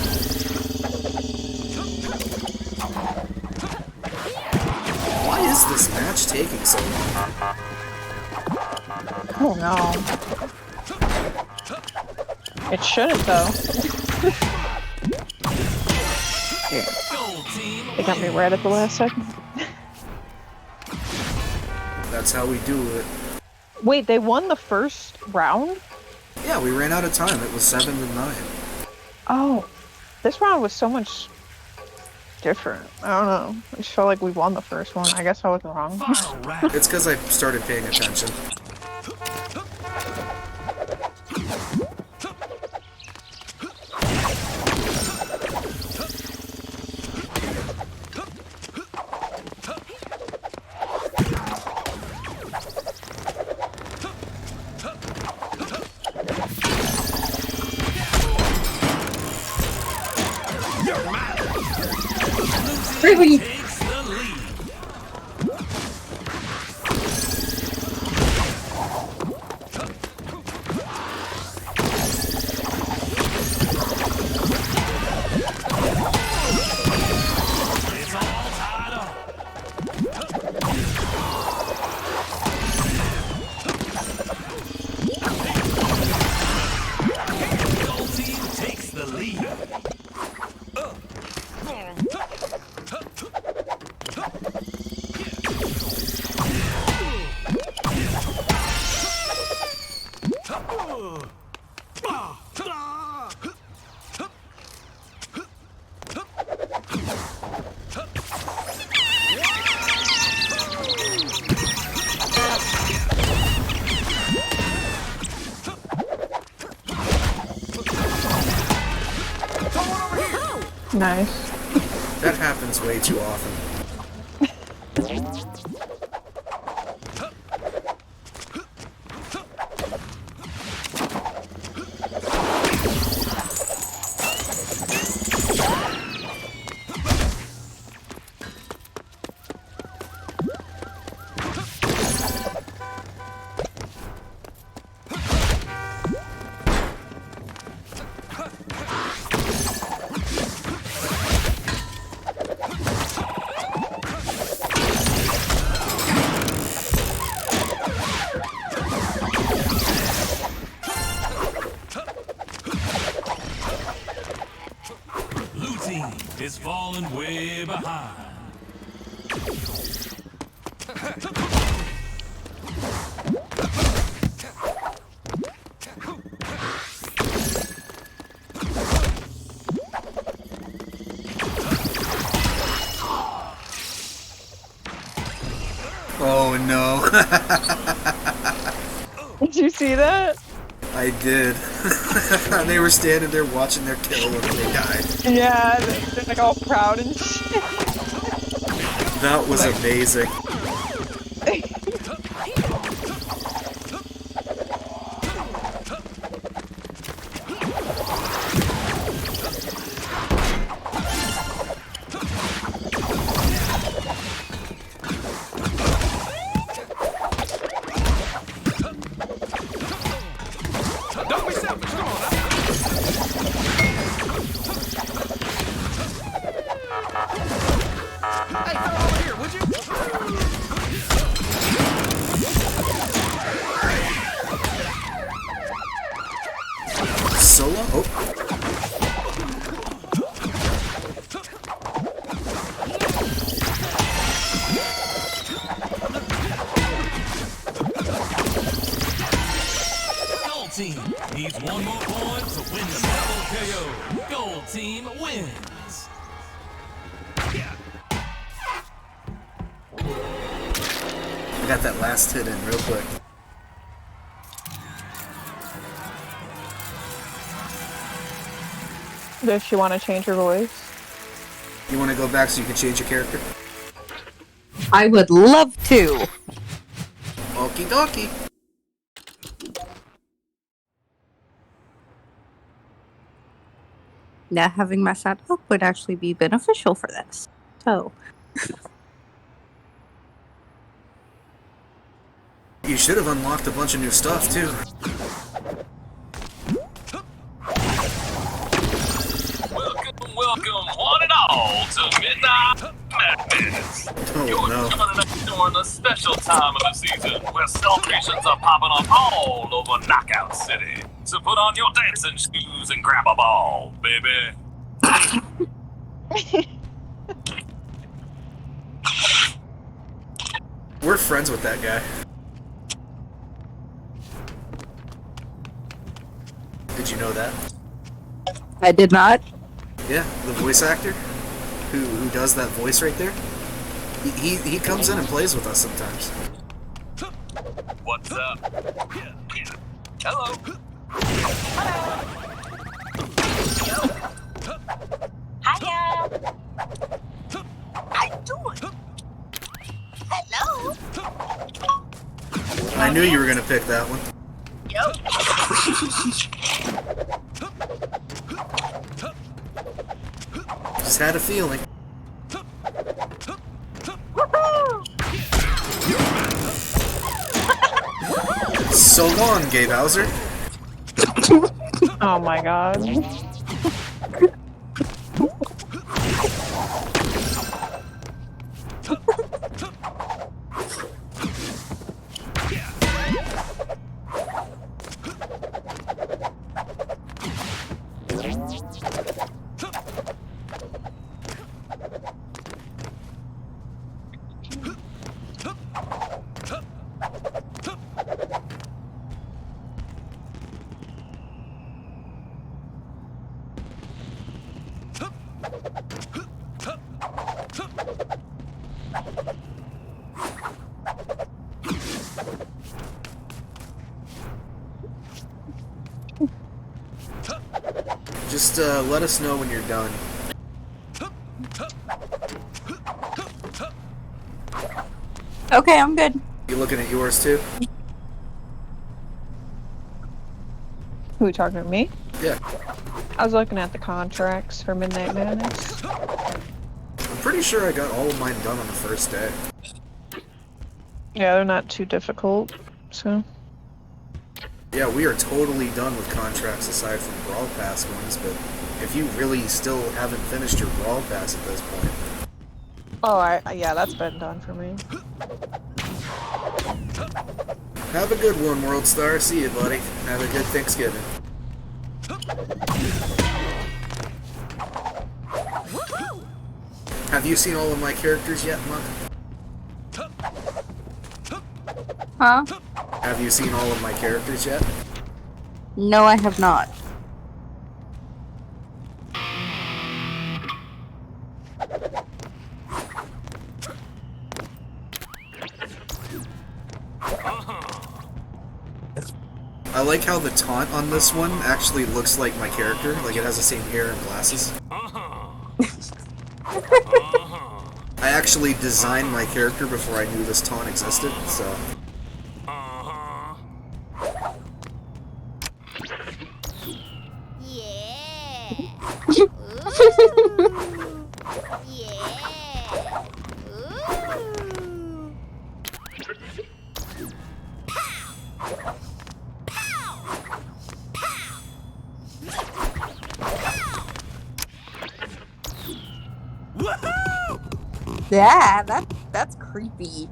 Why is this match taking so long? Oh no. It shouldn't though. Here. They got me right at the last second. That's how we do it. Wait, they won the first round? Yeah, we ran out of time. It was 7-9. Oh. This round was so much different. I don't know. I just felt like we won the first one. I guess I was wrong. It's because I started paying attention. Really? Takes the lead. It's all tied up. Gold team takes the lead. Nice. That happens way too often. Blue team is falling way behind. Oh no. Did you see that? I did. They were standing there watching their kill and they died. Yeah, they're like all proud and shit. That was amazing. team needs one more point to win the double KO. Gold team wins. I got that last hit in real quick. Does she want to change her voice? You want to go back so you can change your character? I would love to. Okie dokie. Now having my side up would actually be beneficial for this. So, You should have unlocked a bunch of new stuff, too. Welcome, one and all, to Midnight Madness. You're coming up during a special time of the season where celebrations are popping up all over Knockout City. So put on your dancing shoes and grab a ball, baby. We're friends with that guy. Did you know that? I did not. Yeah, the voice actor who does that voice right there. He comes in and plays with us sometimes. What's up? Hello. Hiya. How you doing? Hello. I knew you were gonna pick that one. Just had a feeling. So long, Gabe Hauser. Oh my god. Just let us know when you're done. Okay, I'm good. You looking at yours too? Who talking to me? Yeah. I was looking at the contracts for Midnight Madness. I'm pretty sure I got all of mine done on the first day. Yeah, they're not too difficult, so. Yeah, we are totally done with contracts aside from Brawl Pass ones, but if you really still haven't finished your Brawl Pass at this point... Oh, yeah, that's been done for me. Have a good one, World Star. See you, buddy. Have a good Thanksgiving. Have you seen all of my characters yet, Muck? Huh? Have you seen all of my characters yet? No, I have not. I like how the taunt on this one actually looks like my character. Like, it has the same hair and glasses. I actually designed my character before I knew this taunt existed, so... Yeah, that's creepy.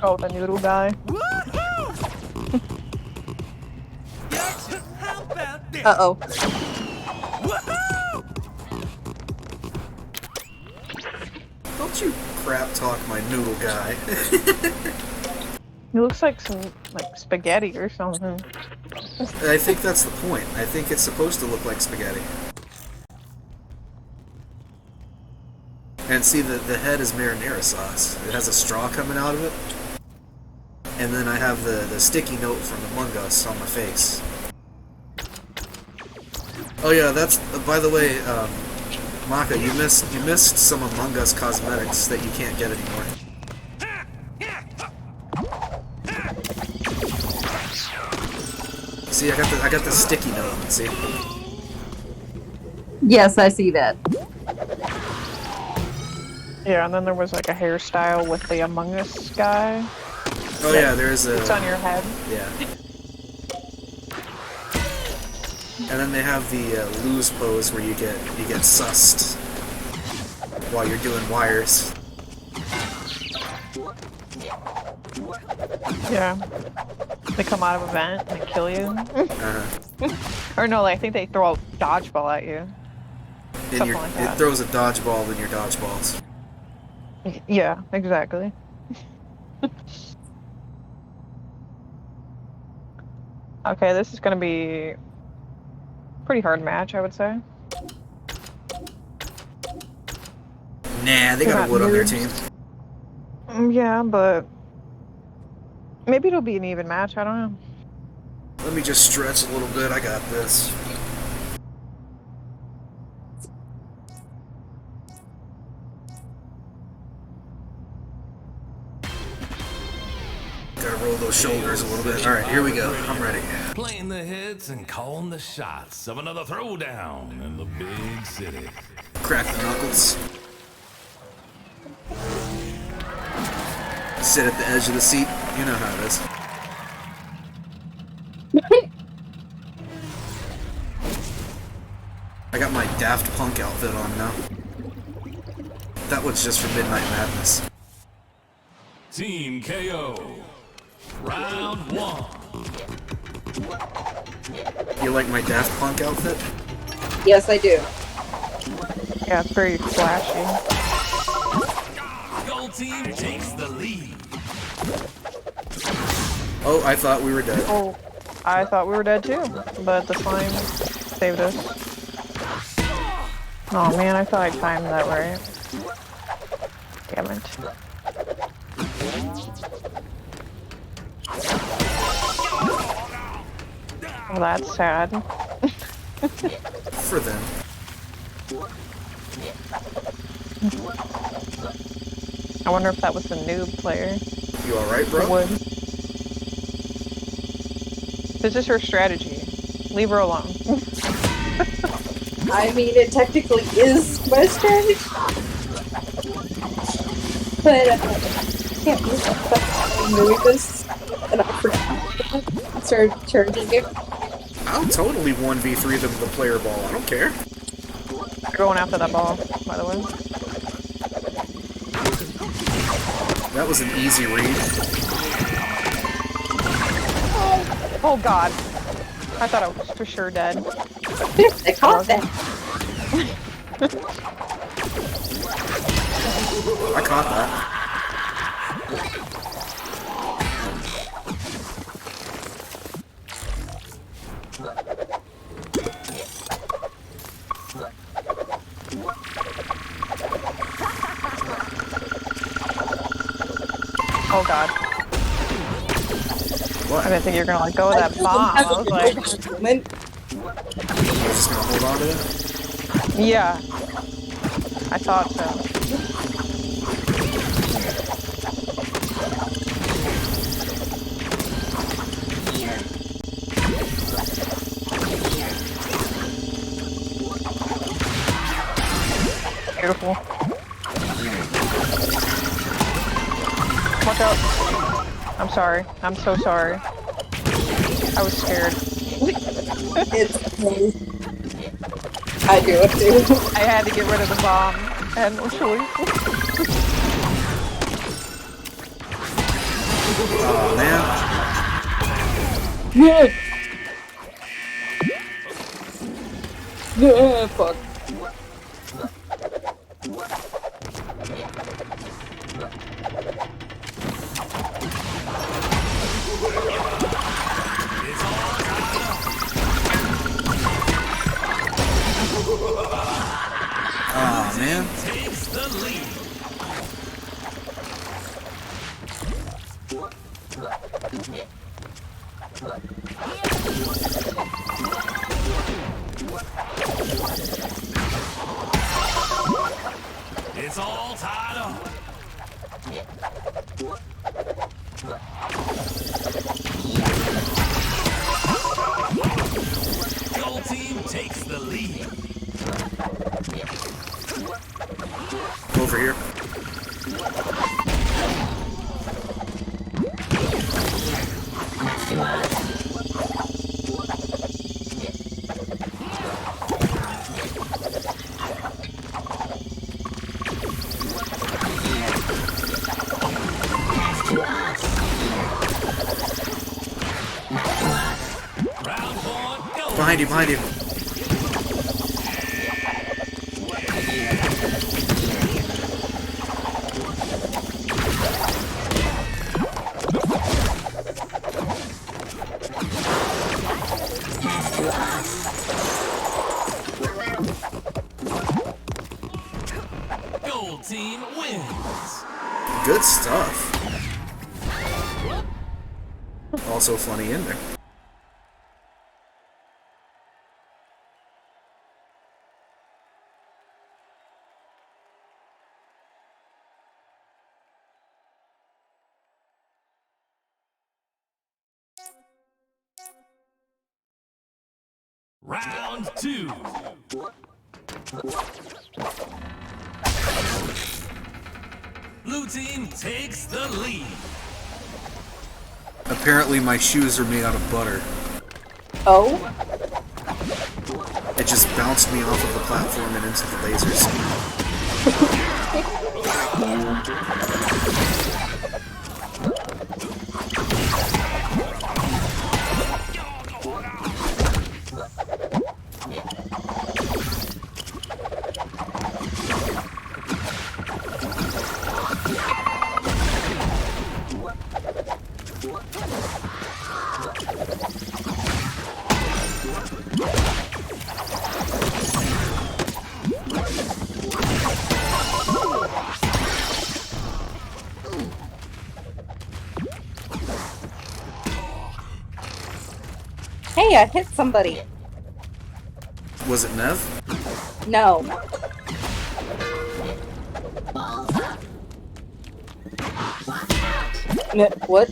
Oh, the noodle guy. Uh-oh. Don't you crap talk my noodle guy. He looks like some like spaghetti or something. I think that's the point. I think it's supposed to look like spaghetti. And see, the head is marinara sauce. It has a straw coming out of it. And then I have the sticky note from Among Us on my face. Oh yeah, that's, by the way, Maka, you missed some Among Us cosmetics that you can't get anymore. See, I got the sticky note. See? Yes, I see that. Yeah, and then there was like a hairstyle with the Among Us guy. Oh yeah, there's a... It's on your head. Yeah. And then they have the lose pose where you get sussed while you're doing wires. Yeah. They come out of a vent and they kill you. Or no, like, I think they throw a dodgeball at you. And Something like that. it throws a dodgeball in your dodgeballs. Yeah, exactly. Okay, this is gonna be a pretty hard match, I would say. Nah, they got a Wood on their team. Yeah, but maybe it'll be an even match, I don't know. Let me just stretch a little bit, I got this. Gotta roll those shoulders a little bit. Alright, here we go. I'm ready. Playing the hits and calling the shots of another throwdown in the big city. Crack the knuckles. Sit at the edge of the seat. You know how it is. I got my Daft Punk outfit on now. That was just for Midnight Madness. Team KO. Round 1. You like my Daft Punk outfit? Yes, I do. Yeah, it's very flashy. Gold team takes the lead. Oh, I thought we were dead. Oh, I thought we were dead too, but the slime saved us. Oh man, I thought I timed that right. Damn it. Well, that's sad. For them. I wonder if that was the noob player. You alright, bro? Would. This is her strategy. Leave her alone. I mean, it technically is my strategy. But I can't believe I'm doing this. And I forgot. Started charging it. I'll totally 1v3 them with a player ball. I don't care. You're going after that ball, by the way. That was an easy read. Oh god. I thought I was for sure dead. I caught that. I caught that. Oh god. What? I didn't think you were gonna let go of that bomb. I was like, You're just gonna hold on to it? yeah. I thought so. Beautiful. Watch out. I'm sorry. I'm so sorry. I was scared. It's me. I do it too. I had to get rid of the bomb. I had no choice. Oh man. Yeah. Yeah, fuck. It's all tied up. Gold team takes the lead. Over here. Behind you, behind you. Gold team wins. Good stuff. Also funny in there. Round 2. Blue team takes the lead. Apparently my shoes are made out of butter. Oh? It just bounced me off of the platform and into the lasers. Hey, I hit somebody. Was it Nev? No. What?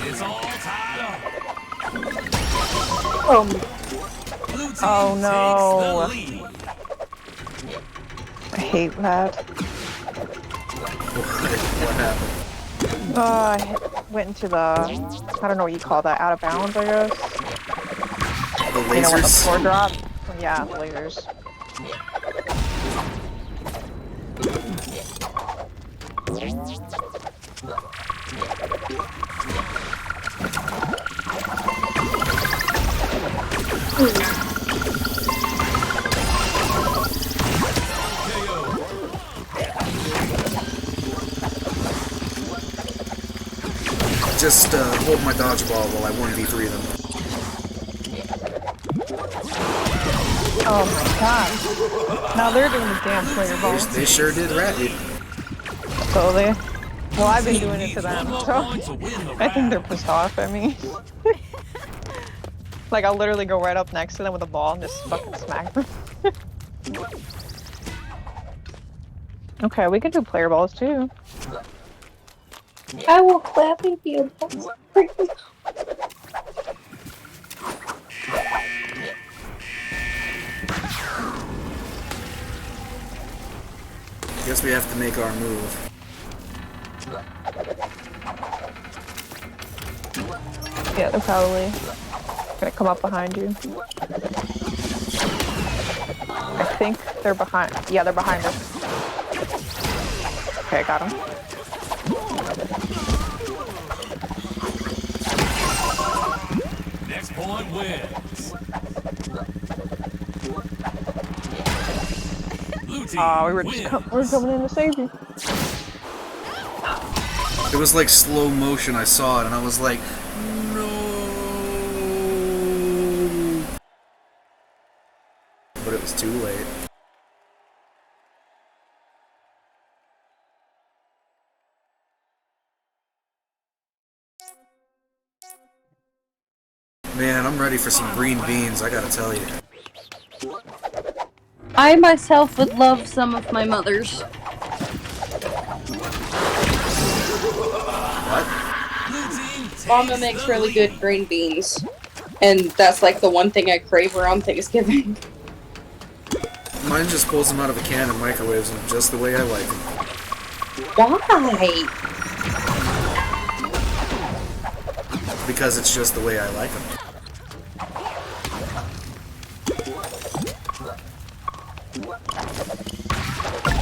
It's all tied up. Blue team Oh no. takes the lead. I hate that. What happened? I went into the, I don't know what you call that, out of bounds, I guess. The You know, when the lasers? floor drop? Yeah, the lasers. Just hold my dodgeball while I 1v3 them. Oh my god. Now they're doing the damn player ball. They sure did rat you. So they, well, I've been doing it to them, so I think they're pissed off at me. Like, I'll literally go right up next to them with a ball and just fucking smack them. Okay, we can do player balls too. I will gladly be a boss. Guess we have to make our move. Yeah, they're probably gonna come up behind you. I think they're behind. Yeah, they're behind us. Okay, I got him. Next point wins. Blue team We were just wins. we're coming in to save you. It was like slow motion, I saw it, and I was like, no. But it was too late. Man, I'm ready for some green beans, I gotta tell you. I myself would love some of my mother's. What? Mama makes really good green beans. And that's like the one thing I crave around Thanksgiving. Mine just pulls them out of a can and microwaves them just the way I like them. Why? Because it's just the way I like them.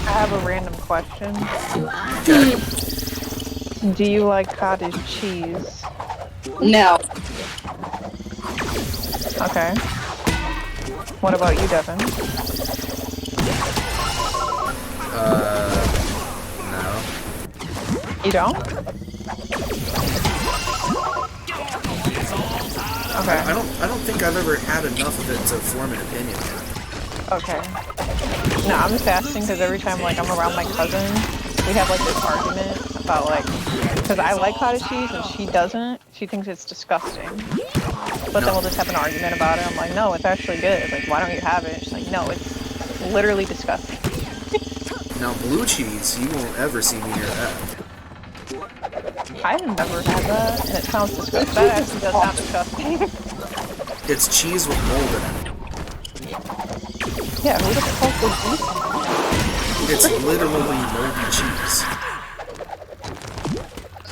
I have a random question. Do you like cottage cheese? No. Okay. What about you, Devin? No. You don't? Okay. I don't think I've ever had enough of it to form an opinion yet. Okay. No, I'm just asking because every time like I'm around my cousin, we have like this argument about like, because I like cottage cheese and she doesn't. She thinks it's disgusting. But then we'll just have an argument about it. I'm like, no, it's actually good. Like, why don't you have it? She's like, no, it's literally disgusting. Now, blue cheese, you won't ever see me near that. I've never had that, and it sounds disgusting. That actually does sound disgusting. It's cheese with mold in it. Yeah, who the fuck would eat that? It's literally moldy cheese.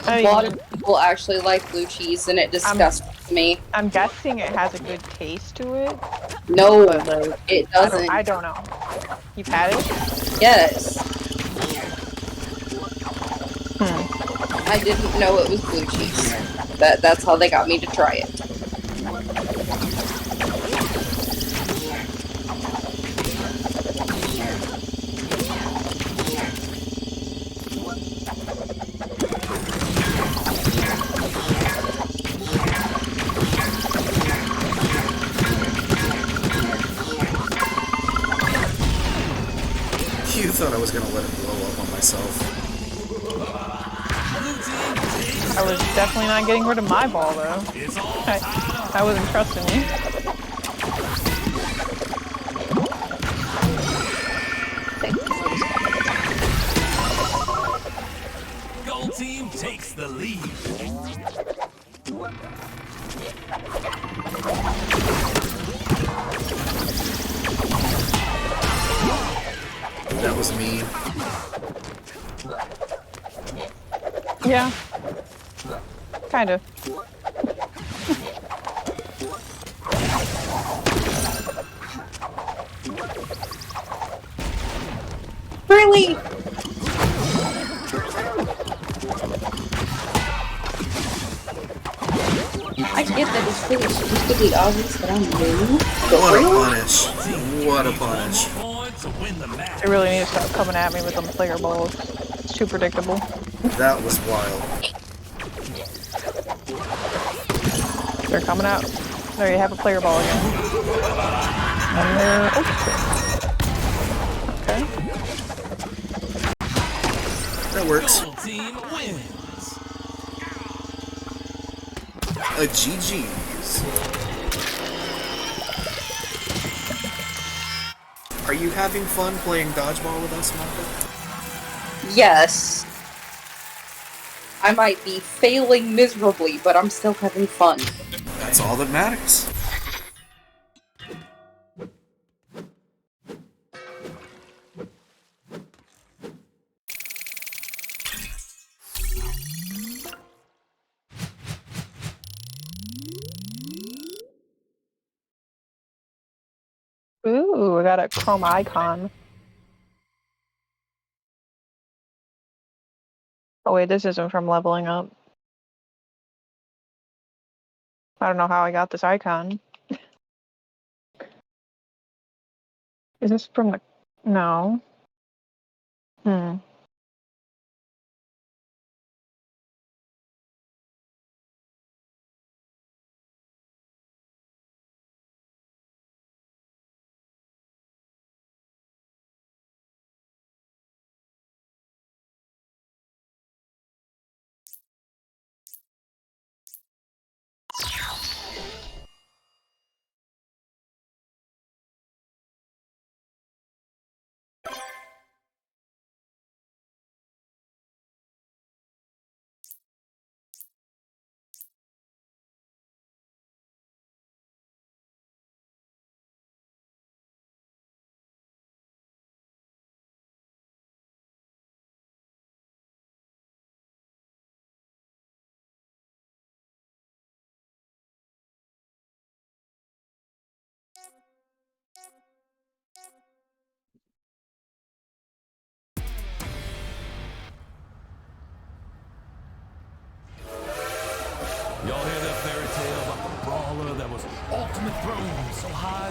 A lot of people actually like blue cheese, and it disgusts me. I'm guessing it has a good taste to it. No, but, it doesn't. I don't know. You've had it? Yes. I didn't know it was blue cheese. That's how they got me to try it. You thought I was gonna let it blow up on myself. I was definitely not getting rid of my ball, though. I wasn't trusting you. Gold team takes the lead. That was mean. Yeah. Kind of. Really? I get that it's really statistically obvious that I'm new. What a punish. What a punish. They really need to stop coming at me with them player balls. It's too predictable. That was wild. They're coming out. There you have a player ball again. And they're okay. That works. Team wins. A GG's. Are you having fun playing dodgeball with us, Martha? Yes. I might be failing miserably, but I'm still having fun. That's all that matters. Ooh, I got a chrome icon. Oh wait, this isn't from leveling up. I don't know how I got this icon. Is this from the... No.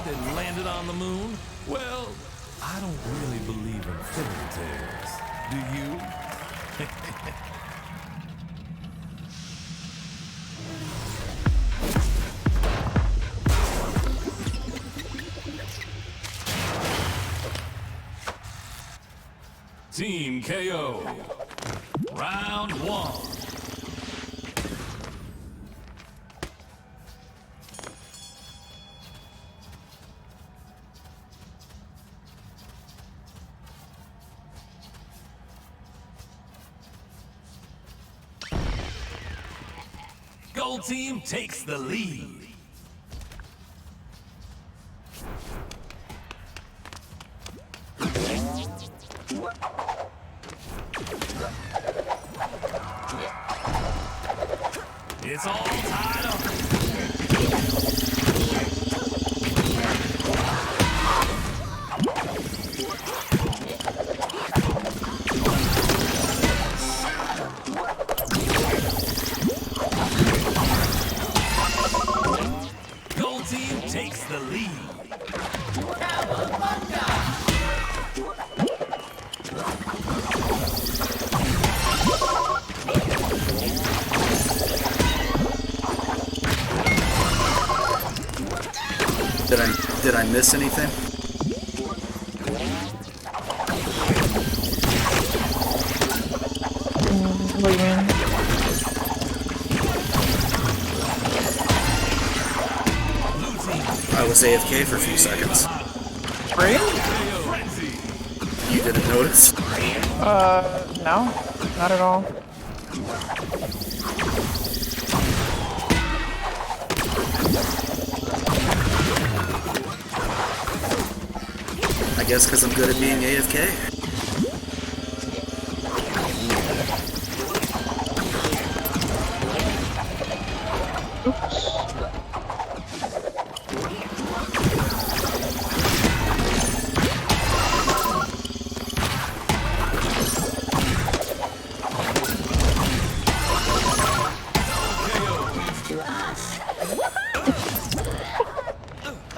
they landed on the moon? Well, I don't really believe in fairy tales. Do you? Team KO. Round 1. Gold team takes the lead. It's all tied up. Gold team takes the lead. Did I miss anything? What do you mean? I was AFK for a few seconds. Really? You didn't notice? No. Not at all. I guess because I'm good at being AFK.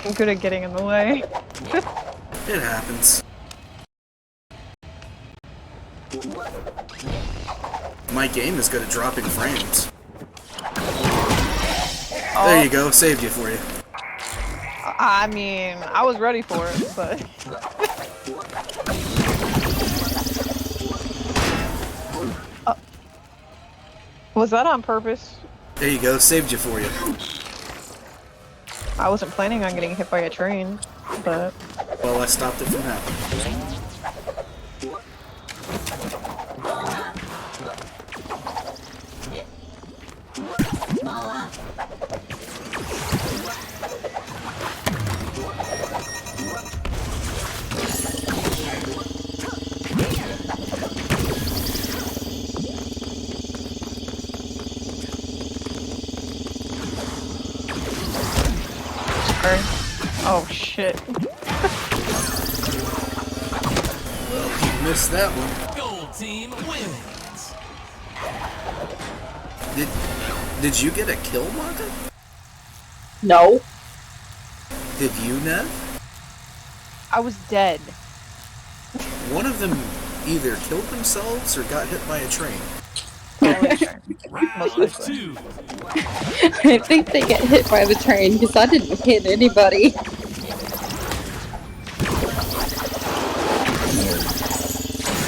I'm good at getting in the way. It happens. My game is good at dropping frames. There you go, saved you for you. I mean, I was ready for it, but... was that on purpose? There you go, saved you for you. I wasn't planning on getting hit by a train, but... Well, I stopped it from happening. Oh shit. You missed that one. Gold team wins. Did you get a kill, Martha? No. Did you, Ned? I was dead. One of them either killed themselves or got hit by a train. Round 2. I think they get hit by the train because I didn't hit anybody.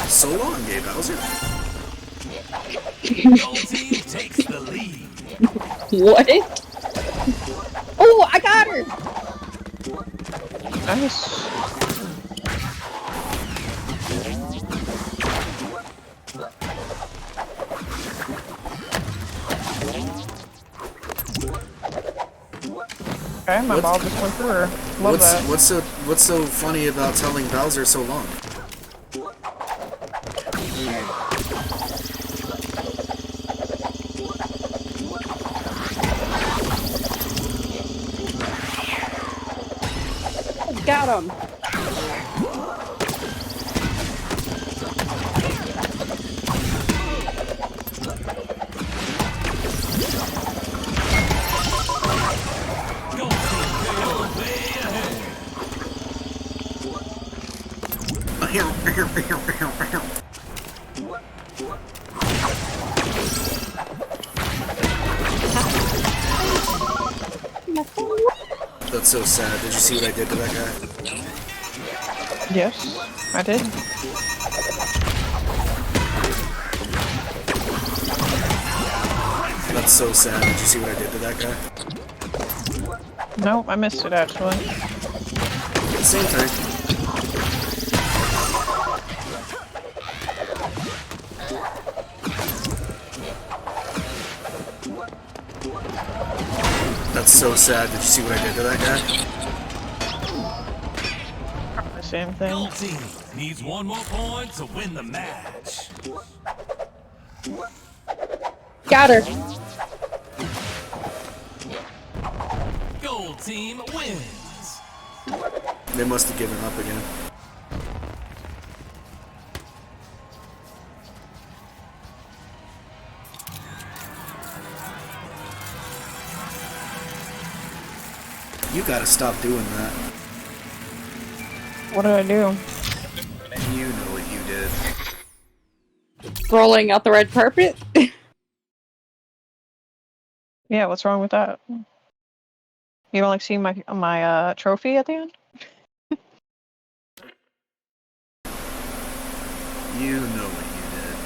So long, Gabe Bowser. Gold team takes the lead. What? Oh, I got her! Nice. Okay, my ball just went through her. Love that. What's so funny about telling Bowser so long? Got him. That's so sad. Did you see what I did to that guy? Yes, I did. That's so sad. Did you see what I did to that guy? No, I missed it actually. Same thing. That's so sad. Did you see what I did to that guy? The same thing. Gold team needs one more point to win the match. Got her. Gold team wins. They must have given up again. You gotta stop doing that. What did I do? You know what you did. Rolling out the red carpet. Yeah, what's wrong with that? You don't like seeing my trophy at the end? You know what you did.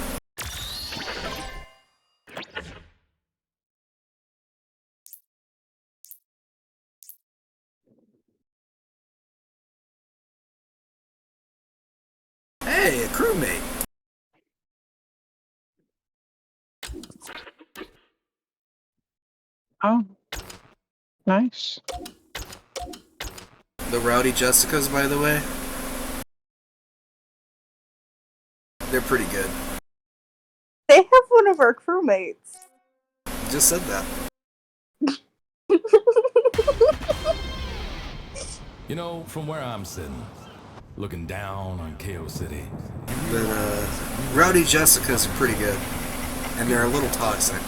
Hey, a crewmate. Oh, nice. The Rowdy Jessicas, by the way. They're pretty good. They have one of our crewmates. Just said that. You know, from where I'm sitting, looking down on KO City. But Rowdy Jessicas are pretty good. And they're a little toxic.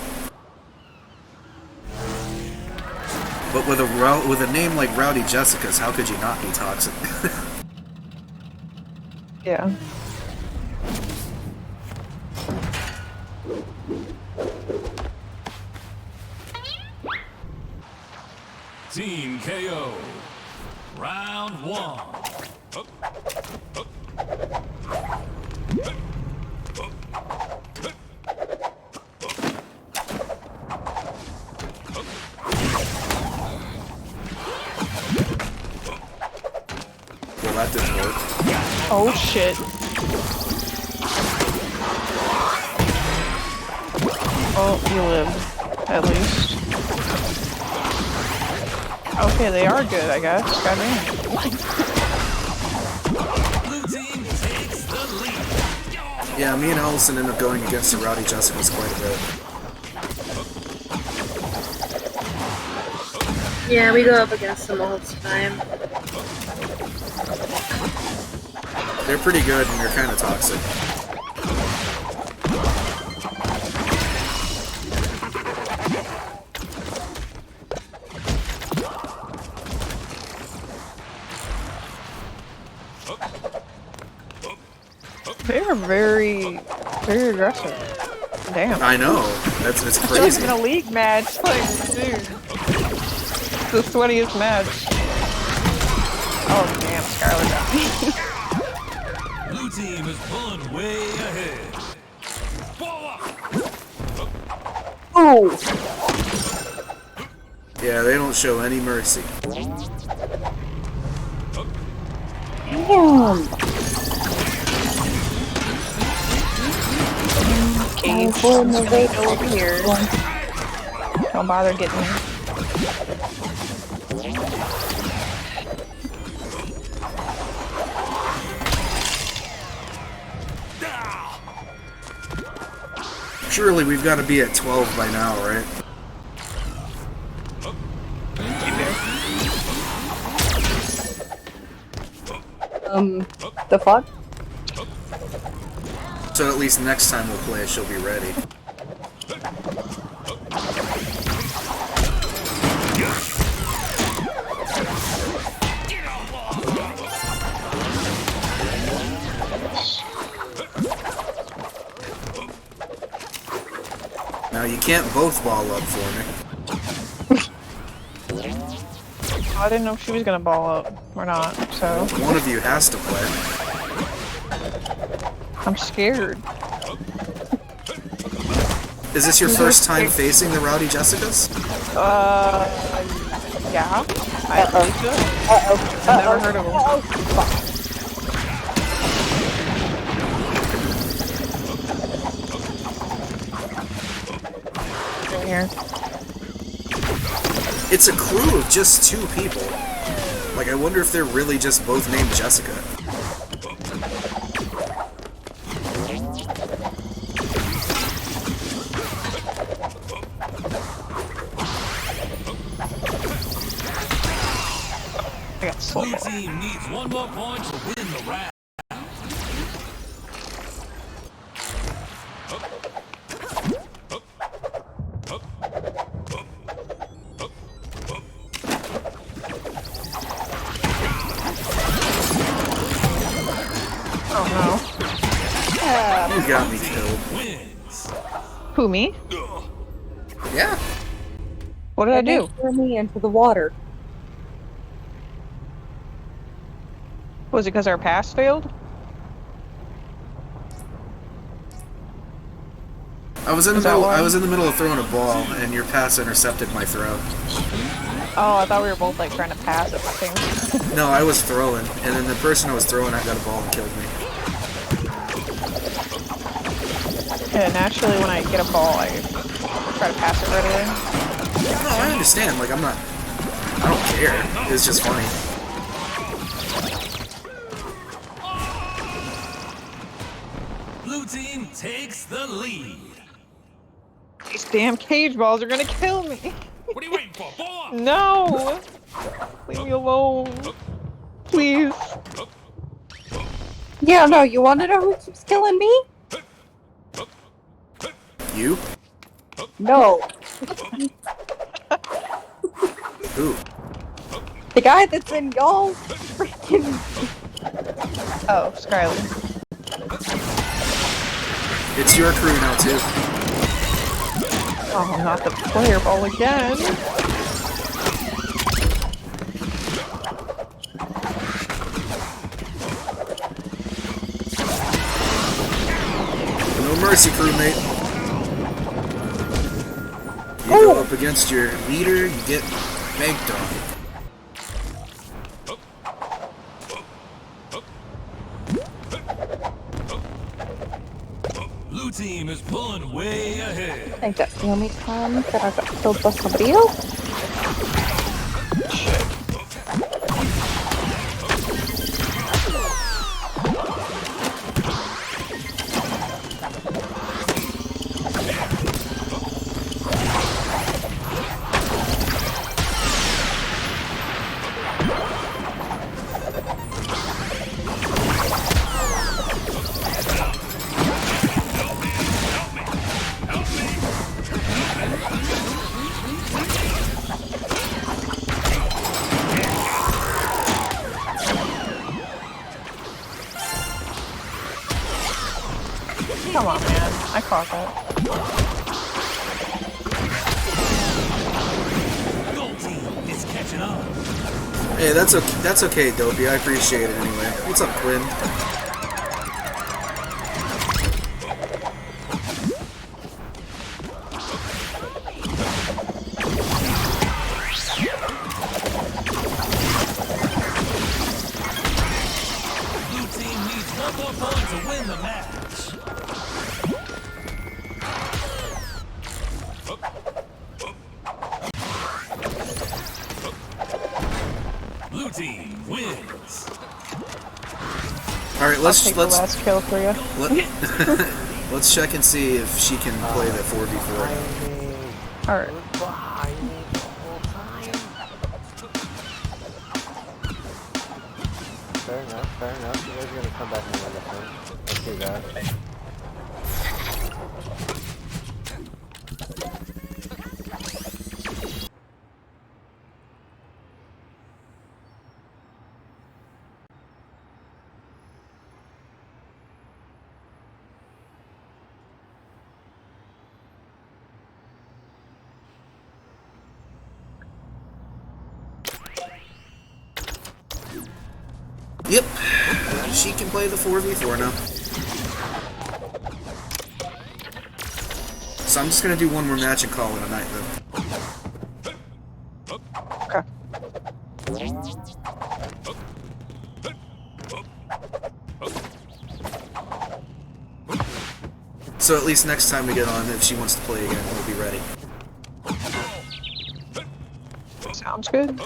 But with a name like Rowdy Jessicas, how could you not be toxic? Yeah. Team KO. Round one. Well, that didn't work. Oh shit. Oh, you live, at least. Okay, they are good, I guess. Goddamn. Yeah, me and Allison end up going against the Rowdy Jessicas quite a bit. Yeah, we go up against them all the time. They're pretty good and they're kind of toxic. They are very, very aggressive. Damn. I know. It's It's crazy. in a league match. Like, dude. It's the sweatiest match. Oh, damn, Skylar got me. Blue team is pulling way ahead. Ooh. Yeah, they don't show any mercy. Damn. Okay, over here. Don't bother getting me. Surely we've got to be at 12 by now, right? The fuck? So at least next time we'll play, she'll be ready. Now you can't both ball up for me. I didn't know if she was gonna ball up or not, so. One of you has to play. I'm scared. Is this your first time facing the Rowdy Jessicas? Yeah. I think so. I've never heard of them. Here. It's a crew of just 2 people. Like, I wonder if they're really just both named Jessica. I got so Blue team needs one more point to win the round. Oh no. You got me killed. Who, me? Yeah. What did I do? Threw me into the water. Was it because our pass failed? I was in the middle of throwing a ball, and your pass intercepted my throw. Oh, I thought we were both like trying to pass it. I think. No, I was throwing, and then the person I was throwing, I got a ball and killed me. Yeah, naturally when I get a ball, I try to pass it right away. No, I understand. Like, I don't care. It's just funny. Blue team takes the lead. These damn cage balls are gonna kill me. What are you waiting for? Ball up! No! Leave me alone. Please. Yeah, no, you wanna know who keeps killing me? You? No. Who? The guy that's in y'all's freaking... Oh, Skylar. It's your crew now, too. Oh, not the player ball again. No mercy, crewmate. You go up against your leader, you get banked on. Blue team is pulling way ahead. I think that's the only time that I got killed by somebody else. Come on, man. I caught that. Gold team is catching up. Hey, that's okay, Dopey. I appreciate it anyway. What's up, Quinn? Blue team needs one more point to win the match. Blue team wins. All right, let's Take the last kill for you. let's check and see if she can play the 4v4. All right. Fair enough. You guys are gonna come back and win the thing. Let's do that. Yep. She can play the 4v4 now. So I'm just gonna do one more match and call it a night then. Okay. So at least next time we get on, if she wants to play again, we'll be ready. Sounds good.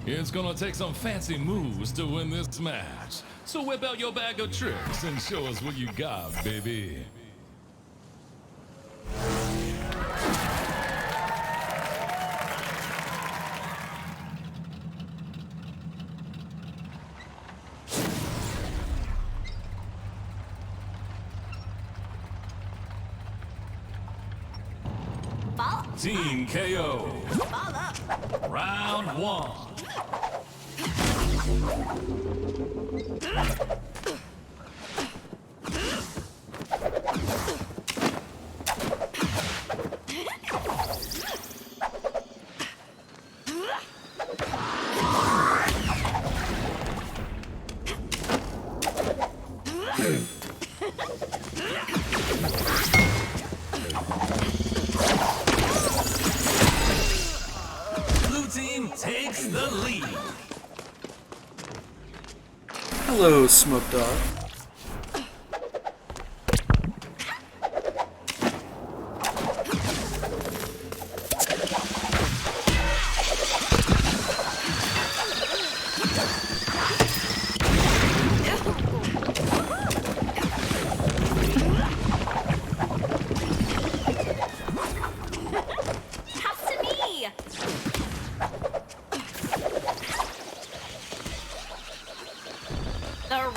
It's gonna take some fancy moves to win this match. So whip out your bag of tricks and show us what you got, baby. Team KO. Round 1. Blue team takes the lead. Hello, Smoke Dog.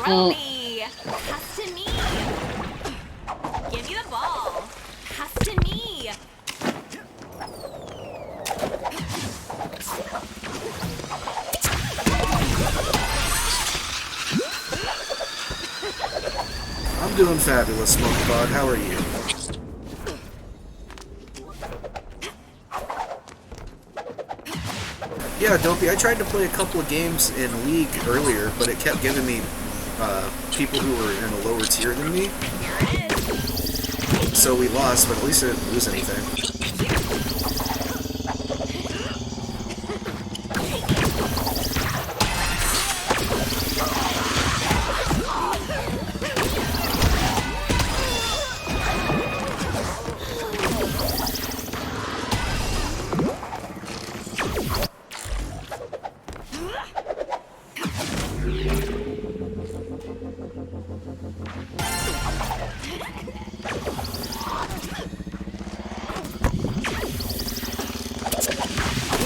Roby! Pass to me! Give me the ball! Pass to me! I'm doing fabulous, Smoke Dog. How are you? Yeah, Dopey, I tried to play a couple of games in League earlier, but it kept giving me people who were in a lower tier than me. So we lost, but at least I didn't lose anything.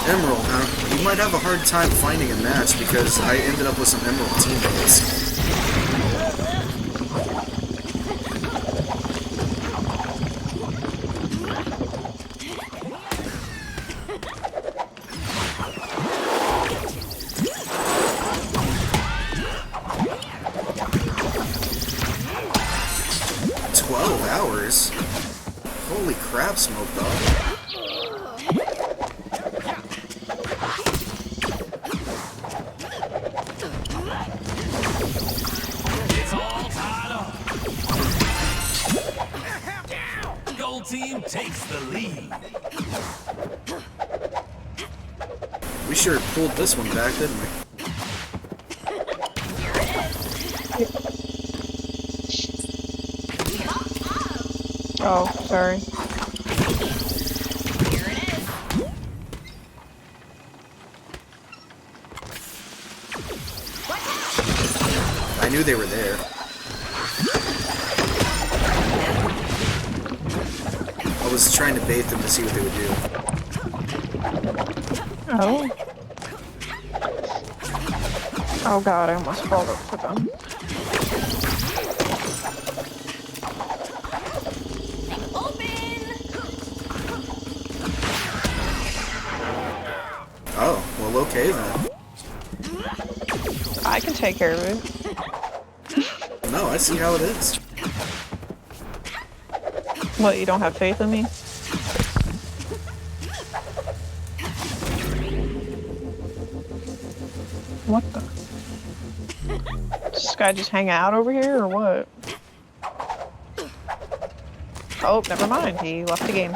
Emerald, huh? You might have a hard time finding a match because I ended up with some Emerald teammates. 12 hours? Holy crap, Smoke Dog. It's all tied up. Gold team takes the lead. We sure pulled this one back, didn't we? Oh, sorry. I knew they were there. I was trying to bait them to see what they would do. Oh. Oh god, I almost crawled up to them. Oh, well, okay then. I can take care of it. No, I see how it is. What, you don't have faith in me? What the? Does this guy just hang out over here, or what? Oh, never mind. He left the game.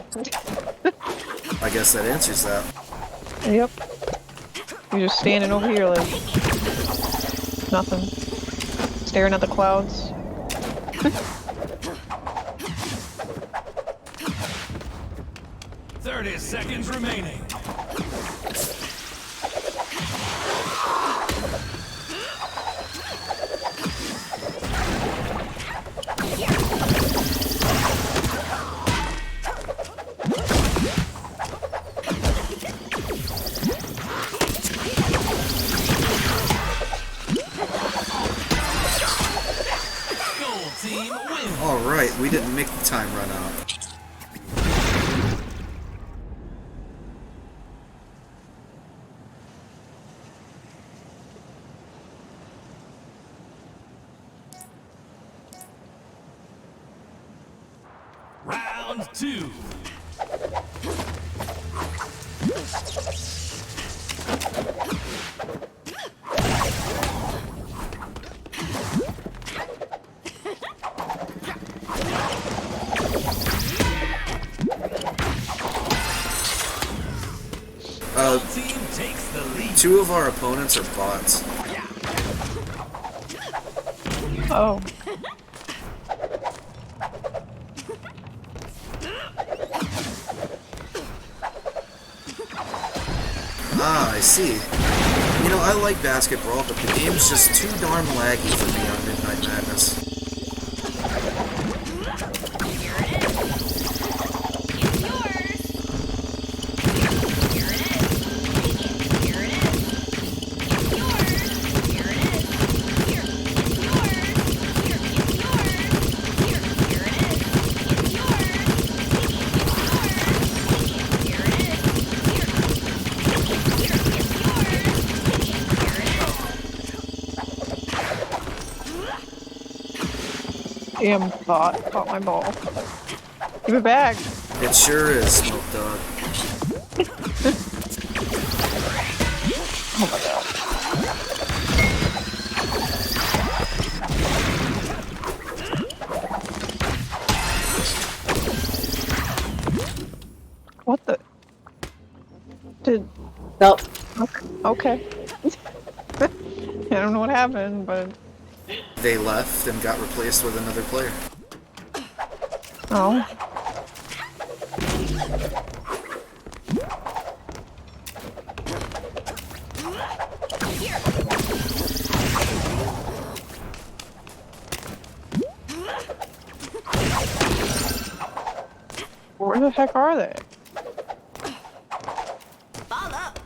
I guess that answers that. Yep. You're just standing over here like... nothing. Staring at the clouds. 30 seconds remaining. Alright, we didn't make the time run out. Round 2. Two of our opponents are bots. Oh. Ah, I see. You know, I like basketball, but the game's just too darn laggy for me on Midnight Madness. Damn bot caught my ball. Give it back. It sure is, Smoke Dog. Oh my god. What the? Did... Nope. Okay. I don't know what happened, but... They left and got replaced with another player. Oh. Where the heck are they? Ball up.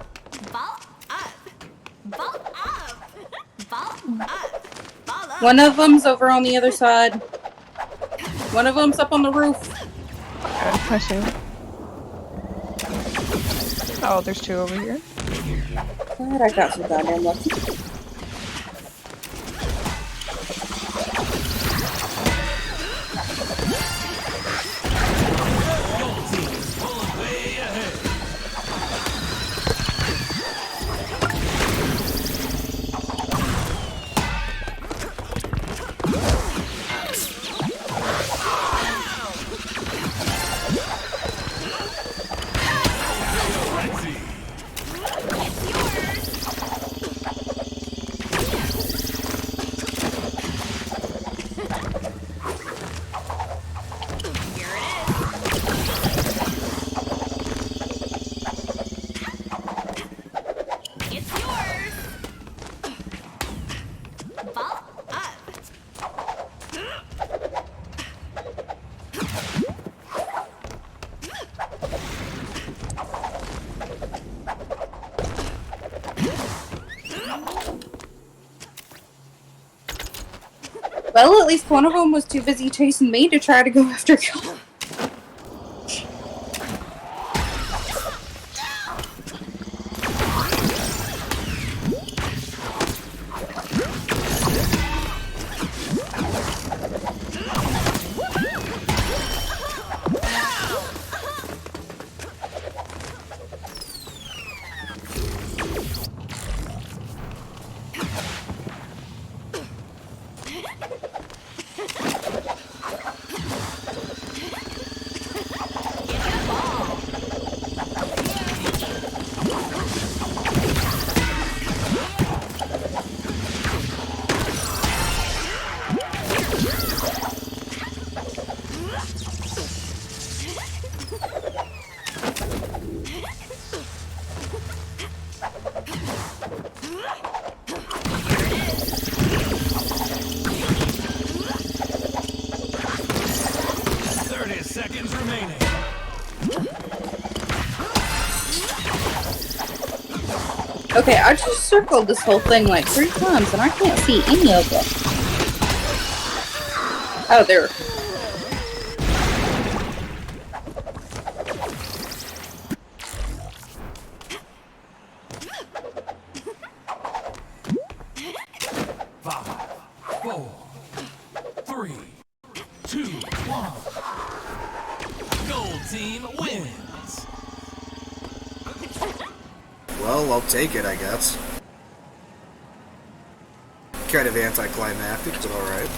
Ball up. Ball up. Ball up. Ball up. One of them's over on the other side. One of them's up on the roof. Okay, I see. Oh, there's two over here. God, I got so goddamn lucky. Well, at least one of them was too busy chasing me to try to go after God. Okay, I just circled this whole thing like 3 times and I can't see any of them. Oh, there. Well, I'll take it, I guess. Kind of anticlimactic, but alright.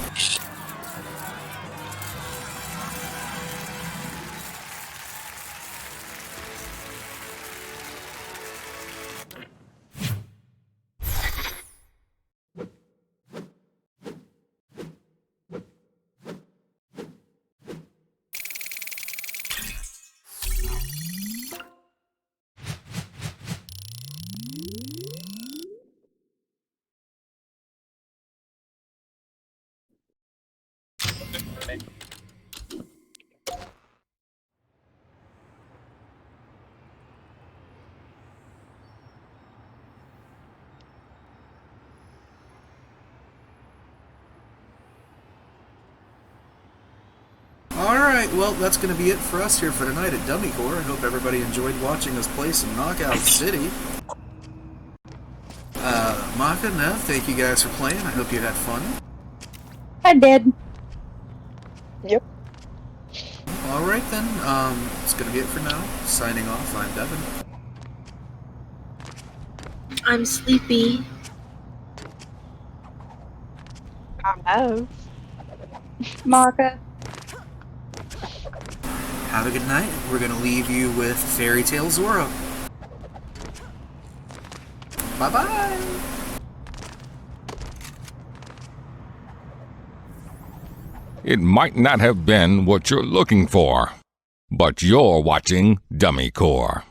Alright, well, that's going to be it for us here for tonight at Dummy Core. I hope everybody enjoyed watching us play some Knockout City. Maka, Nev, thank you guys for playing. I hope you had fun. I did. Yep. Alright then, it's going to be it for now. Signing off, I'm Devin. I'm sleepy. I'm Ev. Maka. Have a good night. We're going to leave you with Fairy Tale Zora. Bye-bye! It might not have been what you're looking for, but you're watching Dummy Core.